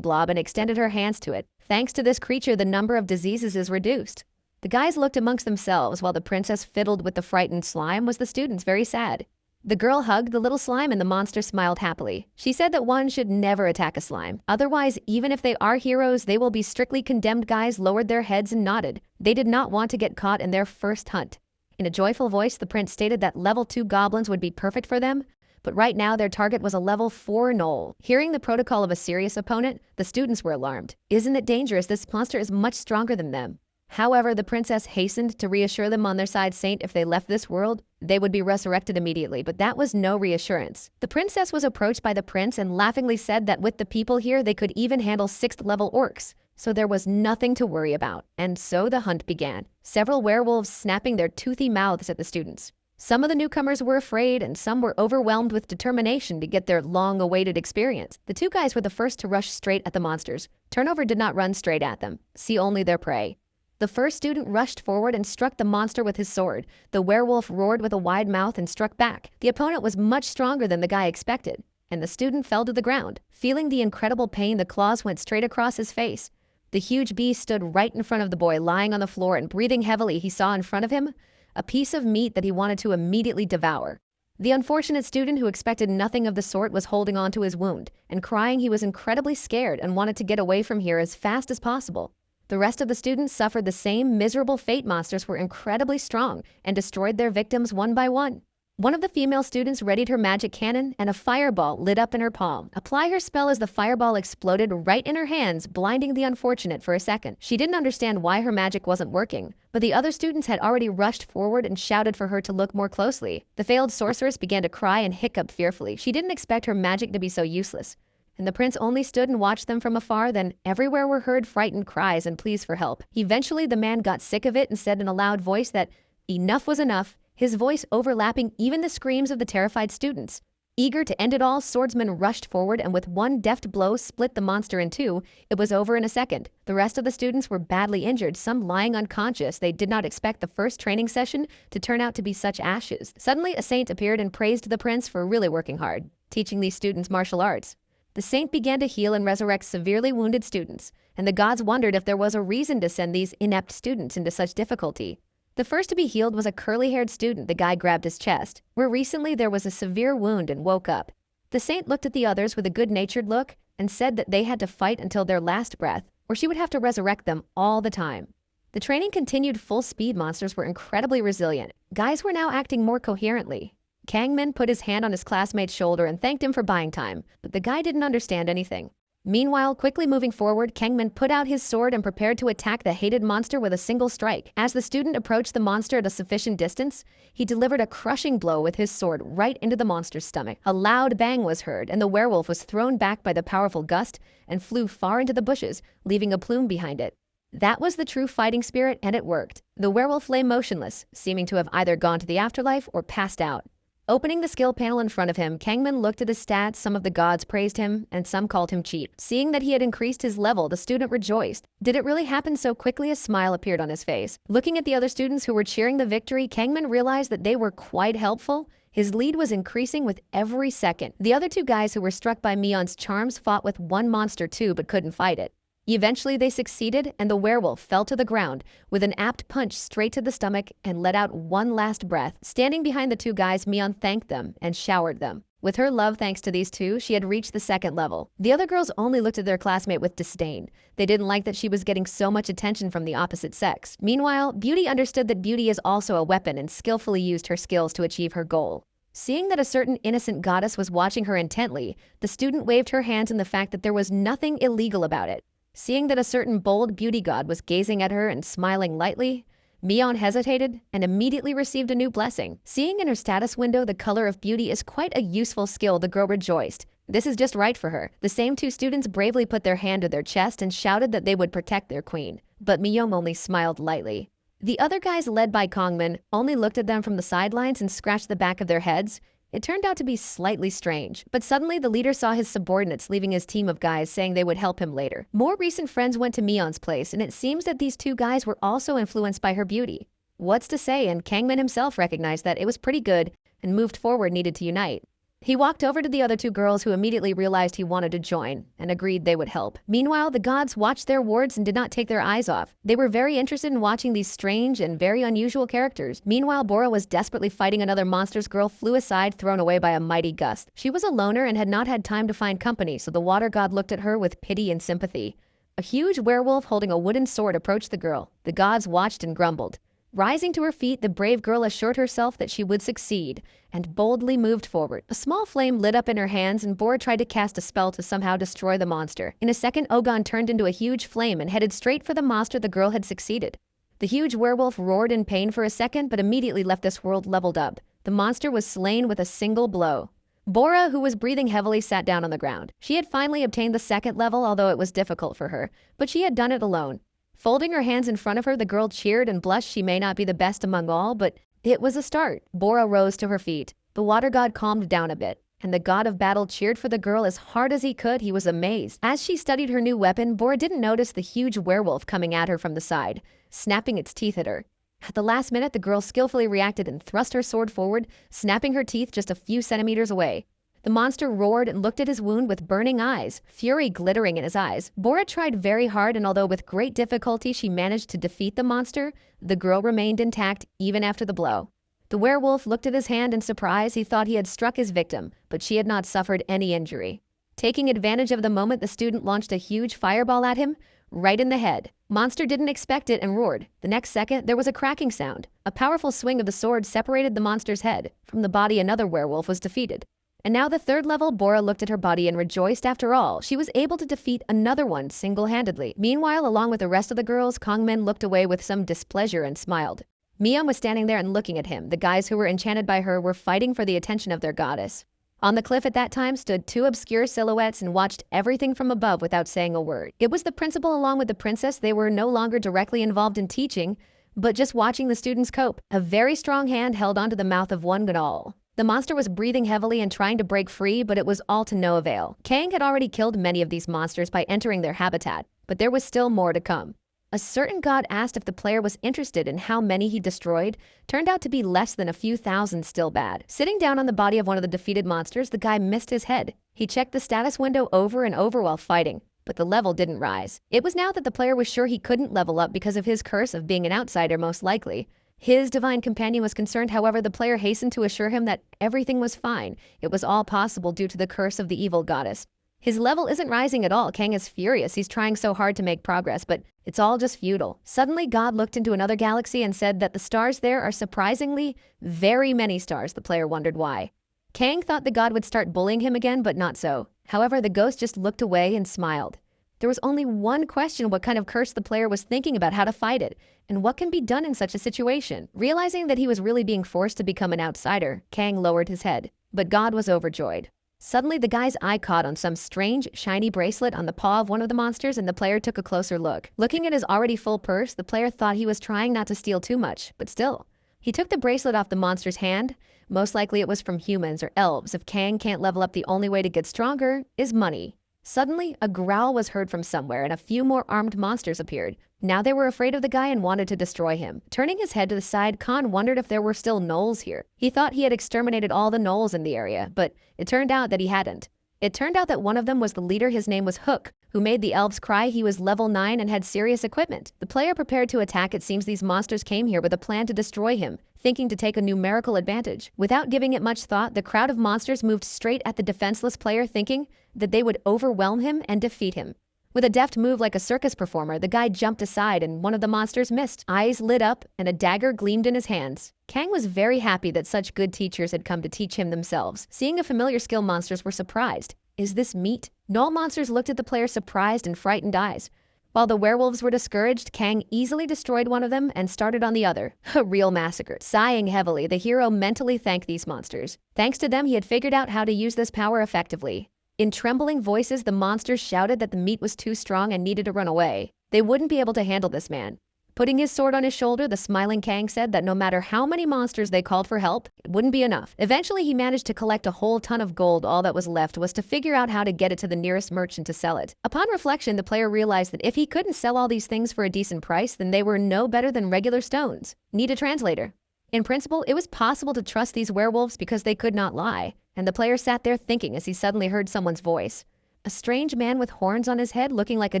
blob and extended her hands to it. Thanks to this creature, the number of diseases is reduced. The guys looked amongst themselves while the princess fiddled with the frightened slime. Was the students very sad? The girl hugged the little slime and the monster smiled happily. She said that one should never attack a slime. Otherwise, even if they are heroes, they will be strictly condemned. Guys lowered their heads and nodded. They did not want to get caught in their first hunt. In a joyful voice, the prince stated that level 2 goblins would be perfect for them, but right now their target was a level 4 gnoll. Hearing the protocol of a serious opponent, the students were alarmed. Isn't it dangerous? This monster is much stronger than them. However, the princess hastened to reassure them on their side. Saint, if they left this world, they would be resurrected immediately, but that was no reassurance. The princess was approached by the prince and laughingly said that with the people here, they could even handle 6th level orcs. So there was nothing to worry about. And so the hunt began. Several werewolves snapping their toothy mouths at the students. Some of the newcomers were afraid, and some were overwhelmed with determination to get their long-awaited experience. The 2 guys were the first to rush straight at the monsters. Turnover did not run straight at them. See only their prey. The first student rushed forward and struck the monster with his sword. The werewolf roared with a wide mouth and struck back. The opponent was much stronger than the guy expected, and the student fell to the ground. Feeling the incredible pain, the claws went straight across his face. The huge beast stood right in front of the boy, lying on the floor and breathing heavily. He saw in front of him a piece of meat that he wanted to immediately devour. The unfortunate student, who expected nothing of the sort, was holding on to his wound and crying. He was incredibly scared and wanted to get away from here as fast as possible. The rest of the students suffered the same miserable fate. Monsters were incredibly strong and destroyed their victims one by one. One of the female students readied her magic cannon, and a fireball lit up in her palm. Apply her spell as the fireball exploded right in her hands, blinding the unfortunate for a second. She didn't understand why her magic wasn't working, but the other students had already rushed forward and shouted for her to look more closely. The failed sorceress began to cry and hiccup fearfully. She didn't expect her magic to be so useless, and the prince only stood and watched them from afar. Then everywhere were heard frightened cries and pleas for help. Eventually the man got sick of it and said in a loud voice that enough was enough, his voice overlapping even the screams of the terrified students. Eager to end it all, swordsmen rushed forward and with one deft blow split the monster in two. It was over in a second. The rest of the students were badly injured, some lying unconscious. They did not expect the first training session to turn out to be such ashes. Suddenly a saint appeared and praised the prince for really working hard, teaching these students martial arts. The saint began to heal and resurrect severely wounded students, and the gods wondered if there was a reason to send these inept students into such difficulty. The first to be healed was a curly-haired student. The guy grabbed his chest, where recently there was a severe wound, and woke up. The saint looked at the others with a good-natured look and said that they had to fight until their last breath, or she would have to resurrect them all the time. The training continued full speed. Monsters were incredibly resilient. Guys were now acting more coherently. Kangmin put his hand on his classmate's shoulder and thanked him for buying time, but the guy didn't understand anything. Meanwhile, quickly moving forward, Kangmin put out his sword and prepared to attack the hated monster with a single strike. As the student approached the monster at a sufficient distance, he delivered a crushing blow with his sword right into the monster's stomach. A loud bang was heard, and the werewolf was thrown back by the powerful gust and flew far into the bushes, leaving a plume behind it. That was the true fighting spirit, and it worked. The werewolf lay motionless, seeming to have either gone to the afterlife or passed out. Opening the skill panel in front of him, Kangmin looked at his stats. Some of the gods praised him, and some called him cheap. Seeing that he had increased his level, the student rejoiced. Did it really happen so quickly? A smile appeared on his face. Looking at the other students who were cheering the victory, Kangmin realized that they were quite helpful. His lead was increasing with every second. The other two guys who were struck by Mion's charms fought with one monster too, but couldn't fight it. Eventually they succeeded, and the werewolf fell to the ground with an apt punch straight to the stomach and let out one last breath. Standing behind the two guys, Mion thanked them and showered them. With her love thanks to these two, she had reached the second level. The other girls only looked at their classmate with disdain. They didn't like that she was getting so much attention from the opposite sex. Meanwhile, Beauty understood that beauty is also a weapon and skillfully used her skills to achieve her goal. Seeing that a certain innocent goddess was watching her intently, the student waved her hands in the fact that there was nothing illegal about it. Seeing that a certain bold beauty god was gazing at her and smiling lightly, Mion hesitated and immediately received a new blessing. Seeing in her status window the color of beauty is quite a useful skill, the girl rejoiced. This is just right for her. The same two students bravely put their hand to their chest and shouted that they would protect their queen, but Mion only smiled lightly. The other guys, led by Kangmin, only looked at them from the sidelines and scratched the back of their heads. It turned out to be slightly strange, but suddenly the leader saw his subordinates leaving his team of guys, saying they would help him later. More recent friends went to Mion's place, and it seems that these two guys were also influenced by her beauty. What's to say, and Kangmin himself recognized that it was pretty good and moved forward needed to unite. He walked over to the other two girls, who immediately realized he wanted to join and agreed they would help. Meanwhile, the gods watched their wards and did not take their eyes off. They were very interested in watching these strange and very unusual characters. Meanwhile, Bora was desperately fighting another monster's girl, flew aside, thrown away by a mighty gust. She was a loner and had not had time to find company, so the water god looked at her with pity and sympathy. A huge werewolf holding a wooden sword approached the girl. The gods watched and grumbled. Rising to her feet, the brave girl assured herself that she would succeed and boldly moved forward. A small flame lit up in her hands, and Bora tried to cast a spell to somehow destroy the monster. In a second, Ogon turned into a huge flame and headed straight for the monster. The girl had succeeded. The huge werewolf roared in pain for a second, but immediately left this world leveled up. The monster was slain with a single blow. Bora, who was breathing heavily, sat down on the ground. She had finally obtained the second level, although it was difficult for her, but she had done it alone. Folding her hands in front of her, the girl cheered and blushed. She may not be the best among all, but it was a start. Bora rose to her feet. The water god calmed down a bit, and the god of battle cheered for the girl as hard as he could. He was amazed. As she studied her new weapon, Bora didn't notice the huge werewolf coming at her from the side, snapping its teeth at her. At the last minute, the girl skillfully reacted and thrust her sword forward, snapping her teeth just a few centimeters away. The monster roared and looked at his wound with burning eyes, fury glittering in his eyes. Bora tried very hard, and although with great difficulty she managed to defeat the monster, the girl remained intact even after the blow. The werewolf looked at his hand in surprise. He thought he had struck his victim, but she had not suffered any injury. Taking advantage of the moment, the student launched a huge fireball at him, right in the head. Monster didn't expect it and roared. The next second, there was a cracking sound. A powerful swing of the sword separated the monster's head. From the body, another werewolf was defeated. And now the third level, Bora looked at her body and rejoiced. After all, she was able to defeat another one single-handedly. Meanwhile, along with the rest of the girls, Kongmin looked away with some displeasure and smiled. Mion was standing there and looking at him. The guys who were enchanted by her were fighting for the attention of their goddess. On the cliff at that time stood two obscure silhouettes and watched everything from above without saying a word. It was the principal along with the princess. They were no longer directly involved in teaching, but just watching the students cope. A very strong hand held onto the mouth of one Gadol. The monster was breathing heavily and trying to break free, but it was all to no avail. Kang had already killed many of these monsters by entering their habitat, but there was still more to come. A certain god asked if the player was interested in how many he destroyed. Turned out to be less than a few thousand. Still bad. Sitting down on the body of one of the defeated monsters, the guy missed his head. He checked the status window over and over while fighting, but the level didn't rise. It was now that the player was sure he couldn't level up because of his curse of being an outsider, most likely. His divine companion was concerned. However, the player hastened to assure him that everything was fine. It was all possible due to the curse of the evil goddess. His level isn't rising at all. Kang is furious. He's trying so hard to make progress, but it's all just futile. Suddenly, God looked into another galaxy and said that the stars there are surprisingly very many stars. The player wondered why. Kang thought the god would start bullying him again, but not so. However, the ghost just looked away and smiled. There was only one question: what kind of curse the player was thinking about, how to fight it, and what can be done in such a situation. Realizing that he was really being forced to become an outsider, Kang lowered his head, but God was overjoyed. Suddenly, the guy's eye caught on some strange, shiny bracelet on the paw of one of the monsters, and the player took a closer look. Looking at his already full purse, the player thought he was trying not to steal too much, but still. He took the bracelet off the monster's hand. Most likely it was from humans or elves. If Kang can't level up, the only way to get stronger is money. Suddenly, a growl was heard from somewhere, and a few more armed monsters appeared. Now they were afraid of the guy and wanted to destroy him. Turning his head to the side, Khan wondered if there were still gnolls here. He thought he had exterminated all the gnolls in the area, but it turned out that he hadn't. It turned out that one of them was the leader. His name was Hook, who made the elves cry. He was level 9 and had serious equipment. The player prepared to attack. It seems these monsters came here with a plan to destroy him, thinking to take a numerical advantage. Without giving it much thought, the crowd of monsters moved straight at the defenseless player, thinking that they would overwhelm him and defeat him. With a deft move like a circus performer, the guy jumped aside and one of the monsters missed. Eyes lit up and a dagger gleamed in his hands. Kang was very happy that such good teachers had come to teach him themselves. Seeing a familiar skill, monsters were surprised. Is this meat? Gnoll monsters looked at the player surprised and frightened eyes. While the werewolves were discouraged, Kang easily destroyed one of them and started on the other. A real massacre. Sighing heavily, the hero mentally thanked these monsters. Thanks to them, he had figured out how to use this power effectively. In trembling voices, the monsters shouted that the meat was too strong and needed to run away. They wouldn't be able to handle this man. Putting his sword on his shoulder, the smiling Kang said that no matter how many monsters they called for help, it wouldn't be enough. Eventually, he managed to collect a whole ton of gold. All that was left was to figure out how to get it to the nearest merchant to sell it. Upon reflection, the player realized that if he couldn't sell all these things for a decent price, then they were no better than regular stones. Need a translator. In principle, it was possible to trust these werewolves because they could not lie, and the player sat there thinking as he suddenly heard someone's voice. A strange man with horns on his head, looking like a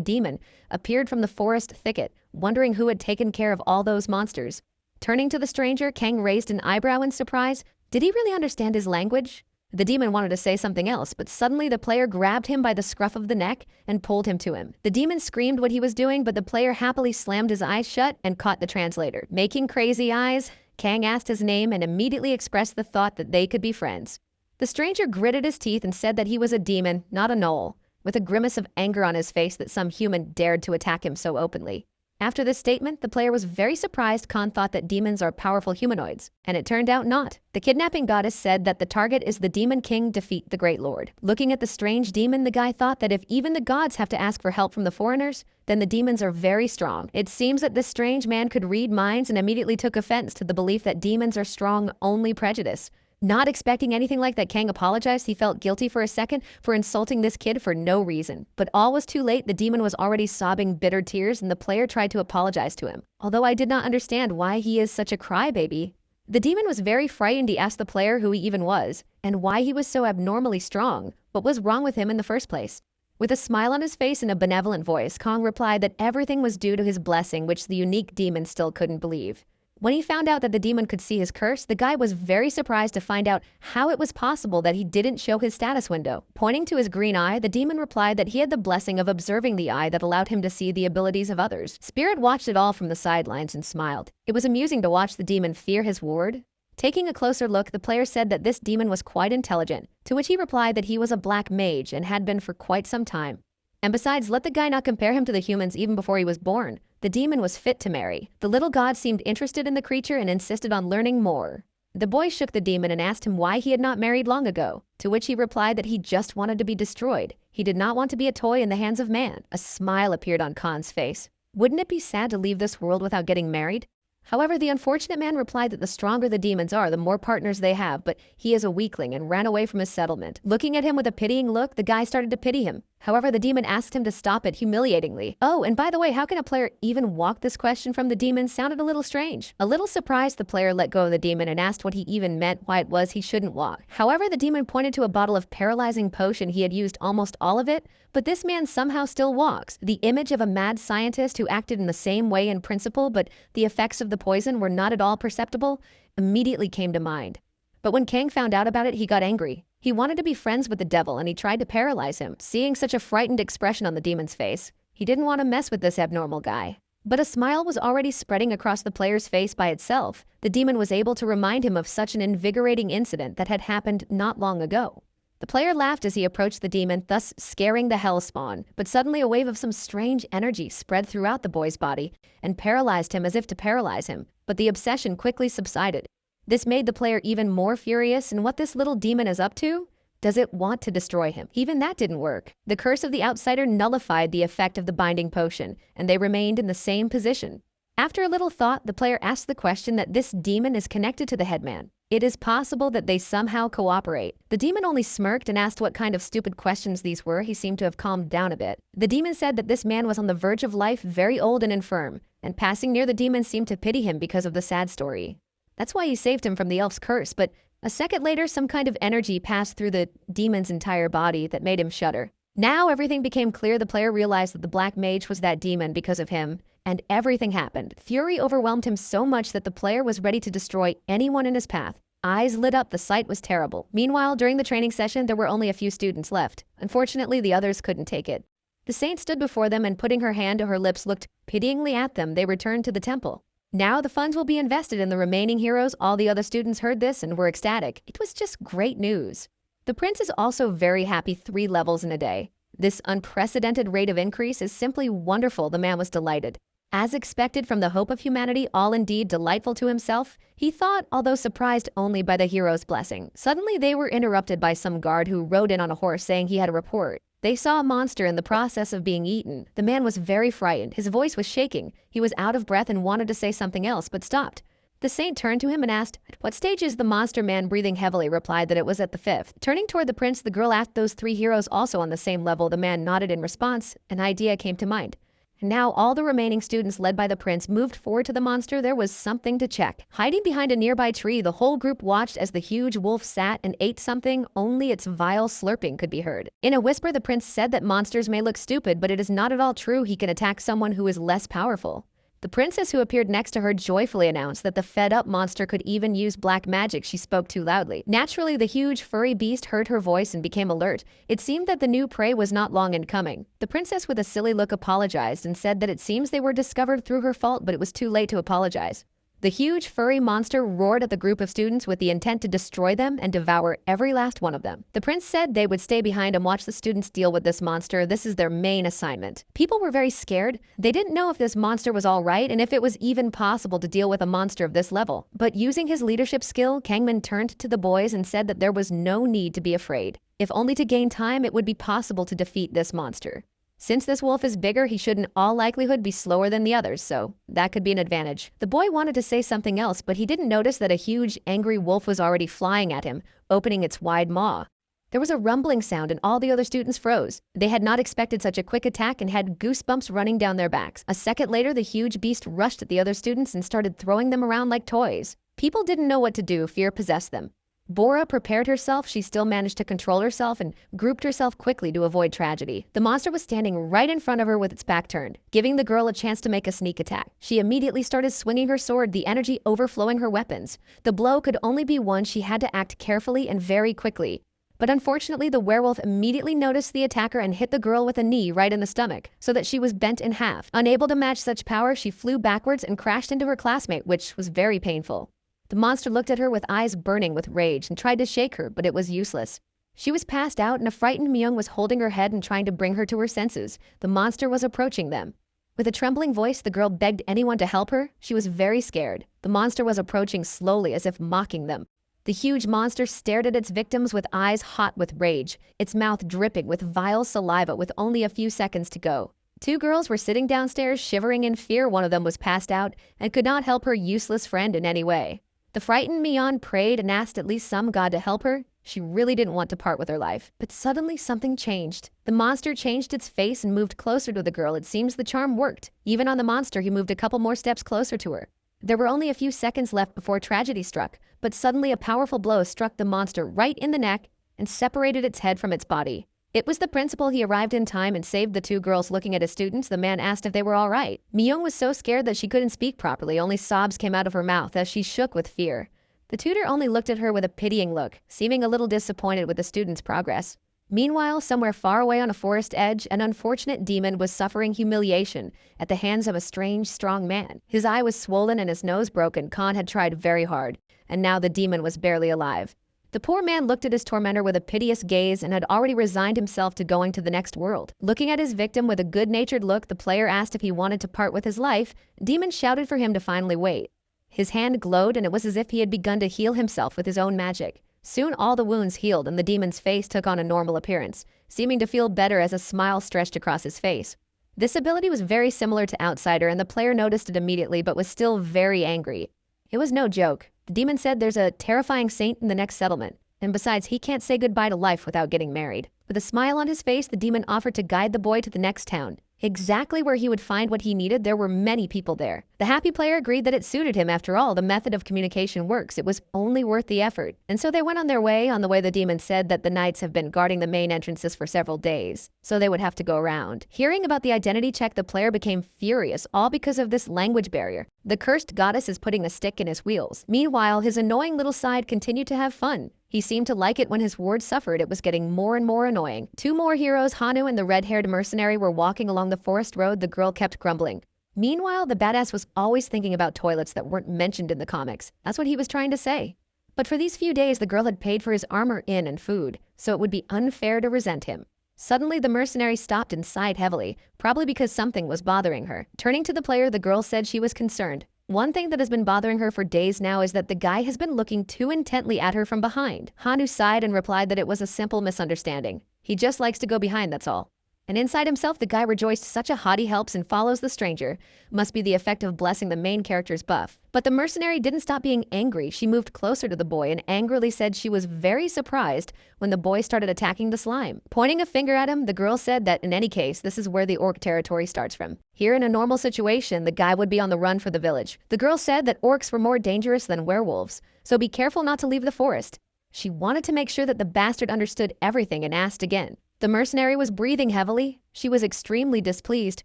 demon, appeared from the forest thicket, wondering who had taken care of all those monsters. Turning to the stranger, Kang raised an eyebrow in surprise. Did he really understand his language? The demon wanted to say something else, but suddenly the player grabbed him by the scruff of the neck and pulled him to him. The demon screamed what he was doing, but the player happily slammed his eyes shut and caught the translator. Making crazy eyes, Kang asked his name and immediately expressed the thought that they could be friends. The stranger gritted his teeth and said that he was a demon, not a gnoll, with a grimace of anger on his face that some human dared to attack him so openly. After this statement, the player was very surprised. Khan thought that demons are powerful humanoids, and it turned out not. The kidnapping goddess said that the target is the demon king, defeat the great lord. Looking at the strange demon, the guy thought that if even the gods have to ask for help from the foreigners, then the demons are very strong. It seems that this strange man could read minds and immediately took offense to the belief that demons are strong only prejudice. Not expecting anything like that, Kang apologized. He felt guilty for a second for insulting this kid for no reason. But all was too late. The demon was already sobbing bitter tears, and the player tried to apologize to him. Although I did not understand why he is such a crybaby. The demon was very frightened. He asked the player who he even was, and why he was so abnormally strong. What was wrong with him in the first place? With a smile on his face and a benevolent voice, Kang replied that everything was due to his blessing, which the unique demon still couldn't believe. When he found out that the demon could see his curse, the guy was very surprised to find out how it was possible that he didn't show his status window. Pointing to his green eye, the demon replied that he had the blessing of observing the eye that allowed him to see the abilities of others. Spirit watched it all from the sidelines and smiled. It was amusing to watch the demon fear his ward. Taking a closer look, the player said that this demon was quite intelligent, to which he replied that he was a black mage and had been for quite some time. And besides, let the guy not compare him to the humans even before he was born. The demon was fit to marry. The little god seemed interested in the creature and insisted on learning more. The boy shook the demon and asked him why he had not married long ago, to which he replied that he just wanted to be destroyed. He did not want to be a toy in the hands of man. A smile appeared on Khan's face. Wouldn't it be sad to leave this world without getting married? However, the unfortunate man replied that the stronger the demons are, the more partners they have, but he is a weakling and ran away from his settlement. Looking at him with a pitying look, the guy started to pity him. However, the demon asked him to stop it humiliatingly. Oh, and by the way, how can a player even walk? This question from the demon sounded a little strange. A little surprised, the player let go of the demon and asked what he even meant, why it was he shouldn't walk. However, the demon pointed to a bottle of paralyzing potion. He had used almost all of it, but this man somehow still walks. The image of a mad scientist who acted in the same way in principle, but the effects of the poison were not at all perceptible, immediately came to mind. But when Kang found out about it, he got angry. He wanted to be friends with the devil and he tried to paralyze him. Seeing such a frightened expression on the demon's face, he didn't want to mess with this abnormal guy. But a smile was already spreading across the player's face by itself. The demon was able to remind him of such an invigorating incident that had happened not long ago. The player laughed as he approached the demon, thus scaring the hellspawn, but suddenly a wave of some strange energy spread throughout the boy's body and paralyzed him as if to paralyze him, but the obsession quickly subsided. This made the player even more furious, and what this little demon is up to? Does it want to destroy him? Even that didn't work. The curse of the outsider nullified the effect of the binding potion, and they remained in the same position. After a little thought, the player asked the question that this demon is connected to the headman. It is possible that they somehow cooperate. The demon only smirked and asked what kind of stupid questions these were. He seemed to have calmed down a bit. The demon said that this man was on the verge of life, very old and infirm, and passing near the demon seemed to pity him because of the sad story. That's why he saved him from the elf's curse, but a second later, some kind of energy passed through the demon's entire body that made him shudder. Now everything became clear. The player realized that the black mage was that demon because of him, and everything happened. Fury overwhelmed him so much that the player was ready to destroy anyone in his path. Eyes lit up, the sight was terrible. Meanwhile, during the training session, there were only a few students left. Unfortunately, the others couldn't take it. The saint stood before them and putting her hand to her lips looked pityingly at them. They returned to the temple. Now the funds will be invested in the remaining heroes. All the other students heard this and were ecstatic. It was just great news. The prince is also very happy, 3 levels in a day. This unprecedented rate of increase is simply wonderful. The man was delighted. As expected from the hope of humanity, all indeed delightful to himself, he thought, although surprised only by the hero's blessing. Suddenly they were interrupted by some guard who rode in on a horse saying he had a report. They saw a monster in the process of being eaten. The man was very frightened. His voice was shaking. He was out of breath and wanted to say something else, but stopped. The saint turned to him and asked, "At what stage is the monster?" Man, breathing heavily, replied that it was at the 5th. Turning toward the prince, the girl asked those 3 heroes also on the same level. The man nodded in response. An idea came to mind. And now all the remaining students led by the prince moved forward to the monster. There was something to check. Hiding behind a nearby tree, the whole group watched as the huge wolf sat and ate something. Only its vile slurping could be heard. In a whisper, the prince said that monsters may look stupid, but it is not at all true. He can attack someone who is less powerful. The princess, who appeared next to her, joyfully announced that the fed-up monster could even use black magic. She spoke too loudly. Naturally, the huge furry beast heard her voice and became alert. It seemed that the new prey was not long in coming. The princess, with a silly look, apologized and said that it seems they were discovered through her fault, but it was too late to apologize. The huge furry monster roared at the group of students with the intent to destroy them and devour every last one of them. The prince said they would stay behind and watch the students deal with this monster. This is their main assignment. People were very scared. They didn't know if this monster was all right and if it was even possible to deal with a monster of this level. But using his leadership skill, Kangman turned to the boys and said that there was no need to be afraid. If only to gain time, it would be possible to defeat this monster. Since this wolf is bigger, he should in all likelihood be slower than the others, so that could be an advantage. The boy wanted to say something else, but he didn't notice that a huge, angry wolf was already flying at him, opening its wide maw. There was a rumbling sound and all the other students froze. They had not expected such a quick attack and had goosebumps running down their backs. A second later, the huge beast rushed at the other students and started throwing them around like toys. People didn't know what to do. Fear possessed them. Bora prepared herself. She still managed to control herself and grouped herself quickly to avoid tragedy. The monster was standing right in front of her with its back turned, giving the girl a chance to make a sneak attack. She immediately started swinging her sword, the energy overflowing her weapons. The blow could only be won. She had to act carefully and very quickly. But unfortunately, the werewolf immediately noticed the attacker and hit the girl with a knee right in the stomach, so that she was bent in half. Unable to match such power, she flew backwards and crashed into her classmate, which was very painful. The monster looked at her with eyes burning with rage and tried to shake her, but it was useless. She was passed out, and a frightened Myung was holding her head and trying to bring her to her senses. The monster was approaching them. With a trembling voice, the girl begged anyone to help her. She was very scared. The monster was approaching slowly, as if mocking them. The huge monster stared at its victims with eyes hot with rage, its mouth dripping with vile saliva with only a few seconds to go. Two girls were sitting downstairs shivering in fear. One of them was passed out and could not help her useless friend in any way. The frightened Mion prayed and asked at least some god to help her. She really didn't want to part with her life. But suddenly something changed. The monster changed its face and moved closer to the girl. It seems the charm worked. Even on the monster, he moved a couple more steps closer to her. There were only a few seconds left before tragedy struck, but suddenly a powerful blow struck the monster right in the neck and separated its head from its body. It was the principal. He arrived in time and saved the two girls. Looking at his students, the man asked if they were all right. Myung was so scared that she couldn't speak properly. Only sobs came out of her mouth as she shook with fear. The tutor only looked at her with a pitying look, seeming a little disappointed with the students' progress. Meanwhile, somewhere far away on a forest edge, an unfortunate demon was suffering humiliation at the hands of a strange, strong man. His eye was swollen and his nose broken. Khan had tried very hard, and now the demon was barely alive. The poor man looked at his tormentor with a piteous gaze and had already resigned himself to going to the next world. Looking at his victim with a good-natured look, the player asked if he wanted to part with his life. Demon shouted for him to finally wait. His hand glowed, and it was as if he had begun to heal himself with his own magic. Soon all the wounds healed, and the demon's face took on a normal appearance, seeming to feel better as a smile stretched across his face. This ability was very similar to Outsider, and the player noticed it immediately but was still very angry. It was no joke. The demon said there's a terrifying saint in the next settlement, and besides, he can't say goodbye to life without getting married. With a smile on his face, the demon offered to guide the boy to the next town. Exactly where he would find what he needed. There were many people there. The happy player agreed that it suited him. After all, the method of communication works. It was only worth the effort. And so they went on their way. On the way, the demon said that the knights have been guarding the main entrances for several days, so they would have to go around. Hearing about the identity check, the player became furious, all because of this language barrier. The cursed goddess is putting a stick in his wheels. Meanwhile, his annoying little side continued to have fun. He seemed to like it when his ward suffered. It was getting more and more annoying. Two more heroes, Hanu and the red-haired mercenary, were walking along the forest road. The girl kept grumbling. Meanwhile, the badass was always thinking about toilets that weren't mentioned in the comics. That's what he was trying to say. But for these few days, the girl had paid for his armor, inn, and food, so it would be unfair to resent him. Suddenly, the mercenary stopped and sighed heavily, probably because something was bothering her. Turning to the player, the girl said she was concerned. One thing that has been bothering her for days now is that the guy has been looking too intently at her from behind. Hanu sighed and replied that it was a simple misunderstanding. He just likes to go behind, that's all. And inside himself, the guy rejoiced. Such a hottie helps and follows the stranger. Must be the effect of blessing the main character's buff. But the mercenary didn't stop being angry. She moved closer to the boy and angrily said she was very surprised when the boy started attacking the slime. Pointing a finger at him, the girl said that in any case, this is where the orc territory starts from. Here in a normal situation, the guy would be on the run for the village. The girl said that orcs were more dangerous than werewolves, so be careful not to leave the forest. She wanted to make sure that the bastard understood everything and asked again. The mercenary was breathing heavily. She was extremely displeased.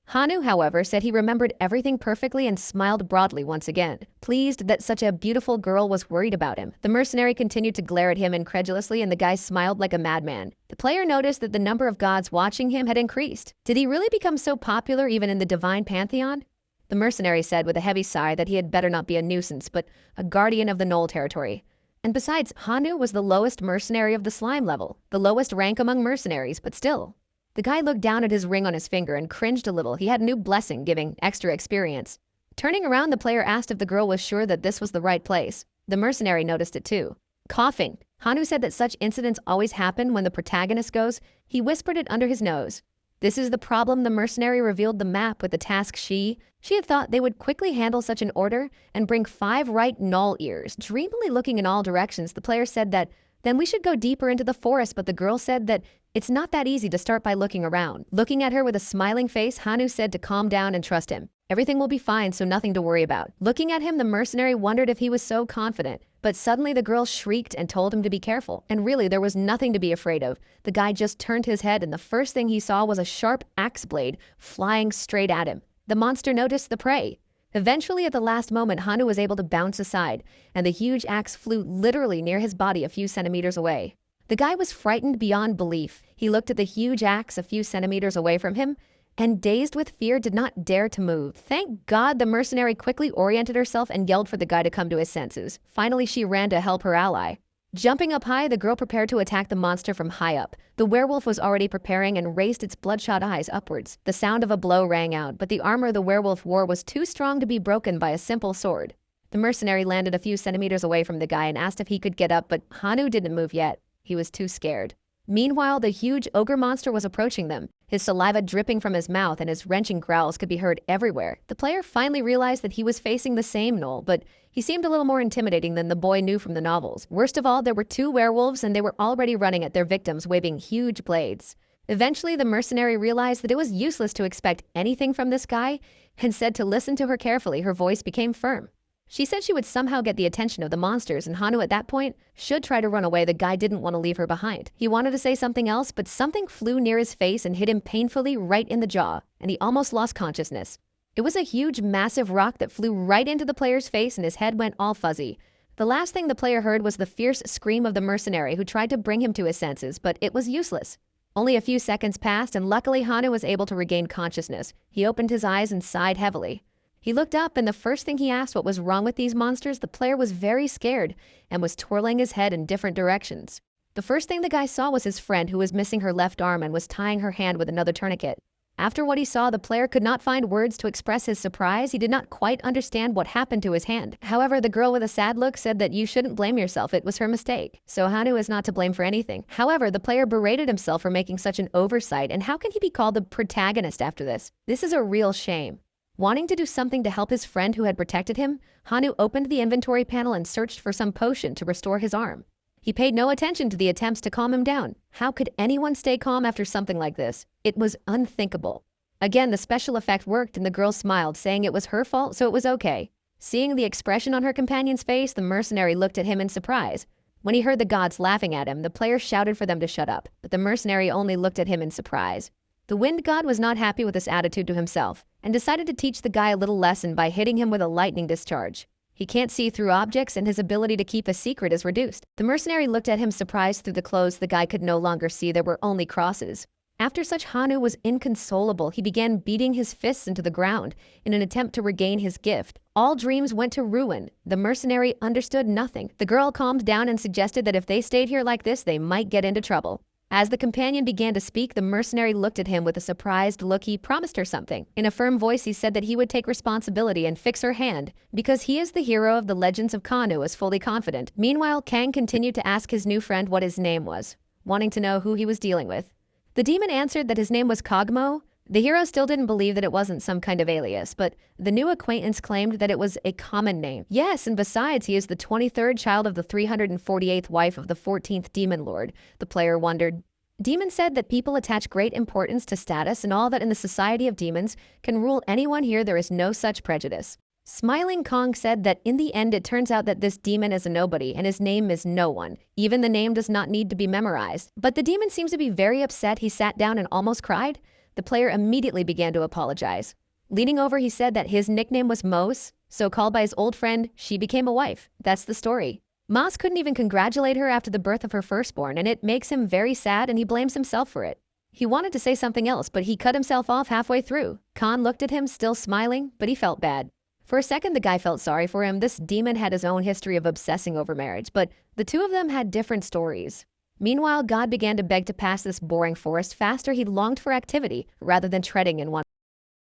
Hanu, however, said he remembered everything perfectly and smiled broadly once again, pleased that such a beautiful girl was worried about him. The mercenary continued to glare at him incredulously, and the guy smiled like a madman. The player noticed that the number of gods watching him had increased. Did he really become so popular even in the divine pantheon? The mercenary said with a heavy sigh that he had better not be a nuisance, but a guardian of the Knoll territory. And besides, Hanu was the lowest mercenary of the slime level, the lowest rank among mercenaries, but still. The guy looked down at his ring on his finger and cringed a little. He had a new blessing, giving extra experience. Turning around, the player asked if the girl was sure that this was the right place. The mercenary noticed it too. Coughing. Hanu said that such incidents always happen when the protagonist goes. He whispered it under his nose. This is the problem. The mercenary revealed the map with the task she had thought they would quickly handle such an order and bring 5 right knoll ears. Dreamily looking in all directions, the player said that then we should go deeper into the forest, but the girl said that it's not that easy to start by looking around. Looking at her with a smiling face, Hanu said to calm down and trust him. Everything will be fine, so nothing to worry about. Looking at him, the mercenary wondered if he was so confident, But suddenly the girl shrieked and told him to be careful, and really there was nothing to be afraid of. The guy just turned his head and the first thing he saw was a sharp axe blade flying straight at him. The monster noticed the prey. Eventually, at the last moment, Hanu was able to bounce aside, and the huge axe flew literally near his body a few centimeters away. The guy was frightened beyond belief. He looked at the huge axe a few centimeters away from him, and dazed with fear did not dare to move. Thank God the mercenary quickly oriented herself and yelled for the guy to come to his senses. Finally, she ran to help her ally. Jumping up high, the girl prepared to attack the monster from high up. The werewolf was already preparing and raised its bloodshot eyes upwards. The sound of a blow rang out, but the armor the werewolf wore was too strong to be broken by a simple sword. The mercenary landed a few centimeters away from the guy and asked if he could get up, but Hanu didn't move yet. He was too scared. Meanwhile, the huge ogre monster was approaching them, his saliva dripping from his mouth and his wrenching growls could be heard everywhere. The player finally realized that he was facing the same gnoll, but he seemed a little more intimidating than the boy knew from the novels. Worst of all, there were two werewolves and they were already running at their victims, waving huge blades. Eventually, the mercenary realized that it was useless to expect anything from this guy and said to listen to her carefully. Her voice became firm. She said she would somehow get the attention of the monsters, and Hanu at that point should try to run away. The guy didn't want to leave her behind. He wanted to say something else, but something flew near his face and hit him painfully right in the jaw, and he almost lost consciousness. It was a huge, massive rock that flew right into the player's face and his head went all fuzzy. The last thing the player heard was the fierce scream of the mercenary who tried to bring him to his senses, but it was useless. Only a few seconds passed, and luckily Hanu was able to regain consciousness. He opened his eyes and sighed heavily. He looked up, and the first thing he asked what was wrong with these monsters. The player was very scared and was twirling his head in different directions. The first thing the guy saw was his friend who was missing her left arm and was tying her hand with another tourniquet. After what he saw, the player could not find words to express his surprise. He did not quite understand what happened to his hand. However, the girl with a sad look said that you shouldn't blame yourself. It was her mistake. So Hanu is not to blame for anything. However, the player berated himself for making such an oversight, and how can he be called the protagonist after this? This is a real shame. Wanting to do something to help his friend who had protected him, Hanu opened the inventory panel and searched for some potion to restore his arm. He paid no attention to the attempts to calm him down. How could anyone stay calm after something like this? It was unthinkable. Again, the special effect worked and the girl smiled, saying it was her fault, so it was okay. Seeing the expression on her companion's face, the mercenary looked at him in surprise. When he heard the gods laughing at him, the player shouted for them to shut up, but the mercenary only looked at him in surprise. The wind god was not happy with this attitude to himself and decided to teach the guy a little lesson by hitting him with a lightning discharge. He can't see through objects and his ability to keep a secret is reduced. The mercenary looked at him surprised. Through the clothes the guy could no longer see. There were only crosses. After such, Hanu was inconsolable. He began beating his fists into the ground in an attempt to regain his gift. All dreams went to ruin. The mercenary understood nothing. The girl calmed down and suggested that if they stayed here like this, they might get into trouble. As the companion began to speak, the mercenary looked at him with a surprised look. He promised her something. In a firm voice, he said that he would take responsibility and fix her hand because he is the hero of the legends of Kanu, is fully confident. Meanwhile, Kang continued to ask his new friend what his name was, wanting to know who he was dealing with. The demon answered that his name was Kogmo. The hero still didn't believe that it wasn't some kind of alias, but the new acquaintance claimed that it was a common name. Yes, and besides, he is the 23rd child of the 348th wife of the 14th demon lord. The player wondered. Demon said that people attach great importance to status and all that in the society of demons can rule anyone here. There is no such prejudice. Smiling Kong said that in the end it turns out that this demon is a nobody and his name is no one. Even the name does not need to be memorized. But the demon seems to be very upset. He sat down and almost cried. The player immediately began to apologize. Leaning over, he said that his nickname was Mose, so called by his old friend, she became a wife. That's the story. Mose couldn't even congratulate her after the birth of her firstborn, and it makes him very sad and he blames himself for it. He wanted to say something else, but he cut himself off halfway through. Khan looked at him, still smiling, but he felt bad. For a second, the guy felt sorry for him. This demon had his own history of obsessing over marriage, but the two of them had different stories. Meanwhile, God began to beg to pass this boring forest faster. He longed for activity rather than treading in one